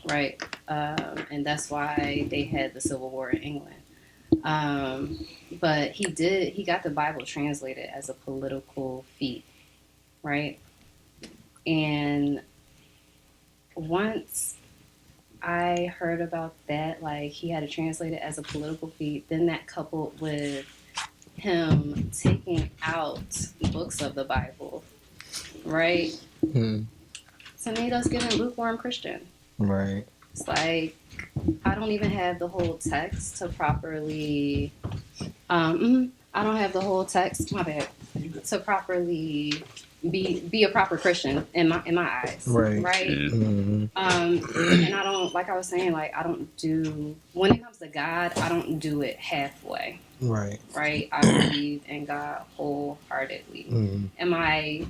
S1: right? And that's why they had the Civil War in England. But he got the Bible translated as a political feat, right? And once I heard about that, like he had to translate it as a political feat, then that coupled with him taking out books of the Bible, right?
S2: Mm.
S1: To me, that's giving lukewarm Christian.
S2: Right.
S1: It's like I don't even have the whole text to properly. I don't have the whole text. My bad. To properly be a proper Christian in my eyes.
S2: Right.
S1: Right.
S2: Mm-hmm.
S1: And I don't, like I was saying, like I don't do, when it comes to God, I don't do it halfway.
S2: Right.
S1: Right. I believe in God wholeheartedly.
S2: Mm-hmm.
S1: Am I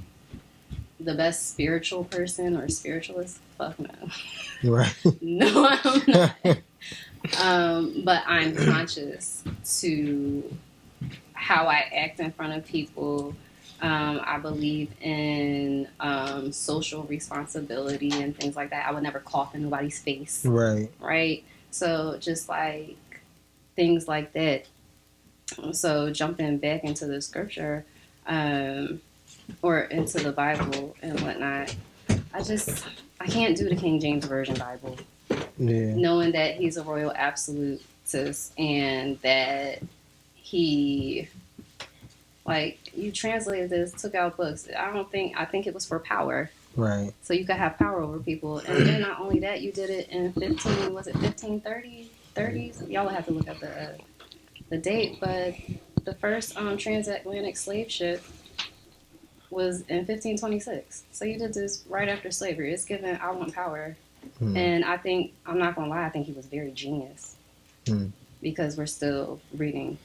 S1: the best spiritual person or spiritualist? Fuck no.
S2: Right.
S1: No, I'm not. But I'm conscious to how I act in front of people. I believe in social responsibility and things like that. I would never cough in nobody's face.
S2: Right.
S1: Right. So just like things like that. So jumping back into the scripture, or into the Bible and whatnot, I can't do the King James Version Bible.
S2: Yeah.
S1: Knowing that he's a royal absolutist and that he, like, you translated this, took out books. I think it was for power.
S2: Right.
S1: So you could have power over people. And then not only that, you did it in 1530s? Y'all would have to look up the date, but the first transatlantic slave ship was in 1526. So you did this right after slavery. It's given, I want power. And I think, I'm not going to lie, I think he was very genius. Because we're still reading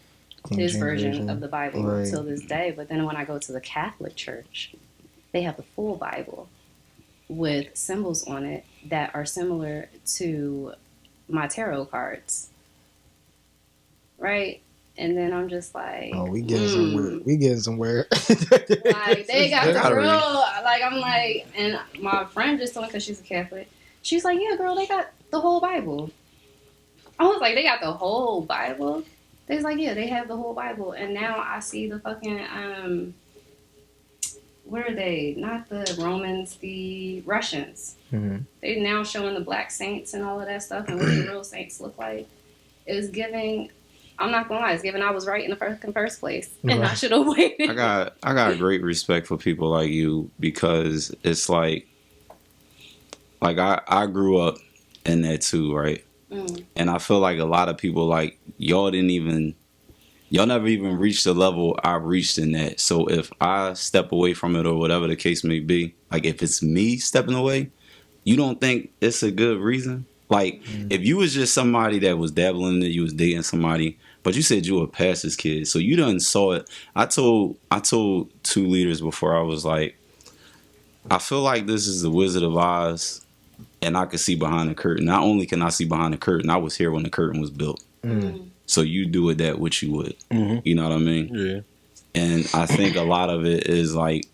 S1: his version of the Bible till this day. But then when I go to the Catholic Church, they have the full Bible with symbols on it that are similar to my tarot cards. Right? And then I'm just like,
S2: oh, we getting somewhere. We getting somewhere.
S1: Like, they got the real, like, I'm like, and my friend just told me, because she's a Catholic, she's like, yeah, girl, they got the whole Bible. I was like, they got the whole Bible? They was like, yeah, they have the whole Bible. And now I see the fucking, what are they? Not the Romans, the Russians. Mm-hmm. They now showing the black saints and all of that stuff and what the real saints look like. It's giving, I'm not gonna lie, it's giving I was right in the first place. And I should have waited.
S4: I got great respect for people like you, because it's like I grew up in that too, right? And I feel like a lot of people, like, y'all never even reached the level I reached in that. So if I step away from it or whatever the case may be, like, if it's me stepping away, you don't think it's a good reason? Like, if you was just somebody that was dabbling in it, you was dating somebody, but you said you were a pastor's kid, so you done saw it. I told 2 leaders before, I was like, I feel like this is the Wizard of Oz, and I could see behind the curtain. Not only can I see behind the curtain, I was here when the curtain was built. So you do with that what you would. You know what I mean?
S3: Yeah.
S4: And I think a lot of it is like,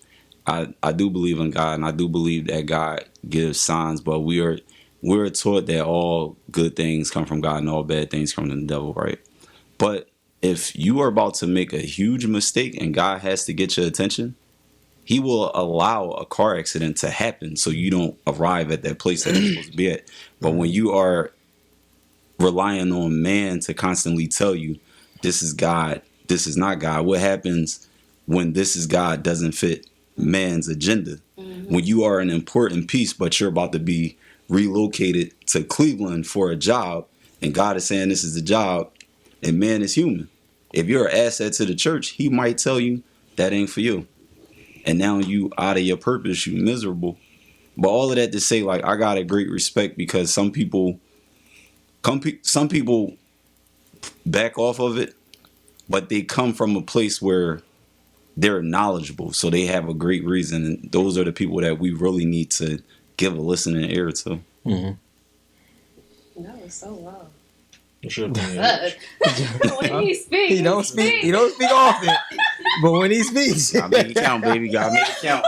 S4: I do believe in God, and I do believe that God gives signs, but we're taught that all good things come from God and all bad things come from the devil, right? But if you are about to make a huge mistake and God has to get your attention, he will allow a car accident to happen so you don't arrive at that place that you're supposed to be at. But when you are relying on man to constantly tell you, this is God, this is not God, what happens when this is God doesn't fit man's agenda? When you are an important piece, but you're about to be relocated to Cleveland for a job, and God is saying this is the job, and man is human. If you're an asset to the church, he might tell you that ain't for you. And now you out of your purpose, you miserable. But all of that to say, like, I got a great respect, because some people back off of it, but they come from a place where they're knowledgeable, so they have a great reason, and those are the people that we really need to give a listening ear to.
S1: That was so low.
S3: Sure.
S1: When he speaks,
S2: He don't speak often, but when he speaks,
S4: I make it count, baby. God, make it count.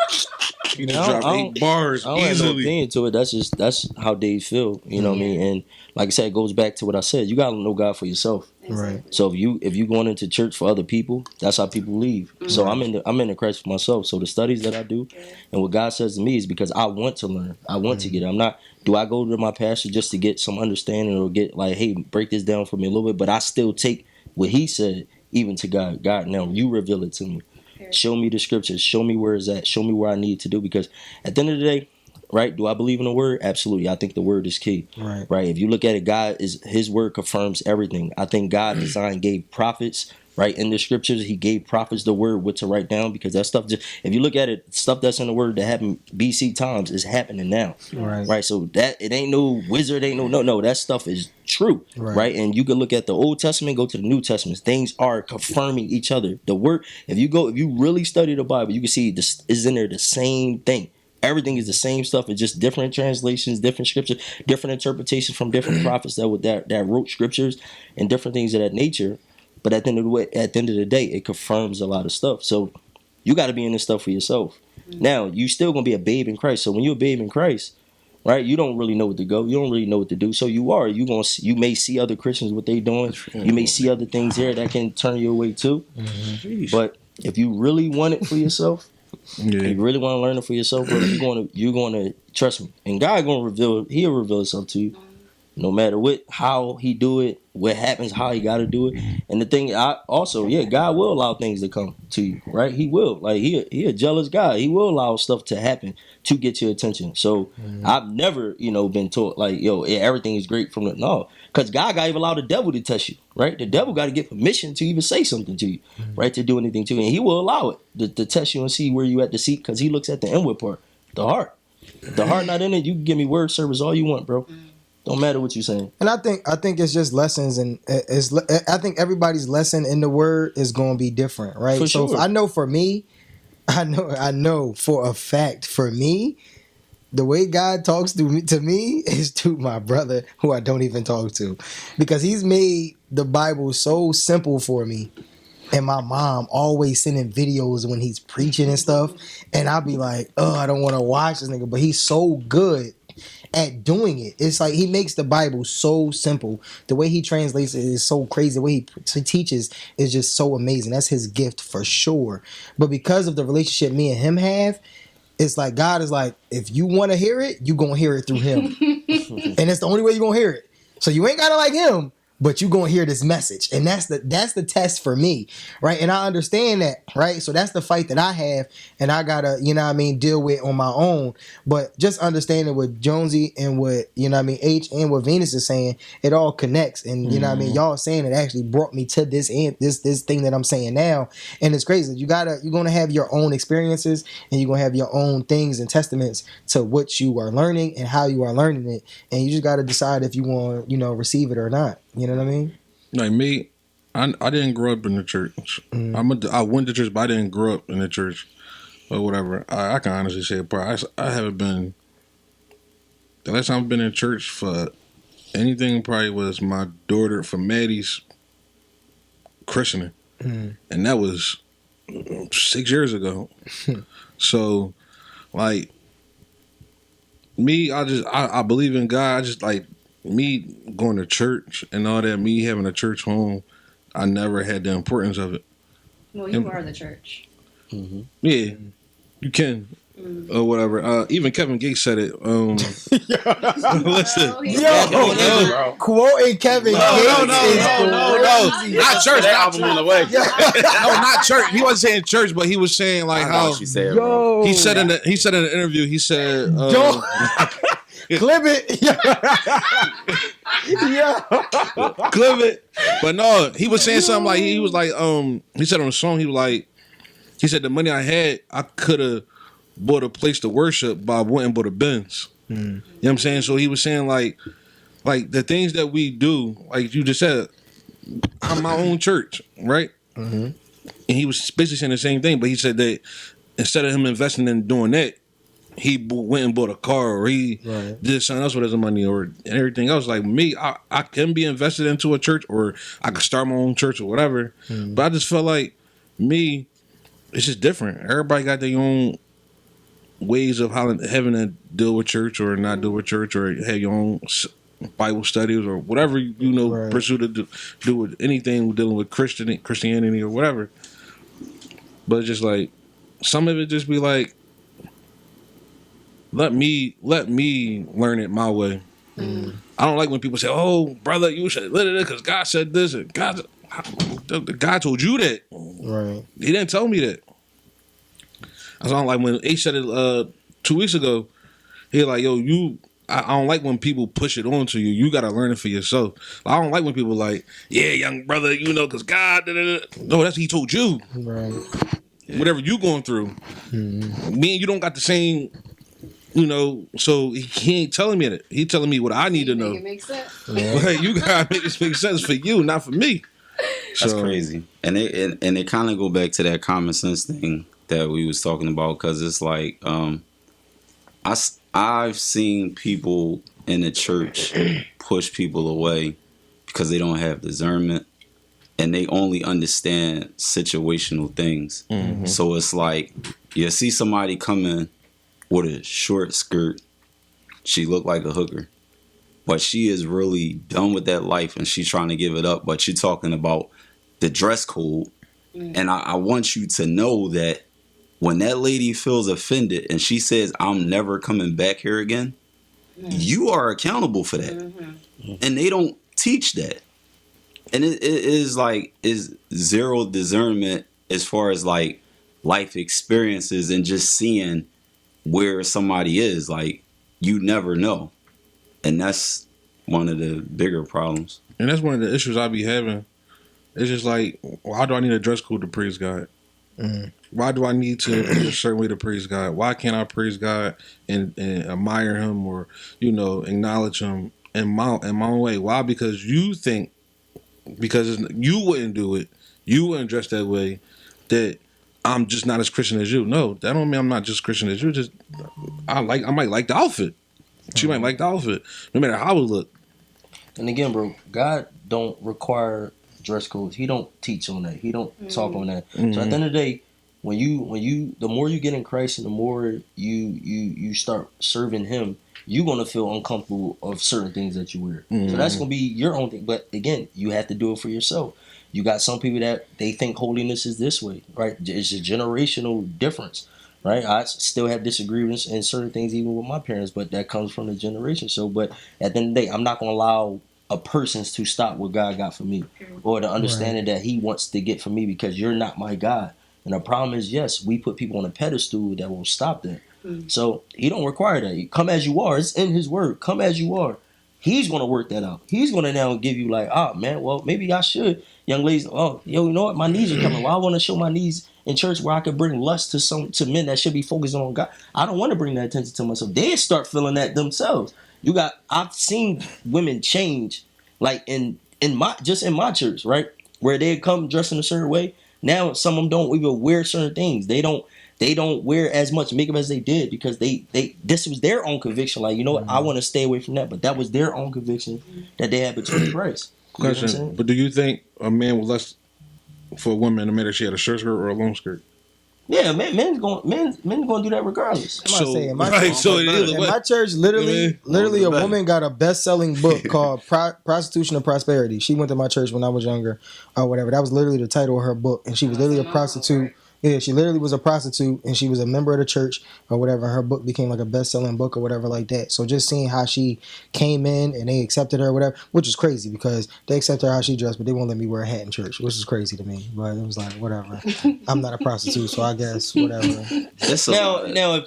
S3: You drop 8 bars
S6: I don't have no
S3: easily.
S6: opinion to it. That's how they feel. You know what I mean? And like I said, it goes back to what I said. You gotta know God for yourself.
S2: right?
S6: So if you going into church for other people, that's how people leave. So I'm in the Christ for myself. So the studies that I do and what God says to me is because I want to learn. I want to get it. I'm not. Do I go to my pastor just to get some understanding or get like, hey, break this down for me a little bit? But I still take what he said even to God. God, now you reveal it to me. Show me the scriptures. Show me where it's at. Show me where I need to do. Because at the end of the day, right? Do I believe in the word? Absolutely. I think the word is key.
S2: Right.
S6: Right. If you look at it, his word confirms everything. I think God gave prophets, right? In the scriptures, he gave prophets the word, what to write down, because that stuff if you look at it, stuff that's in the word that happened BC times is happening now.
S2: Right.
S6: Right. So that it ain't no wizard, ain't no, that stuff is true. Right. And you can look at the Old Testament, go to the New Testament. Things are confirming each other. The word, if you really study the Bible, you can see this is in there the same thing. Everything is the same stuff. It's just different translations, different scriptures, different interpretations from different prophets that wrote scriptures and different things of that nature. But at the end of the day, it confirms a lot of stuff. So you got to be in this stuff for yourself. Now, you still gonna be a babe in Christ. So when you're a babe in Christ, right, you don't really know what to go. You don't really know what to do. So you may see other Christians what they doing. You may see other things there that can turn you away too. But if you really want it for yourself. Yeah. You really want to learn it for yourself, bro. You're gonna trust me, and God he'll reveal himself to you, no matter how he do it, what happens, how he got to do it. And the thing, God will allow things to come to you, right? He will, like he a jealous God. He will allow stuff to happen to get your attention. So I've never, been taught like, everything is great from no, because God got to even allow the devil to test you, right? The devil got to get permission to even say something to you, right? To do anything to you, and he will allow it to test you and see where you at the seat, because he looks at the inward part, the heart. If the heart not in it, you can give me word service all you want, bro. Don't matter what you're saying. And
S2: I think it's just lessons, and I think everybody's lesson in the word is going to be different, right?
S6: For sure.
S2: I know for me, I know for a fact for me, the way God talks to me is to my brother who I don't even talk to, because he's made the Bible so simple for me. And my mom always sending videos when he's preaching and stuff, and I'll be like, oh, I don't want to watch this nigga, but he's so good at doing it. It's like he makes the Bible so simple. The way he translates it is so crazy. The way he teaches is just so amazing. That's his gift for sure. But because of the relationship me and him have, it's like God is like, if you want to hear it, you gonna hear it through him. And it's the only way you're gonna hear it. So you ain't gotta like him, but you gonna hear this message, and that's the test for me, right? And I understand that, right? So that's the fight that I have, and I gotta, deal with on my own. But just understanding what Jonesy and what H and what Venus is saying, it all connects, and y'all saying it actually brought me to this thing that I'm saying now, and it's crazy. You're gonna have your own experiences, and you're gonna have your own things and testaments to what you are learning and how you are learning it, and you just gotta decide if you want receive it or not. You know what I mean?
S3: Like me, I didn't grow up in the church. I went to church, but I didn't grow up in the church or whatever. I can honestly say it. I haven't been. The last time I've been in church for anything probably was my daughter for Maddie's christening, and that was 6 years ago. So, like me, I believe in God. I just like. Me going to church and all that, me having a church home, I never had the importance of it.
S7: Well, you are the church.
S6: Mm-hmm.
S3: Yeah, you can. Or whatever. Even Kevin Gates said it. Listen.
S2: Quoting Kevin
S3: No. Not church. That album on the way. No, not church. He wasn't saying church, but he was saying like how
S4: she said, bro.
S3: He said in the interview, he said
S2: clip it. Yeah.
S3: Clip it. But no, he was saying something like he said on the song, he said the money I had, I could have bought a place to worship, but I went and bought a Benz. You know what I'm saying? So he was saying like the things that we do, like you just said, I'm my own church, right? And he was basically saying the same thing, but he said that instead of him investing in doing that, he went and bought a car, or he did something else with his money, or everything else. Like me, I can be invested into a church, or I could start my own church or whatever. But I just felt like me, it's just different. Everybody got their own ways of how having to deal with church or not deal with church, or have your own Bible studies or whatever pursue to do with anything dealing with Christianity or whatever. But it's just like some of it just be like, let me learn it my way. I don't like when people say, "Oh, brother, you should let it because God said this." And God told you that.
S2: Right.
S3: He didn't tell me that. I don't like when H said it 2 weeks ago. He like, yo, I don't like when people push it onto you. You gotta learn it for yourself. I don't like when people like, yeah, young brother, because God. No, that's what he told you.
S2: Right.
S3: Whatever you going through, me and you don't got the same. So he ain't telling me that. He telling me what I need to know.
S1: It makes sense.
S2: Yeah.
S3: You gotta make this make sense for you, not for me.
S4: That's crazy, and it kind of go back to that common sense thing that we was talking about, because it's like I've seen people in the church push people away because they don't have discernment and they only understand situational things. Mm-hmm. So it's like you see somebody come in with a short skirt, she looked like a hooker, but she is really done with that life and she's trying to give it up. But you're talking about the dress code, and I want you to know that when that lady feels offended and she says, I'm never coming back here again, you are accountable for that. And they don't teach that. And it is zero discernment as far as like life experiences and just seeing where somebody is. Like, you never know. And that's one of the bigger problems.
S3: And that's one of the issues I be having. It's just like, why do I need a dress code to praise God? Why do I need to be a certain way to praise God? Why can't I praise God and admire Him or acknowledge Him in my own way? Why? Because you think you wouldn't do it, you wouldn't dress that way, that I'm just not as Christian as you. No, that don't mean I'm not just Christian as you. Just I might like the outfit. She might like the outfit, no matter how it look.
S6: And again, bro, God don't require dress codes. He don't teach on that. He don't talk on that. So at the end of the day, when you the more you get in Christ and the more you start serving Him, you're gonna feel uncomfortable of certain things that you wear. So that's gonna be your own thing. But again, you have to do it for yourself. You got some people that they think holiness is this way, right? It's a generational difference, right? I still have disagreements in certain things even with my parents, but that comes from the generation. So, but at the end of the day, I'm not gonna allow a person to stop what God got for me, or the understanding that He wants to get for me, because you're not my God. And the problem is, yes, we put people on a pedestal that will stop that. So He don't require that. Come as you are. It's in His word. Come as you are. He's going to work that out. He's going to now give you like, man, well, maybe I should. Young ladies, you know what? My knees are coming. Well, I want to show my knees in church where I could bring lust to men that should be focusing on God. I don't want to bring that attention to myself. They start feeling that themselves. I've seen women change, like in my church, right? Where they come dressed in a certain way. Now some of them don't even wear certain things. They don't wear as much makeup as they did, because this was their own conviction. Like, you know what? I want to stay away from that, but that was their own conviction that they had between Christ.
S3: Question, but do you think a man would lust for a woman no matter if she had a short skirt or a long skirt?
S6: Yeah, men's going to do that regardless.
S2: In my church, literally a woman got a best-selling book called Prostitution and Prosperity. She went to my church when I was younger or whatever. That was literally the title of her book, and she was literally a prostitute. Yeah, she literally was a prostitute, and she was a member of the church or whatever. Her book became like a best-selling book or whatever like that. So just seeing how she came in and they accepted her or whatever, which is crazy because they accepted her how she dressed, but they won't let me wear a hat in church, which is crazy to me. But it was like, whatever. I'm not a prostitute, so I guess whatever.
S6: Now, if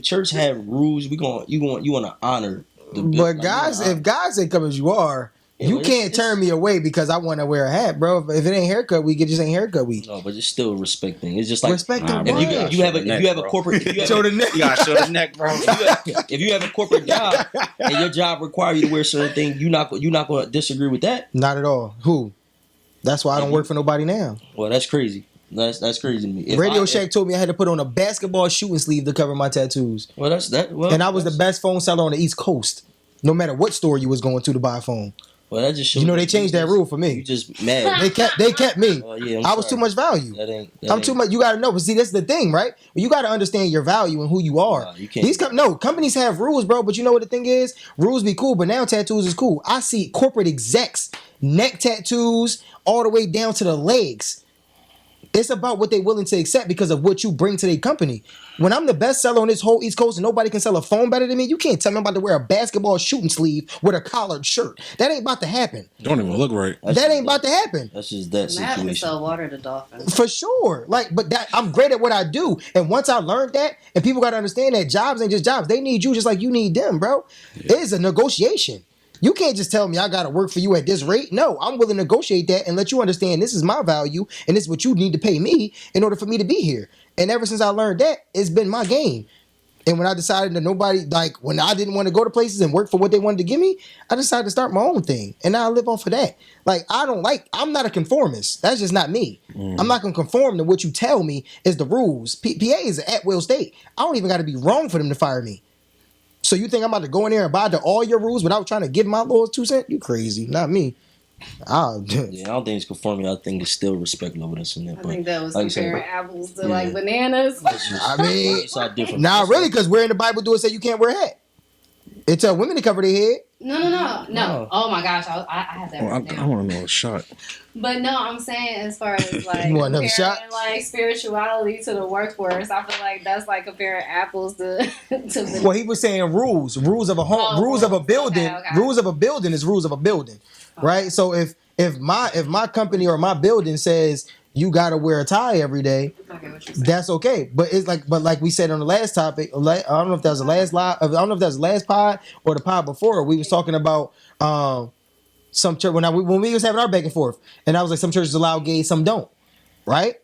S6: church have rules, you want to honor.
S2: But guys, if guys ain't come as you are. You can't turn me away because I want to wear a hat, bro. If it ain't haircut week, it just ain't haircut week.
S6: No, but it's still a respect thing. It's just like
S2: respect.
S6: If you have a corporate,
S2: show the neck.
S4: You gotta show the neck, bro.
S6: If you have a corporate job and your job requires you to wear certain things, you're not going to disagree with that.
S2: Not at all. Who? That's why I don't work for nobody now.
S6: Well, that's crazy. That's crazy to me.
S2: Radio Shack told me I had to put on a basketball shooting sleeve to cover my tattoos.
S6: Well, that's that. Well,
S2: and I was the best phone seller on the East Coast. No matter what store you was going to buy a phone.
S6: Well, that just shows
S2: they changed that rule for me.
S6: You just mad.
S2: They kept me.
S6: Yeah,
S2: I was too much value. I'm too much. You got to know. But see, that's the thing, right? You got to understand your value and who you are.
S6: You can't.
S2: Companies have rules, bro. But you know what the thing is? Rules be cool, but now tattoos is cool. I see corporate execs neck tattoos all the way down to the legs. It's about what they're willing to accept because of what you bring to their company. When I'm the best seller on this whole East Coast and nobody can sell a phone better than me, you can't tell me I'm about to wear a basketball shooting sleeve with a collared shirt. That ain't about to happen.
S3: Don't even look right.
S2: That ain't about to happen.
S6: That's just that
S7: Matt can
S6: situation.
S7: sell water to dolphins.
S2: For sure. But that I'm great at what I do. And once I learned that, and people gotta understand that jobs ain't just jobs. They need you just like you need them, bro. Yeah. It is a negotiation. You can't just tell me I gotta work for you at this rate. No, I'm willing to negotiate that and let you understand this is my value and this is what you need to pay me in order for me to be here. And ever since I learned that, it's been my game. And when I decided that when I didn't want to go to places and work for what they wanted to give me, I decided to start my own thing. And now I live off of that. I'm not a conformist. That's just not me. I'm not going to conform to what you tell me is the rules. PA is an at-will state. I don't even got to be wrong for them to fire me. So you think I'm about to go in there and abide to all your rules without trying to give my little 2 cents? You crazy, not me.
S6: Yeah, I don't think it's conforming. I think it's still respect level this and that.
S1: I think that was
S6: like
S1: comparing apples to like bananas.
S2: I mean,
S6: it's not different.
S2: Nah, really, because where in the Bible do it say you can't wear a hat? It tell women to cover their head.
S1: No. Oh my gosh, I have that.
S3: I want to know a shot.
S1: But no, I'm saying as far as like
S2: You want another shot?
S1: like spirituality to the workforce, I feel like that's like comparing apples to
S2: Well, he was saying rules of a home, rules of a building,
S1: okay.
S2: rules of a building is rules of a building, right? So if my company or my building says you got to wear a tie every day, that's okay. But like we said on the last topic, I don't know if that was the last live, I don't know if that was the last pod or the pod before. We was talking about some church when we was having our back and forth, and I was like, some churches allow gays, some don't, right?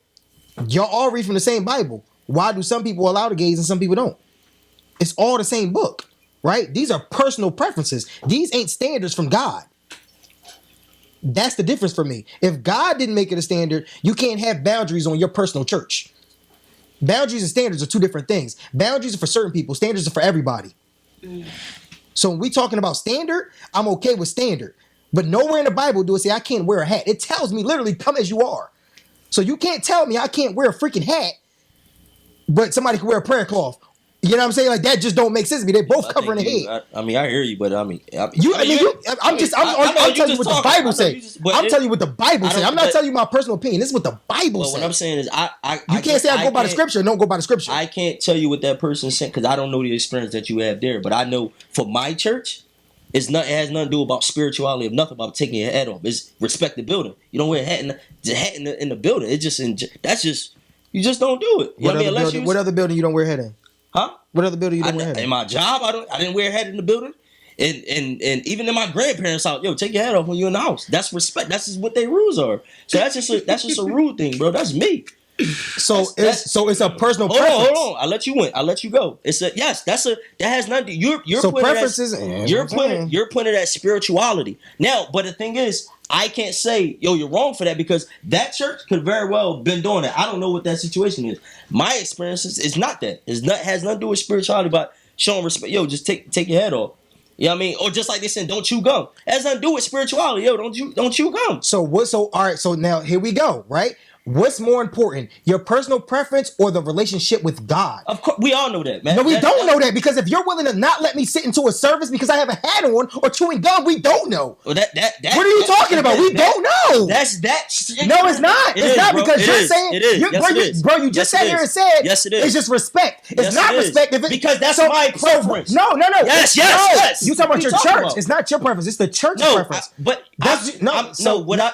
S2: Y'all all read from the same Bible. Why do some people allow the gays and some people don't? It's all the same book, right? These are personal preferences. These ain't standards from God. That's the difference for me. If God didn't make it a standard, you can't have boundaries on your personal church. Boundaries and standards are two different things. Boundaries are for certain people. Standards are for everybody. So when we talking about standard, I'm okay with standard. But nowhere in the Bible do it say I can't wear a hat. It tells me literally come as you are. So you can't tell me I can't wear a freaking hat, but somebody can wear a prayer cloth. You know what I'm saying? Like that just don't make sense to me. They're both covering the head.
S6: I hear you, but I'm
S2: telling you what the Bible says. I'm telling you what the Bible says. I'm not telling you my personal opinion. This is what the Bible says.
S6: What I'm saying is,
S2: you can't say I go by the scripture. Don't go by the scripture.
S6: I can't tell you what that person said because I don't know the experience that you have there. But I know for my church, it has nothing to do about spirituality. It's nothing about taking your hat off. It's respect the building. You don't wear a hat in the building. It's just that's just you just don't do it.
S2: What other building you don't wear a hat in?
S6: Huh?
S2: What other building you don't wear a hat in?
S6: In my job, I didn't wear a hat in the building. And even in my grandparents' house, take your hat off when you're in the house. That's respect. That's just what their rules are. So that's just a rule thing, bro. That's me.
S2: So it's a personal preference.
S6: Hold on. I let you win. I let you go. That has nothing to do. You're
S2: so
S6: putting
S2: preferences.
S6: You're putting it at spirituality. Now, but the thing is, I can't say, you're wrong for that because that church could very well been doing that. I don't know what that situation is. My experiences is not that. It has nothing to do with spirituality, but showing respect. Just take your head off. You know what I mean? Or just like they said, don't chew gum. It has nothing to do with spirituality. Don't chew gum.
S2: All right. So now here we go. Right. What's more important, your personal preference or the relationship with God?
S6: Of course, we all know that, man.
S2: No, we don't know that because if you're willing to not let me sit into a service because I have a hat on or chewing gum, we don't know.
S6: Well, what
S2: are you talking about? We don't know.
S6: That's that.
S2: No, it's not. It's not because you're saying
S6: it is.
S2: Bro, you just sat here and said
S6: yes, it is.
S2: It's just respect. It's not respect
S6: because that's my preference.
S2: No.
S6: Yes.
S2: You talking about your church? It's not your preference. It's the church's preference.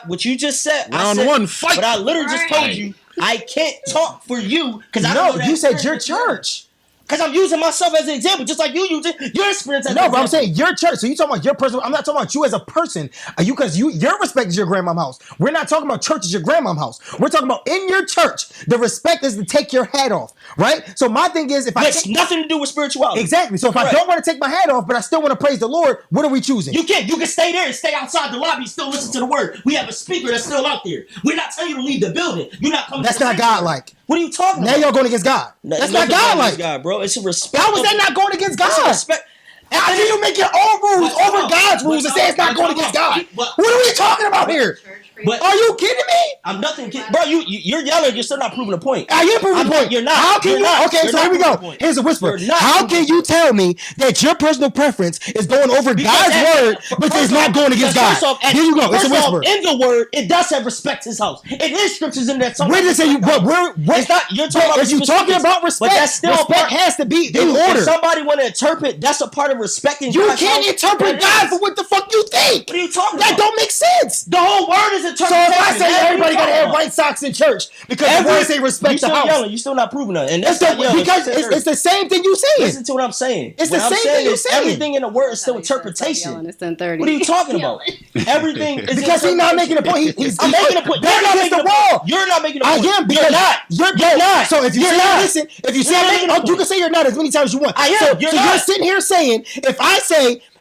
S6: What you just said.
S3: Round one, fight.
S6: But I literally just told you. I can't talk for you because I don't know that.
S2: You said your church.
S6: Because I'm using myself as an example, just like you using your experience as an example.
S2: No, but I'm saying your church. So you talking about your personal. I'm not talking about you as a person. Because your respect is your grandma's house. We're not talking about church as your grandma's house. We're talking about in your church. The respect is to take your hat off, right? So my thing is, if
S6: it's nothing to do with spirituality.
S2: Exactly. So if I don't want to take my hat off, but I still want to praise the Lord, what are we choosing?
S6: You can't. You can stay there and stay outside the lobby, still listen to the word. We have a speaker that's still out there. We're not telling you to leave the building. You're not coming.
S2: That's not God-like.
S6: What are you talking about?
S2: Now y'all going against God. That's not God-like.
S6: God, bro. It's a respect.
S2: How is that not going against God?
S6: Respect.
S2: How can you make your own rules over God's rules and say it's not going against God? What are we talking about here?
S6: But
S2: Are you kidding me?
S6: I'm nothing, bro. You're yelling. You're still not proving the point.
S2: I am proving the point.
S6: You're not.
S2: How can
S6: You're
S2: you?
S6: not.
S2: Okay,
S6: You're
S2: so
S6: not
S2: here we
S6: proving
S2: go.
S6: the point.
S2: Here's a whisper.
S6: You're not
S2: How
S6: proving
S2: can
S6: the
S2: you
S6: point.
S2: tell me that your personal preference is going over God's word, but it's not going against God? Here you go. It's a whisper.
S6: In the word, it does have respect his house. It is scriptures in that.
S2: Where did it say you? But where?
S6: It's not. You're talking about.
S2: If you talking about respect,
S6: but that's still
S2: respect has to be in
S6: Dude,
S2: order.
S6: if somebody want to interpret, that's a part of respecting.
S2: You
S6: God's
S2: can't
S6: house.
S2: interpret God for what the fuck you think.
S6: What are you talking
S2: That
S6: about?
S2: don't make sense.
S6: The whole word is interpretation.
S2: So if I say
S6: Man,
S2: everybody gotta have white socks in church because the word say respect
S6: you
S2: the
S6: still
S2: house.
S6: yelling. You still not proving that. And
S2: It's
S6: that's not yelling.
S2: because it's the same thing you saying.
S6: Listen to what I'm saying.
S2: It's
S6: what
S2: the
S6: I'm
S2: same
S6: saying
S2: thing you
S6: is
S2: saying.
S6: everything in the word is still
S1: Yelling,
S6: interpretation.
S1: it's 10:30.
S6: What are you talking about? Everything is
S2: Because he's not making a point. He's
S6: I'm making a point.
S2: You're not making the wall.
S6: You're not making a
S2: I
S6: point.
S2: am because
S6: You're not.
S2: You're not. So if you
S6: You're
S2: say
S6: not.
S2: listen, if you say
S6: You're not making a
S2: you
S6: point.
S2: can say you're not as many times as you want.
S6: I am.
S2: So
S6: You're
S2: so
S6: not.
S2: you're sitting here saying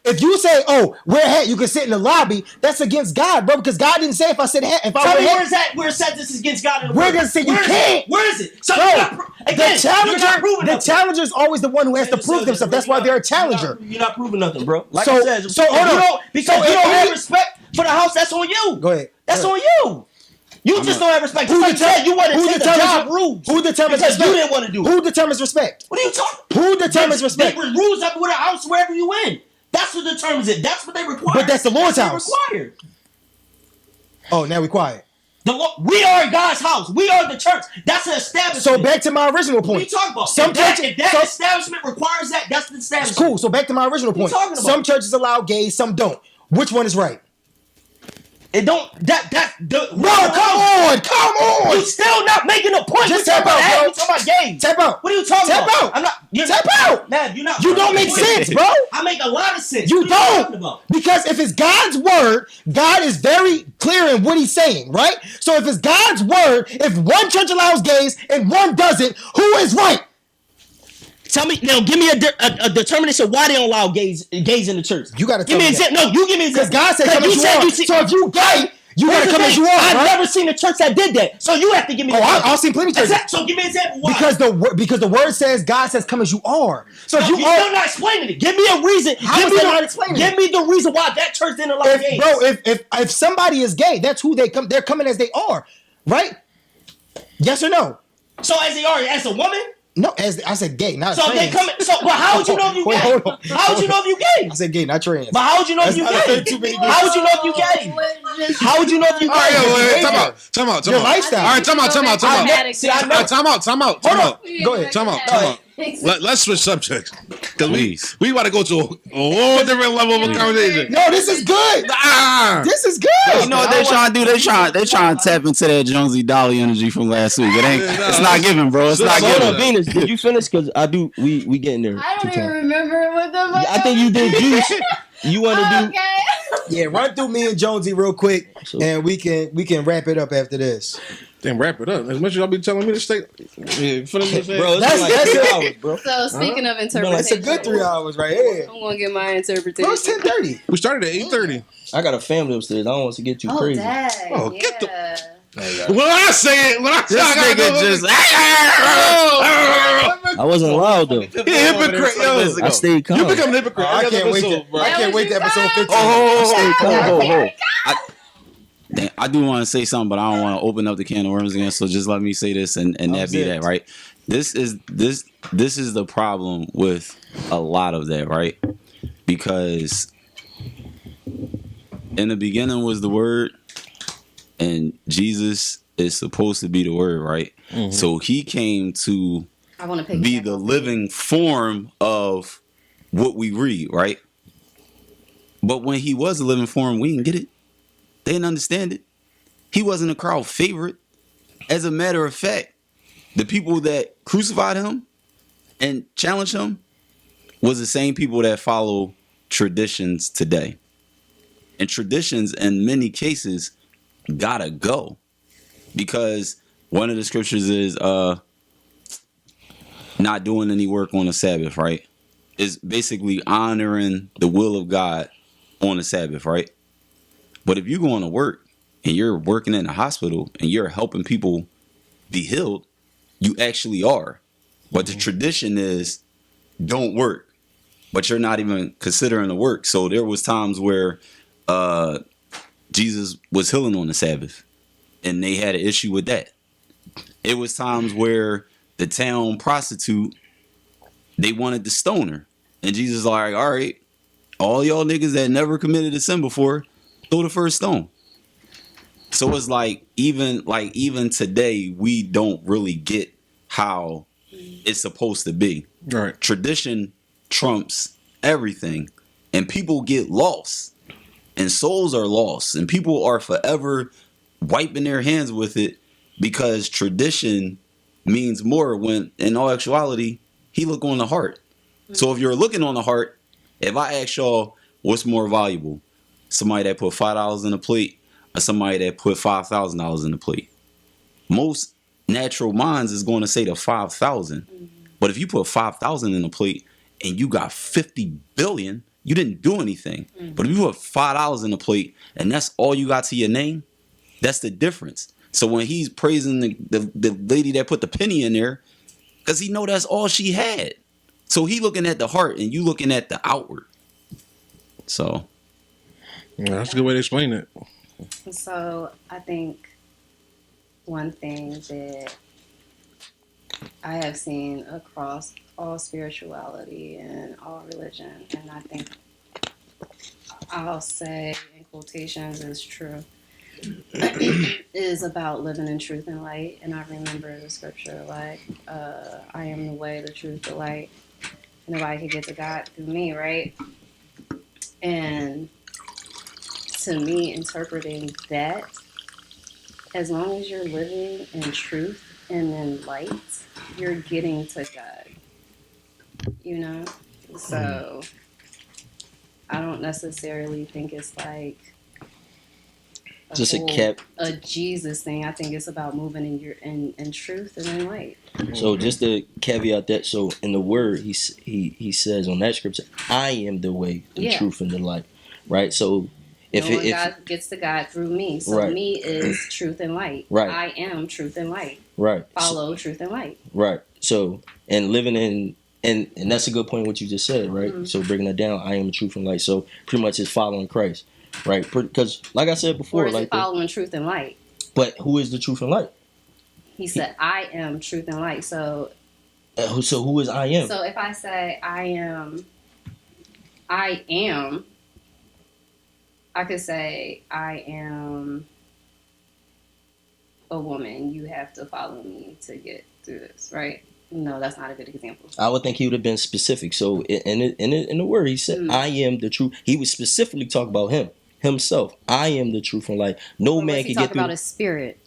S2: if you say, oh, wear a hat, you can sit in the lobby, that's against God, bro, because God didn't say if I said hat, if I
S6: Tell
S2: wear
S6: me
S2: a hat.
S6: where is that? Where it says this is against God? In the
S2: We're
S6: word?
S2: gonna say you
S6: Where is
S2: can't.
S6: it? Where is it? So
S2: Bro,
S6: you're not again,
S2: the challenger is always the one who has to prove themselves. That's why they're a challenger.
S6: You're not proving nothing, bro. Like
S2: So-
S6: I said,
S2: so hold on.
S6: Because
S2: So
S6: you don't
S2: if
S6: have
S2: any-
S6: respect for the house. That's on you.
S2: Go ahead.
S6: That's
S2: Go
S6: on you. You just don't have respect.
S2: Who
S6: Just like you said, you wanted to take the
S2: determines
S6: job rules.
S2: Who determines
S6: because
S2: respect?
S6: you didn't want to do it.
S2: Who determines respect?
S6: What are you talking?
S2: Who determines respect?
S6: They rules up with a house wherever you in. That's what determines it. That's what they require.
S2: But that's the Lord's
S6: what
S2: house.
S6: they require.
S2: Oh, now we quiet.
S6: We are God's house. We are the church. That's an establishment.
S2: So back to my original point.
S6: What are you talking about?
S2: Some
S6: If that establishment requires that, that's the establishment.
S2: Cool. So back to my original point.
S6: What are you talking about?
S2: Some churches allow gays, some don't. Which one is right?
S6: It don't.
S2: Bro, come on.
S6: You still not making a point.
S2: Just
S6: We
S2: tap
S6: talking
S2: out,
S6: about
S2: bro.
S6: We talking about gays.
S2: Tap out.
S6: What are you talking
S2: Tap
S6: about?
S2: out.
S6: I'm not.
S2: Tap out.
S6: Man, you're not.
S2: You don't make sense, bro.
S6: I make a lot of sense.
S2: You
S6: What are you talking
S2: don't.
S6: about?
S2: Because if it's God's word, God is very clear in what he's saying, right? So if it's God's word, if one church allows gays and one doesn't, who is right?
S6: Tell me now. Give me a determination why they don't allow gays in the church.
S2: You got to
S6: give me an example. No, you give me an
S2: Because
S6: example.
S2: God said come as you are. So if you gay, you got to come as you are,
S6: I've
S2: right?
S6: never seen a church that did that. So you have to give me.
S2: I've seen plenty of churches.
S6: So give me an example. Why?
S2: Because the word says God says come as you are. So if
S6: you're
S2: you are,
S6: still not explaining it. Give me a reason.
S2: How is that not explaining
S6: Give
S2: it?
S6: me the reason why that church didn't allow gays.
S2: if somebody is gay, that's who they come. They're coming as they are, right? Yes or no?
S6: So as they are, as a woman.
S2: No, as I said, gay, not
S6: So
S2: trans.
S6: they come. So, but how would you know if you
S2: Wait,
S6: gay?
S2: hold on.
S6: How would you know if you gay?
S2: I said gay, not trans.
S6: But how would you know if you gay? How would you know if you gay? How would you know if you gay?
S3: All right, time out.
S2: Your lifestyle.
S3: All right, time out. Time out.
S6: Hold on.
S2: Go ahead.
S3: Time out. Let's switch subjects because we want to go to a whole different level of a conversation.
S2: No, this is good. This is good.
S4: You know what they trying to do? They trying to tap into that Jonesy Dolly energy from last week. It ain't. It's not giving, bro. It's not
S6: Hold on,
S4: giving.
S6: Venus. Did you finish? Because I do. We getting there.
S1: I don't even remember what the fuck.
S6: I think you did juice. You want to do?
S1: Okay.
S2: Yeah, run through me and Jonesy real quick, and we can wrap it up after this.
S3: Then wrap it up. As much as y'all be telling me to stay,
S6: Bro,
S2: That's
S6: like
S2: it.
S6: 3 hours, bro.
S1: So speaking of
S2: It's
S1: interpretation,
S2: a good 3 hours right here.
S1: I'm gonna get my interpretation.
S2: Bro, it's 10:30.
S3: we started at 8:30.
S6: I got a family upstairs. I don't want to get you
S1: Oh,
S6: crazy.
S1: dang.
S3: Oh,
S1: yeah.
S3: get When I say it, when I say
S4: This
S3: I gotta
S4: nigga
S3: go,
S4: just.
S6: I wasn't loud though.
S3: yeah, hypocrite, yo.
S6: I stayed calm.
S3: You become an hypocrite.
S2: I
S3: every
S2: can't wait
S3: episode,
S2: to
S3: bro.
S2: I can't wait to episode 15.
S4: I do want to say something, but I don't want to open up the can of worms again. So just let me say this, and that be that, right? This is the problem with a lot of that, right? Because in the beginning was the Word, and Jesus is supposed to be the Word, right? Mm-hmm. So he came to
S1: I want to
S4: be the living form of what we read, right? But when he was a living form, we didn't get it. They didn't understand it. He wasn't a crowd favorite. As a matter of fact, the people that crucified him and challenged him was the same people that follow traditions today. And traditions, in many cases, gotta go. Because one of the scriptures is not doing any work on the Sabbath, right? Is basically honoring the will of God on the Sabbath, right? But if you're going to work and you're working in a hospital and you're helping people be healed, you actually are. But the tradition is don't work, but you're not even considering the work. So there was times where Jesus was healing on the Sabbath, and they had an issue with that. It was times where the town prostitute, they wanted to stone her, and Jesus was like, all right, all y'all niggas that never committed a sin before, throw the first stone. So it's like even today, we don't really get how it's supposed to be.
S3: Right.
S4: Tradition trumps everything, and people get lost, and souls are lost, and people are forever wiping their hands with it because tradition means more when in all actuality he look on the heart. So if you're looking on the heart, if I ask y'all what's more valuable, somebody that put $5 in a plate or somebody that put $5,000 in the plate, most natural minds is going to say the 5,000. But if you put 5,000 in a plate and you got 50 billion, you didn't do anything. But if you put $5 in a plate and that's all you got to your name, that's the difference. So when he's praising the lady that put the penny in there, because he know that's all she had. So he looking at the heart and you looking at the outward. So
S3: Yeah, that's a good way to explain it.
S1: So I think one thing that I have seen across all spirituality and all religion, and I think I'll say in quotations is true, is about living in truth and light. And I remember the scripture like, I am the way, the truth, the light. Nobody can get to God through me, right? And to me, interpreting that, as long as you're living in truth and in light, you're getting to God, you know? So I don't necessarily think it's like
S6: Just
S1: a Jesus thing. I think it's about moving in truth and in light.
S6: So just to caveat that, so in the word, he says on that scripture, I am the way, the truth, and the light, right? So if
S1: God gets to God through me, so me is truth and light.
S6: Right.
S1: I am truth and light.
S6: Right.
S1: Follow truth and light.
S6: Right. So and living in and that's a good point what you just said, right? Mm-hmm. So breaking that down, I am the truth and light. So pretty much it's following Christ, right? Because like I said before,
S1: or is it following truth and light?
S6: But who is the truth and light?
S1: He said, I am truth and light. So
S6: who is I am?
S1: So if I say I am, I could say I am a woman. You have to follow me to get through this, right? No, that's not a good example.
S6: I would think he would have been specific. So in the word, he said, I am the truth. He would specifically talk about himself. I am the truth and light. No man can get through.
S1: About his spirit.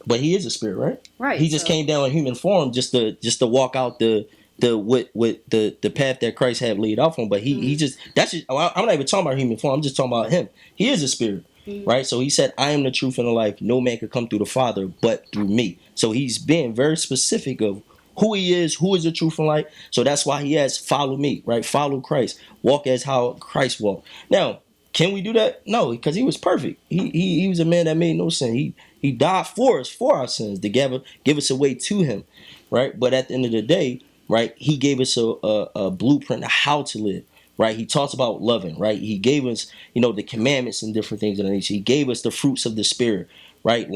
S6: But he is a spirit, right?
S1: Right.
S6: He just came down in human form just to walk out the path that Christ had laid out for him. But he just I'm not even talking about human form. I'm just talking about him. He is a spirit, right? So he said, "I am the truth and the life. No man could come through the Father but through me." So he's being very specific of who he is, who is the truth and light. So that's why he has follow me, right? Follow Christ. Walk as how Christ walked. Now, can we do that? No, because he was perfect. He was a man that made no sin. He died for us, for our sins, to give us a way to him, right? But at the end of the day, right, he gave us a blueprint of how to live, right? He talks about loving, right? He gave us, the commandments and different things of that nature. He gave us the fruits of the spirit, right?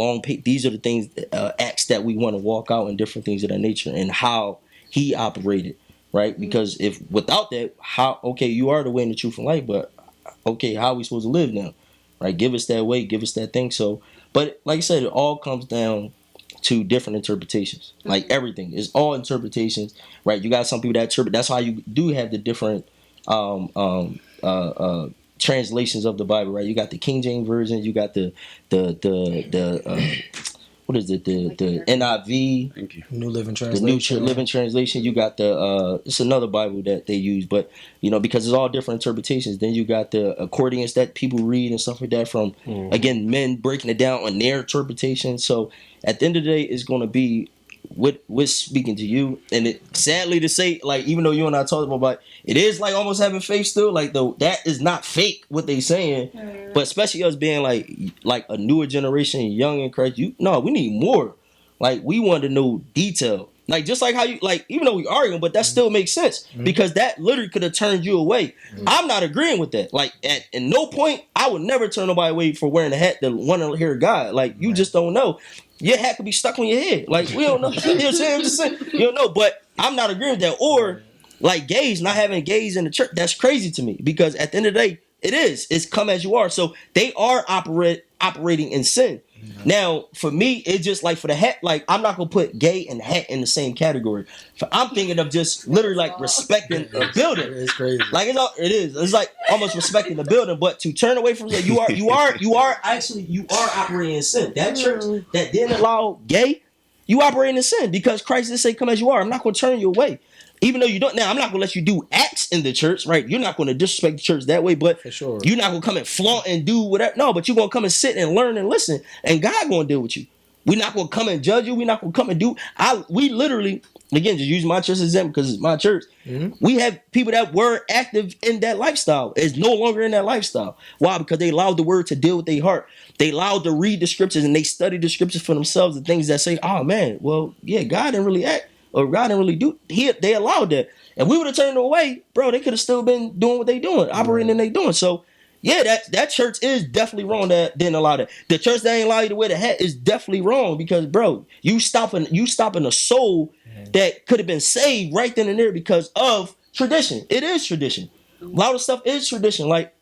S6: These are the things, acts that we want to walk out and different things of that nature and how he operated, right? Because if without that, you are the way and the truth and light, but okay, how are we supposed to live now, right? Give us that way, give us that thing. So, but like I said, it all comes down to different interpretations. Like everything is all interpretations, right? You got some people that interpret. That's why you do have the different translations of the Bible, right? You got the King James version, you got the what is it? The NIV,
S4: thank you.
S2: New Living Translation.
S6: The New Living Translation. You got it's another Bible that they use, but because it's all different interpretations. Then you got the accordions that people read and stuff like that from again men breaking it down on their interpretation. So at the end of the day, it's going to be what's speaking to you. And it sadly to say, like even though you and I talked about it is like almost having faith still. Like that is not fake what they saying, but especially us being like a newer generation, young in Christ. We need more. Like we want to know detail. Like just like how you like, even though we arguing, but that still makes sense because that literally could have turned you away. I'm not agreeing with that. Like at no point I would never turn nobody away for wearing a hat that want to hear God. Like you just don't know. Your hat could be stuck on your head. Like we don't know. You know what I'm saying? I'm just saying, you don't know. But I'm not agreeing with that. Or like gays, not having gays in the church. That's crazy to me because at the end of the day, it's come as you are. So they are operating in sin. Now, for me, it's just like for the hat, like I'm not gonna put gay and hat in the same category. I'm thinking of just literally like respecting the building.
S2: It's crazy.
S6: Like it is. It's like almost respecting the building, but to turn away from it, you are operating in sin. That church that didn't allow gay, you operating in sin because Christ did say, "Come as you are." I'm not gonna turn you away. Even though you don't now, I'm not gonna let you do acts in the church, right? You're not gonna disrespect the church that way, but
S2: For sure.
S6: you're not gonna come and flaunt and do whatever. No, but you're gonna come and sit and learn and listen, and God gonna deal with you. We're not gonna come and judge you. We're not gonna come and do. We literally, again, just use my church as an example because it's my church. We have people that were active in that lifestyle is no longer in that lifestyle. Why? Because they allowed the word to deal with their heart. They allowed to read the scriptures and they study the scriptures for themselves. The things that say, "Oh man, well, yeah, God didn't really act." Or God didn't really do. They allowed that, and we would have turned them away, bro. They could have still been doing what they doing, operating and they doing. So, yeah, that church is definitely wrong. That didn't allow that. The church that ain't allow you to wear the hat is definitely wrong because, bro, you stopping a soul that could have been saved right then and there because of tradition. It is tradition. A lot of stuff is tradition. Like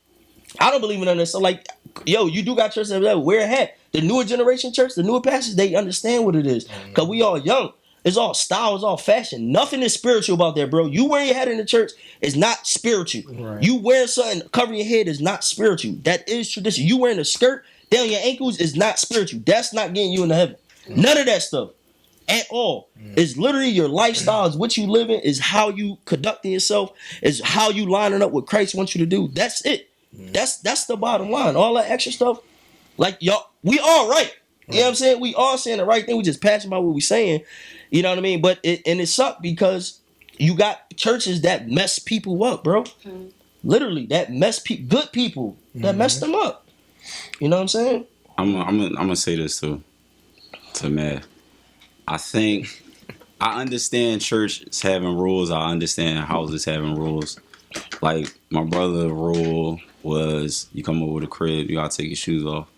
S6: I don't believe in none of this. So, like, yo, you do got churches that wear a hat. The newer generation church, the newer pastors, they understand what it is because we all young. It's all style, it's all fashion. Nothing is spiritual about that, bro. You wearing your hat in the church is not spiritual. Right. You wearing something covering your head is not spiritual. That is tradition. You wearing a skirt down your ankles is not spiritual. That's not getting you into heaven. None of that stuff at all. It's literally your lifestyle, is what you live in, is how you conducting yourself, is how you lining up what Christ wants you to do. That's it. That's the bottom line. All that extra stuff, like y'all, we all right. You know what I'm saying? We all saying the right thing. We just passionate about what we saying. You know what I mean? But it sucked because you got churches that mess people up, bro. Literally, that mess good people that mess them up. You know what I'm saying?
S4: I'm gonna say this to Matt. I think I understand churches having rules. I understand houses having rules. Like my brother's rule was, you come over the crib, you gotta take your shoes off.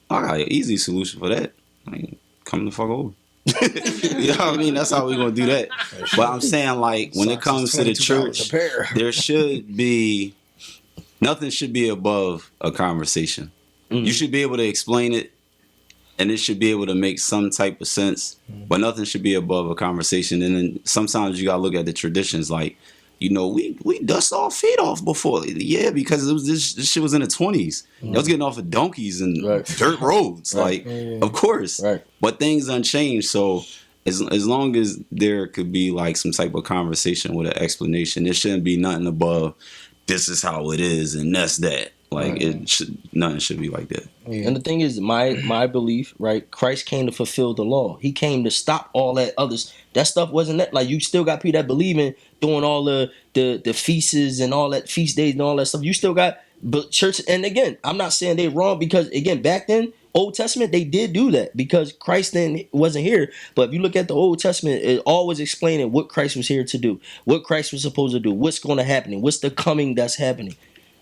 S4: I got an easy solution for that. Like, come the fuck over. You know what I mean? That's how we're gonna do that. But I'm saying, like, when it comes to the church, there should be nothing should be above a conversation. You should be able to explain it, and it should be able to make some type of sense. But nothing should be above a conversation. And then sometimes you gotta look at the traditions, like, you know, we dust our feet off before. Yeah, because it was this shit was in the 20s. I was getting off of donkeys and dirt roads. Like, of course. Right. But things unchanged. So as long as there could be like some type of conversation with an explanation, there shouldn't be nothing above this is how it is and that's that. Like nothing should be like that.
S6: And the thing is, my belief, right? Christ came to fulfill the law. He came to stop all that others. That stuff wasn't that. Like, you still got people that believe in doing all the feasts and all that feast days and all that stuff. You still got church. And again, I'm not saying they're wrong because again, back then, Old Testament, they did do that because Christ then wasn't here. But if you look at the Old Testament, it always explaining what Christ was here to do, what Christ was supposed to do, what's going to happen, what's the coming that's happening.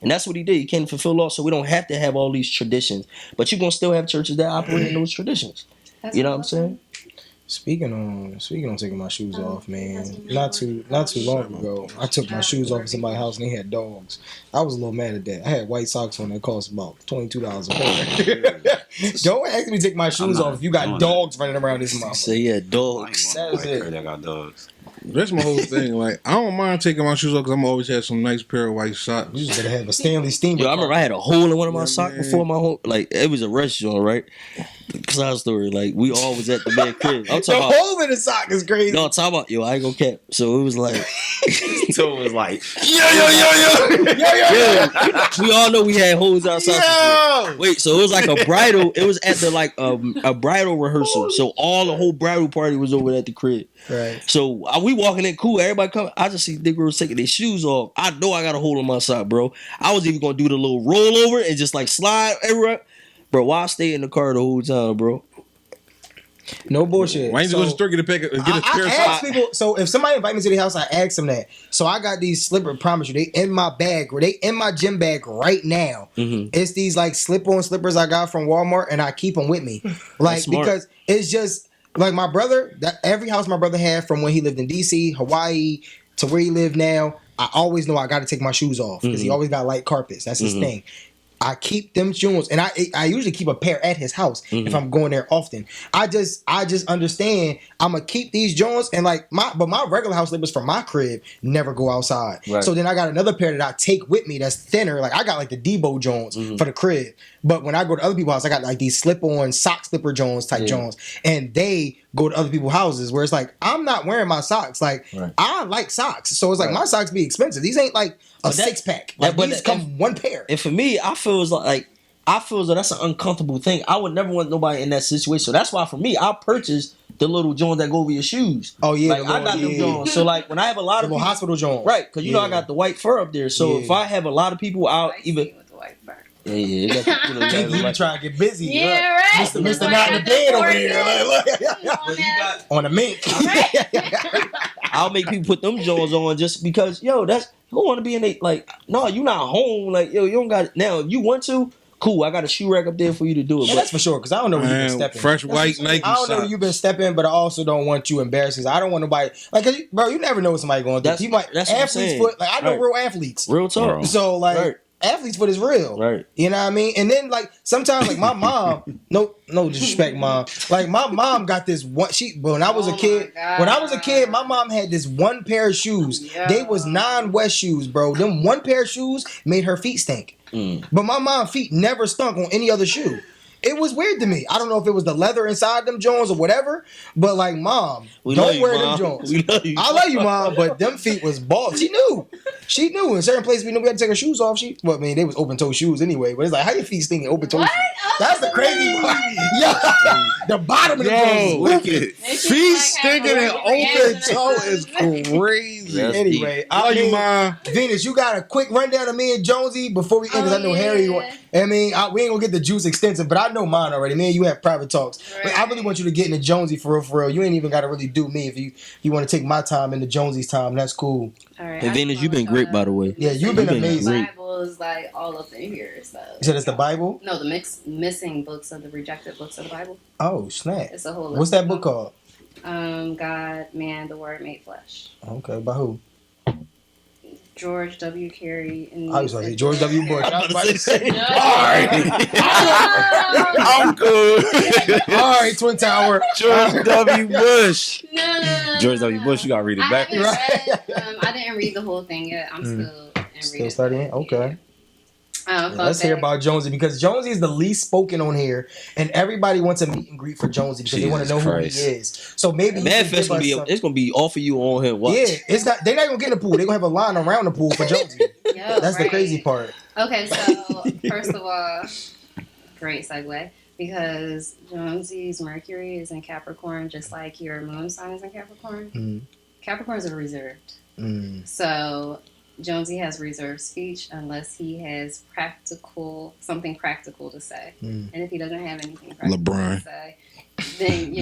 S6: And that's what he did. He came to fulfill law, so we don't have to have all these traditions. But you're going to still have churches that operate in those traditions. You know what I'm saying?
S2: Speaking on taking my shoes off, man. Not too long ago, I took my shoes off at somebody's house and they had dogs. I was a little mad at that. I had white socks on that cost about $22 a pair. Don't ask me to take my shoes off if you got dogs running around this mouth.
S6: Say yeah, dogs.
S4: I got dogs.
S3: That's my whole thing. Like, I don't mind taking my shoes off because I'm always had some nice pair of white socks.
S2: You just gotta have a Stanley Steamer.
S6: Yo, I remember I had a hole in one of my socks before my home. Like, it was a restaurant, right? Side story. Like, we all was at the bed crib. I'm talking
S2: the hole in the sock is crazy.
S6: No, I'm talking about, yo, I ain't gonna cap. So it was like,
S4: so it was like,
S6: yo. We all know we had holes outside. Wait, so it was like a bridal. It was at the like a bridal rehearsal. So all the whole bridal party was over at the crib.
S2: Right.
S6: So we walking in cool. Everybody coming. I just see niggas taking their shoes off. I know I got a hole in my sock, bro. I was even gonna do the little rollover and just like slide everywhere. Bro, why I stay in the car the whole time, bro?
S2: No bullshit.
S3: Why ain't you go to the store get a pair of
S2: I ask
S3: socks?
S2: people. So if somebody invite me to the house, I ask them that. So I got these slipper. Promise you, they in my bag. Or they in my gym bag right now. It's these like slip-on slippers I got from Walmart, and I keep them with me, like because it's just like my brother. That every house my brother had from when he lived in DC, Hawaii to where he live now. I always know I got to take my shoes off because he always got light carpets. That's his thing. I keep them joints, and I usually keep a pair at his house if I'm going there often. I just understand I'm gonna keep these joints, and like my regular house slippers from my crib never go outside. Right. So then I got another pair that I take with me that's thinner. Like I got like the Debo joints for the crib, but when I go to other people's house, I got like these slip-on sock slipper joints type joints, and they go to other people's houses where it's like I'm not wearing my socks. Like I like socks, so it's like my socks be expensive. These ain't like a 6-pack. Like these come one pair.
S6: And for me, I feel as that's an uncomfortable thing. I would never want nobody in that situation. So that's why for me, I purchased the little joints that go over your shoes.
S2: Oh yeah,
S6: like I got them joints. So like when I have a lot of
S2: little
S6: people,
S2: hospital joints,
S6: right? Because you know I got the white fur up there. So if I have a lot of people out, even
S1: with the white fur.
S6: yeah,
S2: you trying to get busy.
S1: Yeah, right.
S2: Mr. Not in the bed over here. Like, on a mink.
S6: I'll make people put them joints on just because, that's who want to be in a like. No, you not home. Like, you don't got now. If you want to, cool. I got a shoe rack up there for you to do it.
S2: Yeah, that's for sure. Because I don't know where you've been stepping.
S3: Fresh white Nike.
S2: I don't know where you've been stepping, but I also don't want you embarrassed. I don't want nobody like, bro. You never know what somebody going through. You might athlete's foot. Like I know real athletes.
S6: Real talk.
S2: So like. Athlete's foot is real,
S6: right?
S2: You know what I mean. And then like sometimes like my mom, no disrespect, mom. Like my mom got this one. When I was a kid, my mom had this one pair of shoes. Yeah. They was non-West shoes, bro. Them one pair of shoes made her feet stink. But my mom's feet never stunk on any other shoe. It was weird to me. I don't know if it was the leather inside them Jones or whatever, but like, mom, don't wear them Jones. I love you, mom, but them feet was bald. She knew. In certain places we knew we had to take our shoes off. They was open toe shoes anyway. But it's like, how your feet stinking open toe shoes? That's the crazy part. The bottom of the Jones.
S3: Wicked. Feet stinking and open toe is crazy.
S2: Anyway, I love you, mom. Venus, you got a quick rundown of me and Jonesy before we end, because I know Harry. I mean, we ain't gonna get the juice extensive, but I know mine already. Me and you have private talks. Right. But I really want you to get into Jonesy for real. You ain't even got to really do me. If you want to take my time into Jonesy's time, that's cool.
S1: All right.
S6: Hey, Venus, you've been great, by the way.
S2: Yeah, you've been amazing.
S1: The Bible is like all up in here. So.
S2: You said it's the Bible?
S1: No, the missing books of the rejected books of the Bible.
S2: Oh, snap.
S1: It's a whole list.
S2: What's that book called?
S1: God, Man, the Word Made Flesh.
S2: Okay, by who?
S1: George W. Carey.
S2: I was going to say George W. Bush. I was about to say.
S3: All right. I'm good.
S2: All right, Twin Tower.
S4: George W. Bush.
S1: No.
S4: George W. Bush, you got to read it back.
S1: I didn't read the whole thing yet. I'm still
S2: studying? Okay. Let's
S1: hear
S2: hear about Jonesy, because Jonesy is the least spoken on here, and everybody wants a meet and greet for Jonesy because they want to know who he is. So maybe
S6: Manfest it's gonna be all for you on here. Watch.
S2: Yeah, it's not. They're not gonna get in the pool. They're gonna have a line around the pool for Jonesy. That's the crazy part.
S1: Okay, so first of all, great segue, because Jonesy's Mercury is in Capricorn, just like your moon sign is in Capricorn. Capricorns are reserved. So Jonesy has reserved speech unless he has something practical to say. And if he doesn't have anything practical to say, then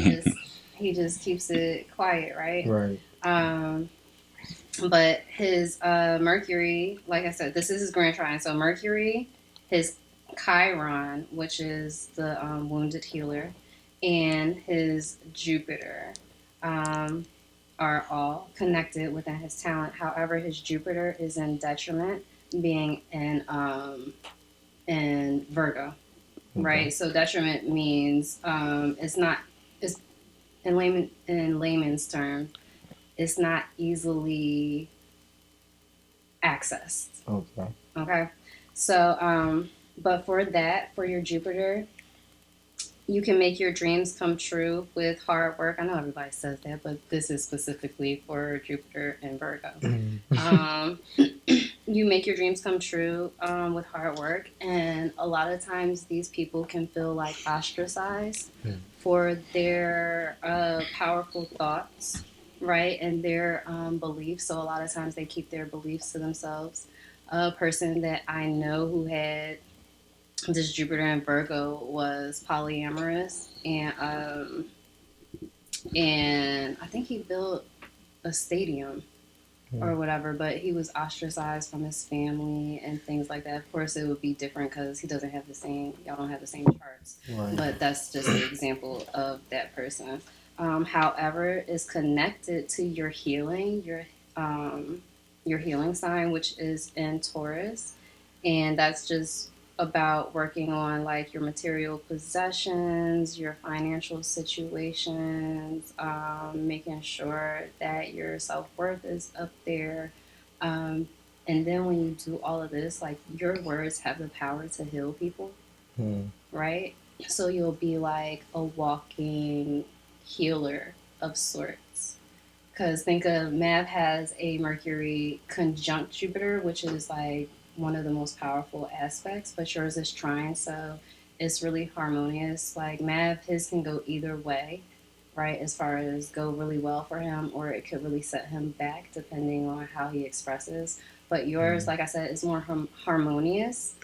S1: he just keeps it quiet, right?
S2: Right.
S1: But his Mercury, like I said, this is his grand trine. So Mercury, his Chiron, which is the wounded healer, and his Jupiter are all connected within his talent. However, his Jupiter is in detriment, being in Virgo, right? So detriment means it's in layman's term, it's not easily accessed. Okay. So, but for your Jupiter, you can make your dreams come true with hard work. I know everybody says that, but this is specifically for Jupiter and Virgo. You make your dreams come true with hard work. And a lot of times these people can feel like ostracized for their powerful thoughts, right? And their beliefs. So a lot of times they keep their beliefs to themselves. A person that I know who had this Jupiter and Virgo was polyamorous, and and I think he built a stadium or whatever, but he was ostracized from his family and things like that. Of course, it would be different because he doesn't have the same, y'all don't have the same charts.
S2: Right.
S1: But that's just an example of that person. However, it's connected to your healing, your healing sign, which is in Taurus. And that's just about working on like your material possessions, your financial situations, making sure that your self-worth is up there. And then when you do all of this, like your words have the power to heal people, right? So you'll be like a walking healer of sorts. Because think of Mav has a Mercury conjunct Jupiter, which is like one of the most powerful aspects, but yours is trine, so it's really harmonious. Like Mav, his can go either way, right? As far as go really well for him, or it could really set him back depending on how he expresses. But yours, like I said, is more harmonious.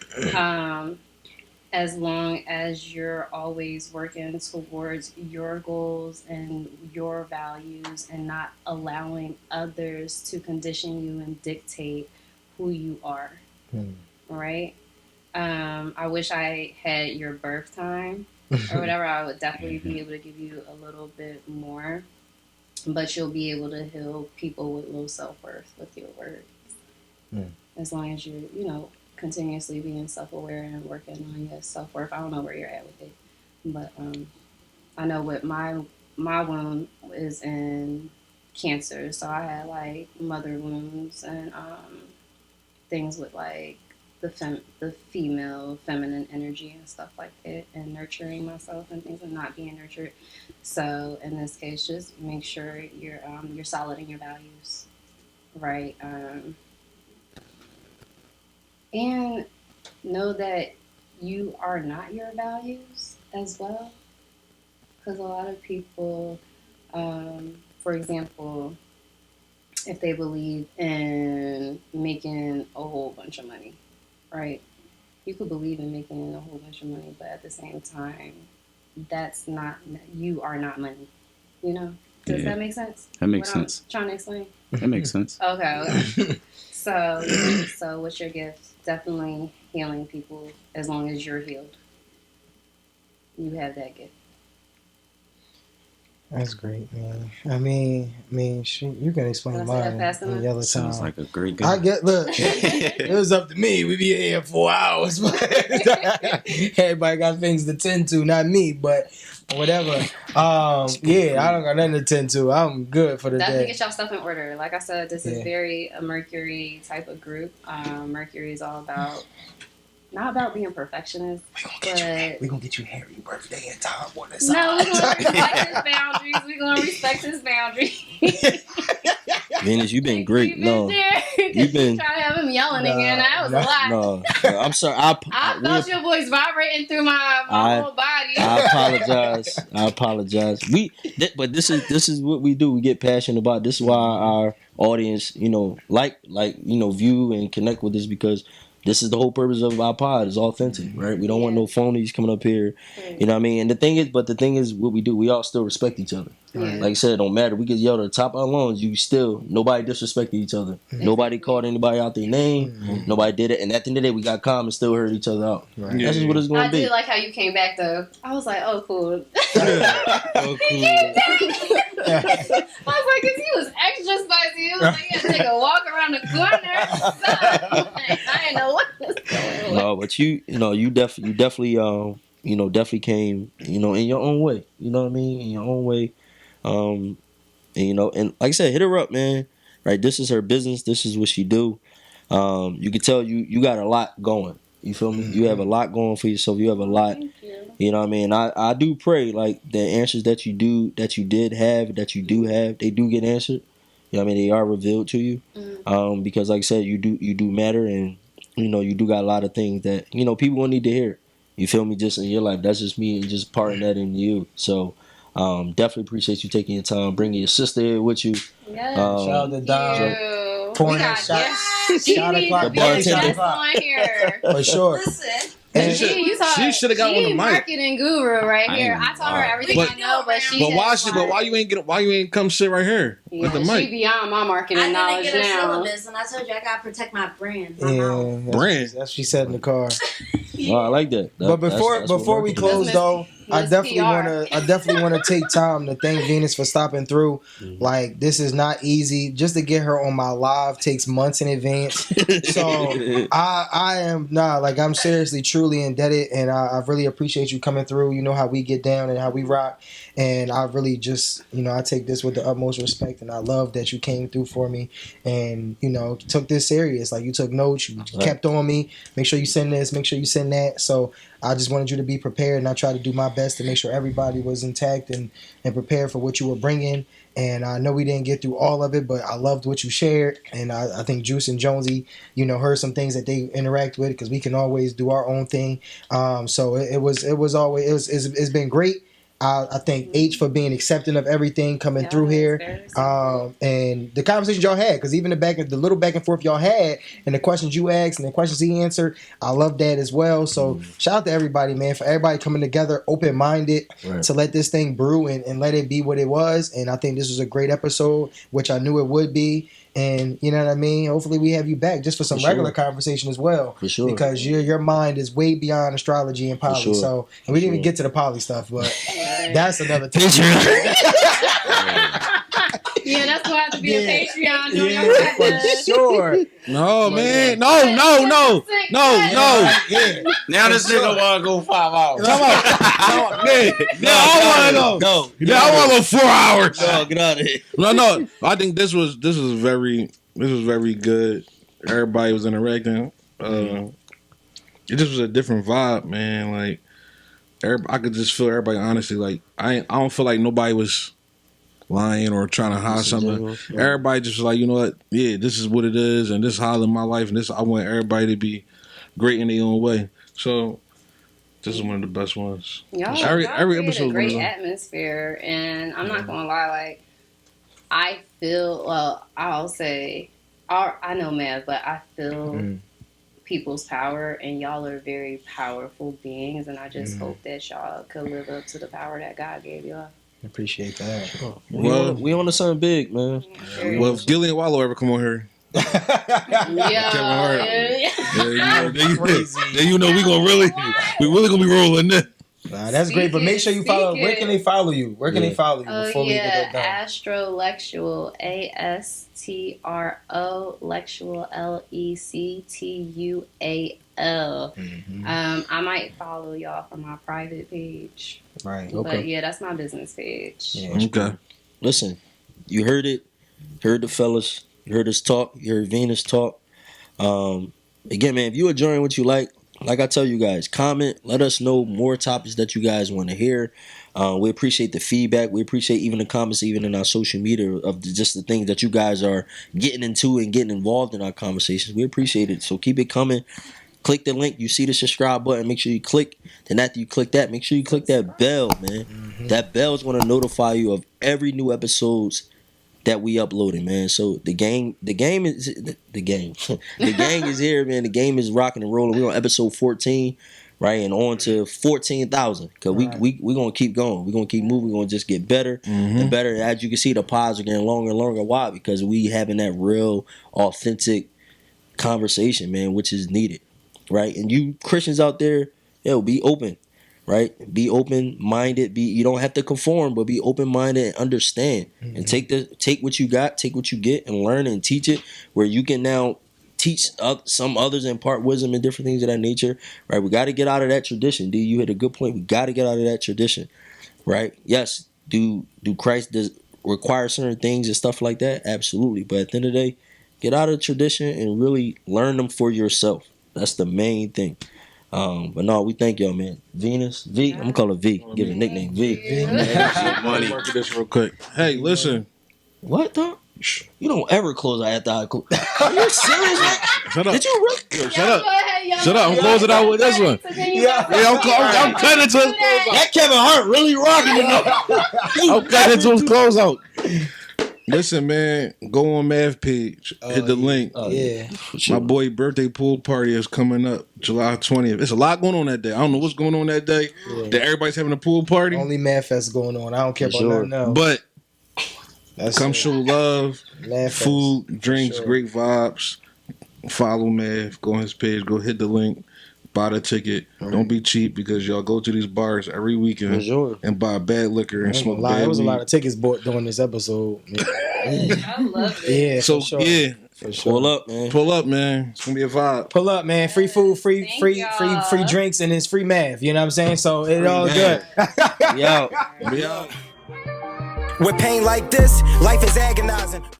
S1: As long as you're always working towards your goals and your values and not allowing others to condition you and dictate who you are. Right? I wish I had your birth time or whatever. I would definitely be able to give you a little bit more, but you'll be able to heal people with low self-worth with your words. As long as you're, continuously being self-aware and working on your self-worth. I don't know where you're at with it, but I know what my wound is in Cancer, so I had like mother wounds and things with like the female feminine energy and stuff like that, and nurturing myself and things and not being nurtured. So in this case, just make sure you're solid in your values, right? And know that you are not your values as well. Because a lot of people, for example, if they believe in making a whole bunch of money, right? You could believe in making a whole bunch of money, but at the same time, you are not money. Does that make sense?
S4: That makes sense.
S1: Trying to explain?
S4: That makes sense.
S1: Okay. So what's your gift? Definitely healing people as long as you're healed. You have that gift.
S2: That's great, man. I mean, you can explain mine the other time.
S4: Sounds like a great guy.
S2: Look, it was up to me. We be here 4 hours. Everybody got things to tend to, not me, but whatever. Yeah, I don't got nothing to tend to. I'm good for the
S1: Definitely
S2: day.
S1: get y'all stuff in order. Like I said, this is very a Mercury type of group. Mercury is all about, not about being perfectionist,
S2: We're going to get you Harry birthday and time on the
S1: no,
S2: side.
S1: we're going to respect his boundaries. We're going to respect his boundaries.
S6: Venus, you've been great.
S1: You've been trying to have him yelling again. That was a lot.
S6: No, I'm sorry.
S1: I felt your voice vibrating through my whole body.
S6: I apologize. But this is what we do. We get passionate about. This is why our audience, view and connect with us, because this is the whole purpose of our pod, is authentic, right? We don't want no phonies coming up here, you know what I mean? And the thing is, what we do, we all still respect each other. Like I said, it don't matter. We get yelled at the top of our lungs. Nobody disrespected each other. Nobody called anybody out their name. Nobody did it. And at the end of the day, we got calm and still heard each other out. Right. That's just what it's going to be.
S1: I did like how you came back, though. I was like, oh, cool.
S6: Oh, cool.
S1: I was like, because he was extra spicy. He was like, he had to take a walk around the corner. So, I didn't know what was going on.
S6: No, but you definitely came, in your own way. You know what I mean? In your own way. And like I said, hit her up, man. Right? This is her business. This is what she do. You can tell you got a lot going. You feel me? You have a lot going for yourself. You have a lot.
S1: Thank you.
S6: You know what I mean? I do pray like the answers that you do have, they do get answered. You know what I mean? They are revealed to you. Because like I said, you do matter, and you do got a lot of things that people will need to hear. You feel me? Just in your life. That's just me and just parting that into you. So definitely appreciate you taking your time, bringing your sister here with you.
S1: Yes.
S2: Shout out to Dom. Pouring that shot.
S1: Shot o'clock.
S6: The bartender.
S1: On here.
S2: For sure.
S7: Listen.
S2: And
S3: she should have got on the mic.
S1: Marketing guru right here. I told her everything I know, but why you ain't come sit right here with the mic? She beyond my marketing knowledge
S7: I didn't get a
S1: now.
S7: syllabus, and I told you I gotta protect my brand.
S3: Brand.
S2: That's what she said in the car.
S6: Oh, I like that.
S2: But before we close though, I definitely want to take time to thank Venus for stopping through.
S6: Mm-hmm.
S2: Like, this is not easy. Just to get her on my live takes months in advance. So I'm seriously, truly indebted, and I really appreciate you coming through. You know how we get down and how we rock, and I really just, I take this with the utmost respect, and I love that you came through for me, and took this serious. Like, you took notes, you kept on me. Make sure you send this. Make sure you send that. So I just wanted you to be prepared, and I tried to do my best to make sure everybody was intact and prepared for what you were bringing. And I know we didn't get through all of it, but I loved what you shared. And I think Juice and Jonesy, heard some things that they interact with, because we can always do our own thing. So it's been great. I thank H for being accepting of everything coming through here, and the conversations y'all had, because even the little back and forth y'all had, and the questions you asked and the questions he answered, I love that as well. So shout out to everybody, man, for everybody coming together open minded to let this thing brew and let it be what it was. And I think this was a great episode, which I knew it would be. And you know what I mean? Hopefully we have you back just for some regular conversation as well. For sure. Because your mind is way beyond astrology and poly. So, and we didn't even get to the poly stuff, but that's another time.
S1: Yeah, that's why I have to be a Patreon.
S2: For sure.
S3: No, man. No.
S4: Now this nigga want to go 5 hours.
S3: Come on. I want to go. No. I want to go 4 hours.
S6: No, get out of here.
S3: No. I think this was very good. Everybody was interacting. It just was a different vibe, man. Like, I could just feel everybody honestly. Like, I don't feel like nobody was lying or trying to hide something. Everybody just was like, you know what? Yeah, this is what it is, and this is how I live my life, and this I want everybody to be great in their own way. So this is one of the best ones. Every episode,
S1: a great atmosphere, and I'm not gonna lie, like I feel. Well, I'll say, I know math, but I feel people's power, and y'all are very powerful beings, and I just hope that y'all could live up to the power that God gave y'all.
S2: Appreciate that.
S6: Sure. We on to something big, man.
S3: Well, if Gillian Wallow ever come on here, Kevin Hart, then we really gonna be rolling that.
S2: Nah, that's great, but make sure you follow. Where can they follow you? Before we get that done?
S1: Astrolexual, ASTRO Lexual, LECTUAL. I might follow y'all from my private page.
S2: Right.
S1: Okay. But yeah, that's my business page.
S2: Yeah,
S3: okay.
S6: Listen, you heard it. You heard the fellas. You heard us talk. You heard Venus talk. Again, man, if you enjoying what you like I tell you guys, comment. Let us know more topics that you guys want to hear. We appreciate the feedback. We appreciate even the comments, even in our social media, of just the things that you guys are getting into and getting involved in our conversations. We appreciate it. So keep it coming. Click the link. You see the subscribe button. Make sure you click. Then after you click that, make sure you click that bell, man. That bell is going to notify you of every new episodes that we uploading, man. So the gang is here, man. The game is rocking and rolling. We're on episode 14, right, and on to 14,000. Cause we gonna keep going. We're gonna keep moving. We're gonna just get better and better. As you can see, the pods are getting longer and longer. Why? Because we having that real, authentic conversation, man, which is needed, right? And you Christians out there, be open. Right? Be open-minded. You don't have to conform, but be open-minded and understand. And take what you got, take what you get, and learn and teach it. Where you can now teach some others, impart wisdom and different things of that nature. Right? We got to get out of that tradition. D, you hit a good point. We got to get out of that tradition. Right? Yes. Do Christ require certain things and stuff like that? Absolutely. But at the end of the day, get out of the tradition and really learn them for yourself. That's the main thing. But no, we thank y'all, man. Venus, V, I'm gonna call her V. Give her a nickname, V.
S3: Money. Work this real quick. Hey, listen.
S6: What, dog? You don't ever close out after I close. Are you serious, man?
S3: Shut up.
S6: Did you really?
S3: Shut up. Shut up. I'm closing out with this one. I'm cutting into his close out.
S6: That Kevin Hart really rocking it.
S3: I'm cutting into his close out. Listen, man, go on Math page. Hit the link.
S2: Yeah.
S6: Sure.
S3: My boy birthday pool party is coming up July 20th. There's a lot going on that day. I don't know what's going on that day.
S2: Yeah.
S3: That everybody's having a pool party.
S2: Only Mad Fest going on. I don't care about
S6: Sure.
S2: nothing else.
S3: But
S2: That's
S3: come
S2: it.
S3: show love,
S2: Mad Fest.
S3: food, drinks,
S2: Sure.
S3: great vibes. Follow Math. Go on his page. Go hit the link. Buy the ticket. Don't be cheap because y'all go to these bars every weekend
S6: For sure.
S3: and buy bad liquor and smoke bad
S2: There was a
S3: weed.
S2: lot of tickets bought during this episode.
S1: I love it.
S2: Yeah,
S3: So
S2: for sure.
S3: yeah,
S2: For sure.
S6: Pull up, man.
S3: pull up, man. It's gonna be a vibe.
S2: Pull up, man. Free food, free
S1: Thank y'all.
S2: drinks, and it's free math. You know what I'm saying? So it's all good.
S6: Yo.
S3: We out.
S5: With pain like this, life is agonizing.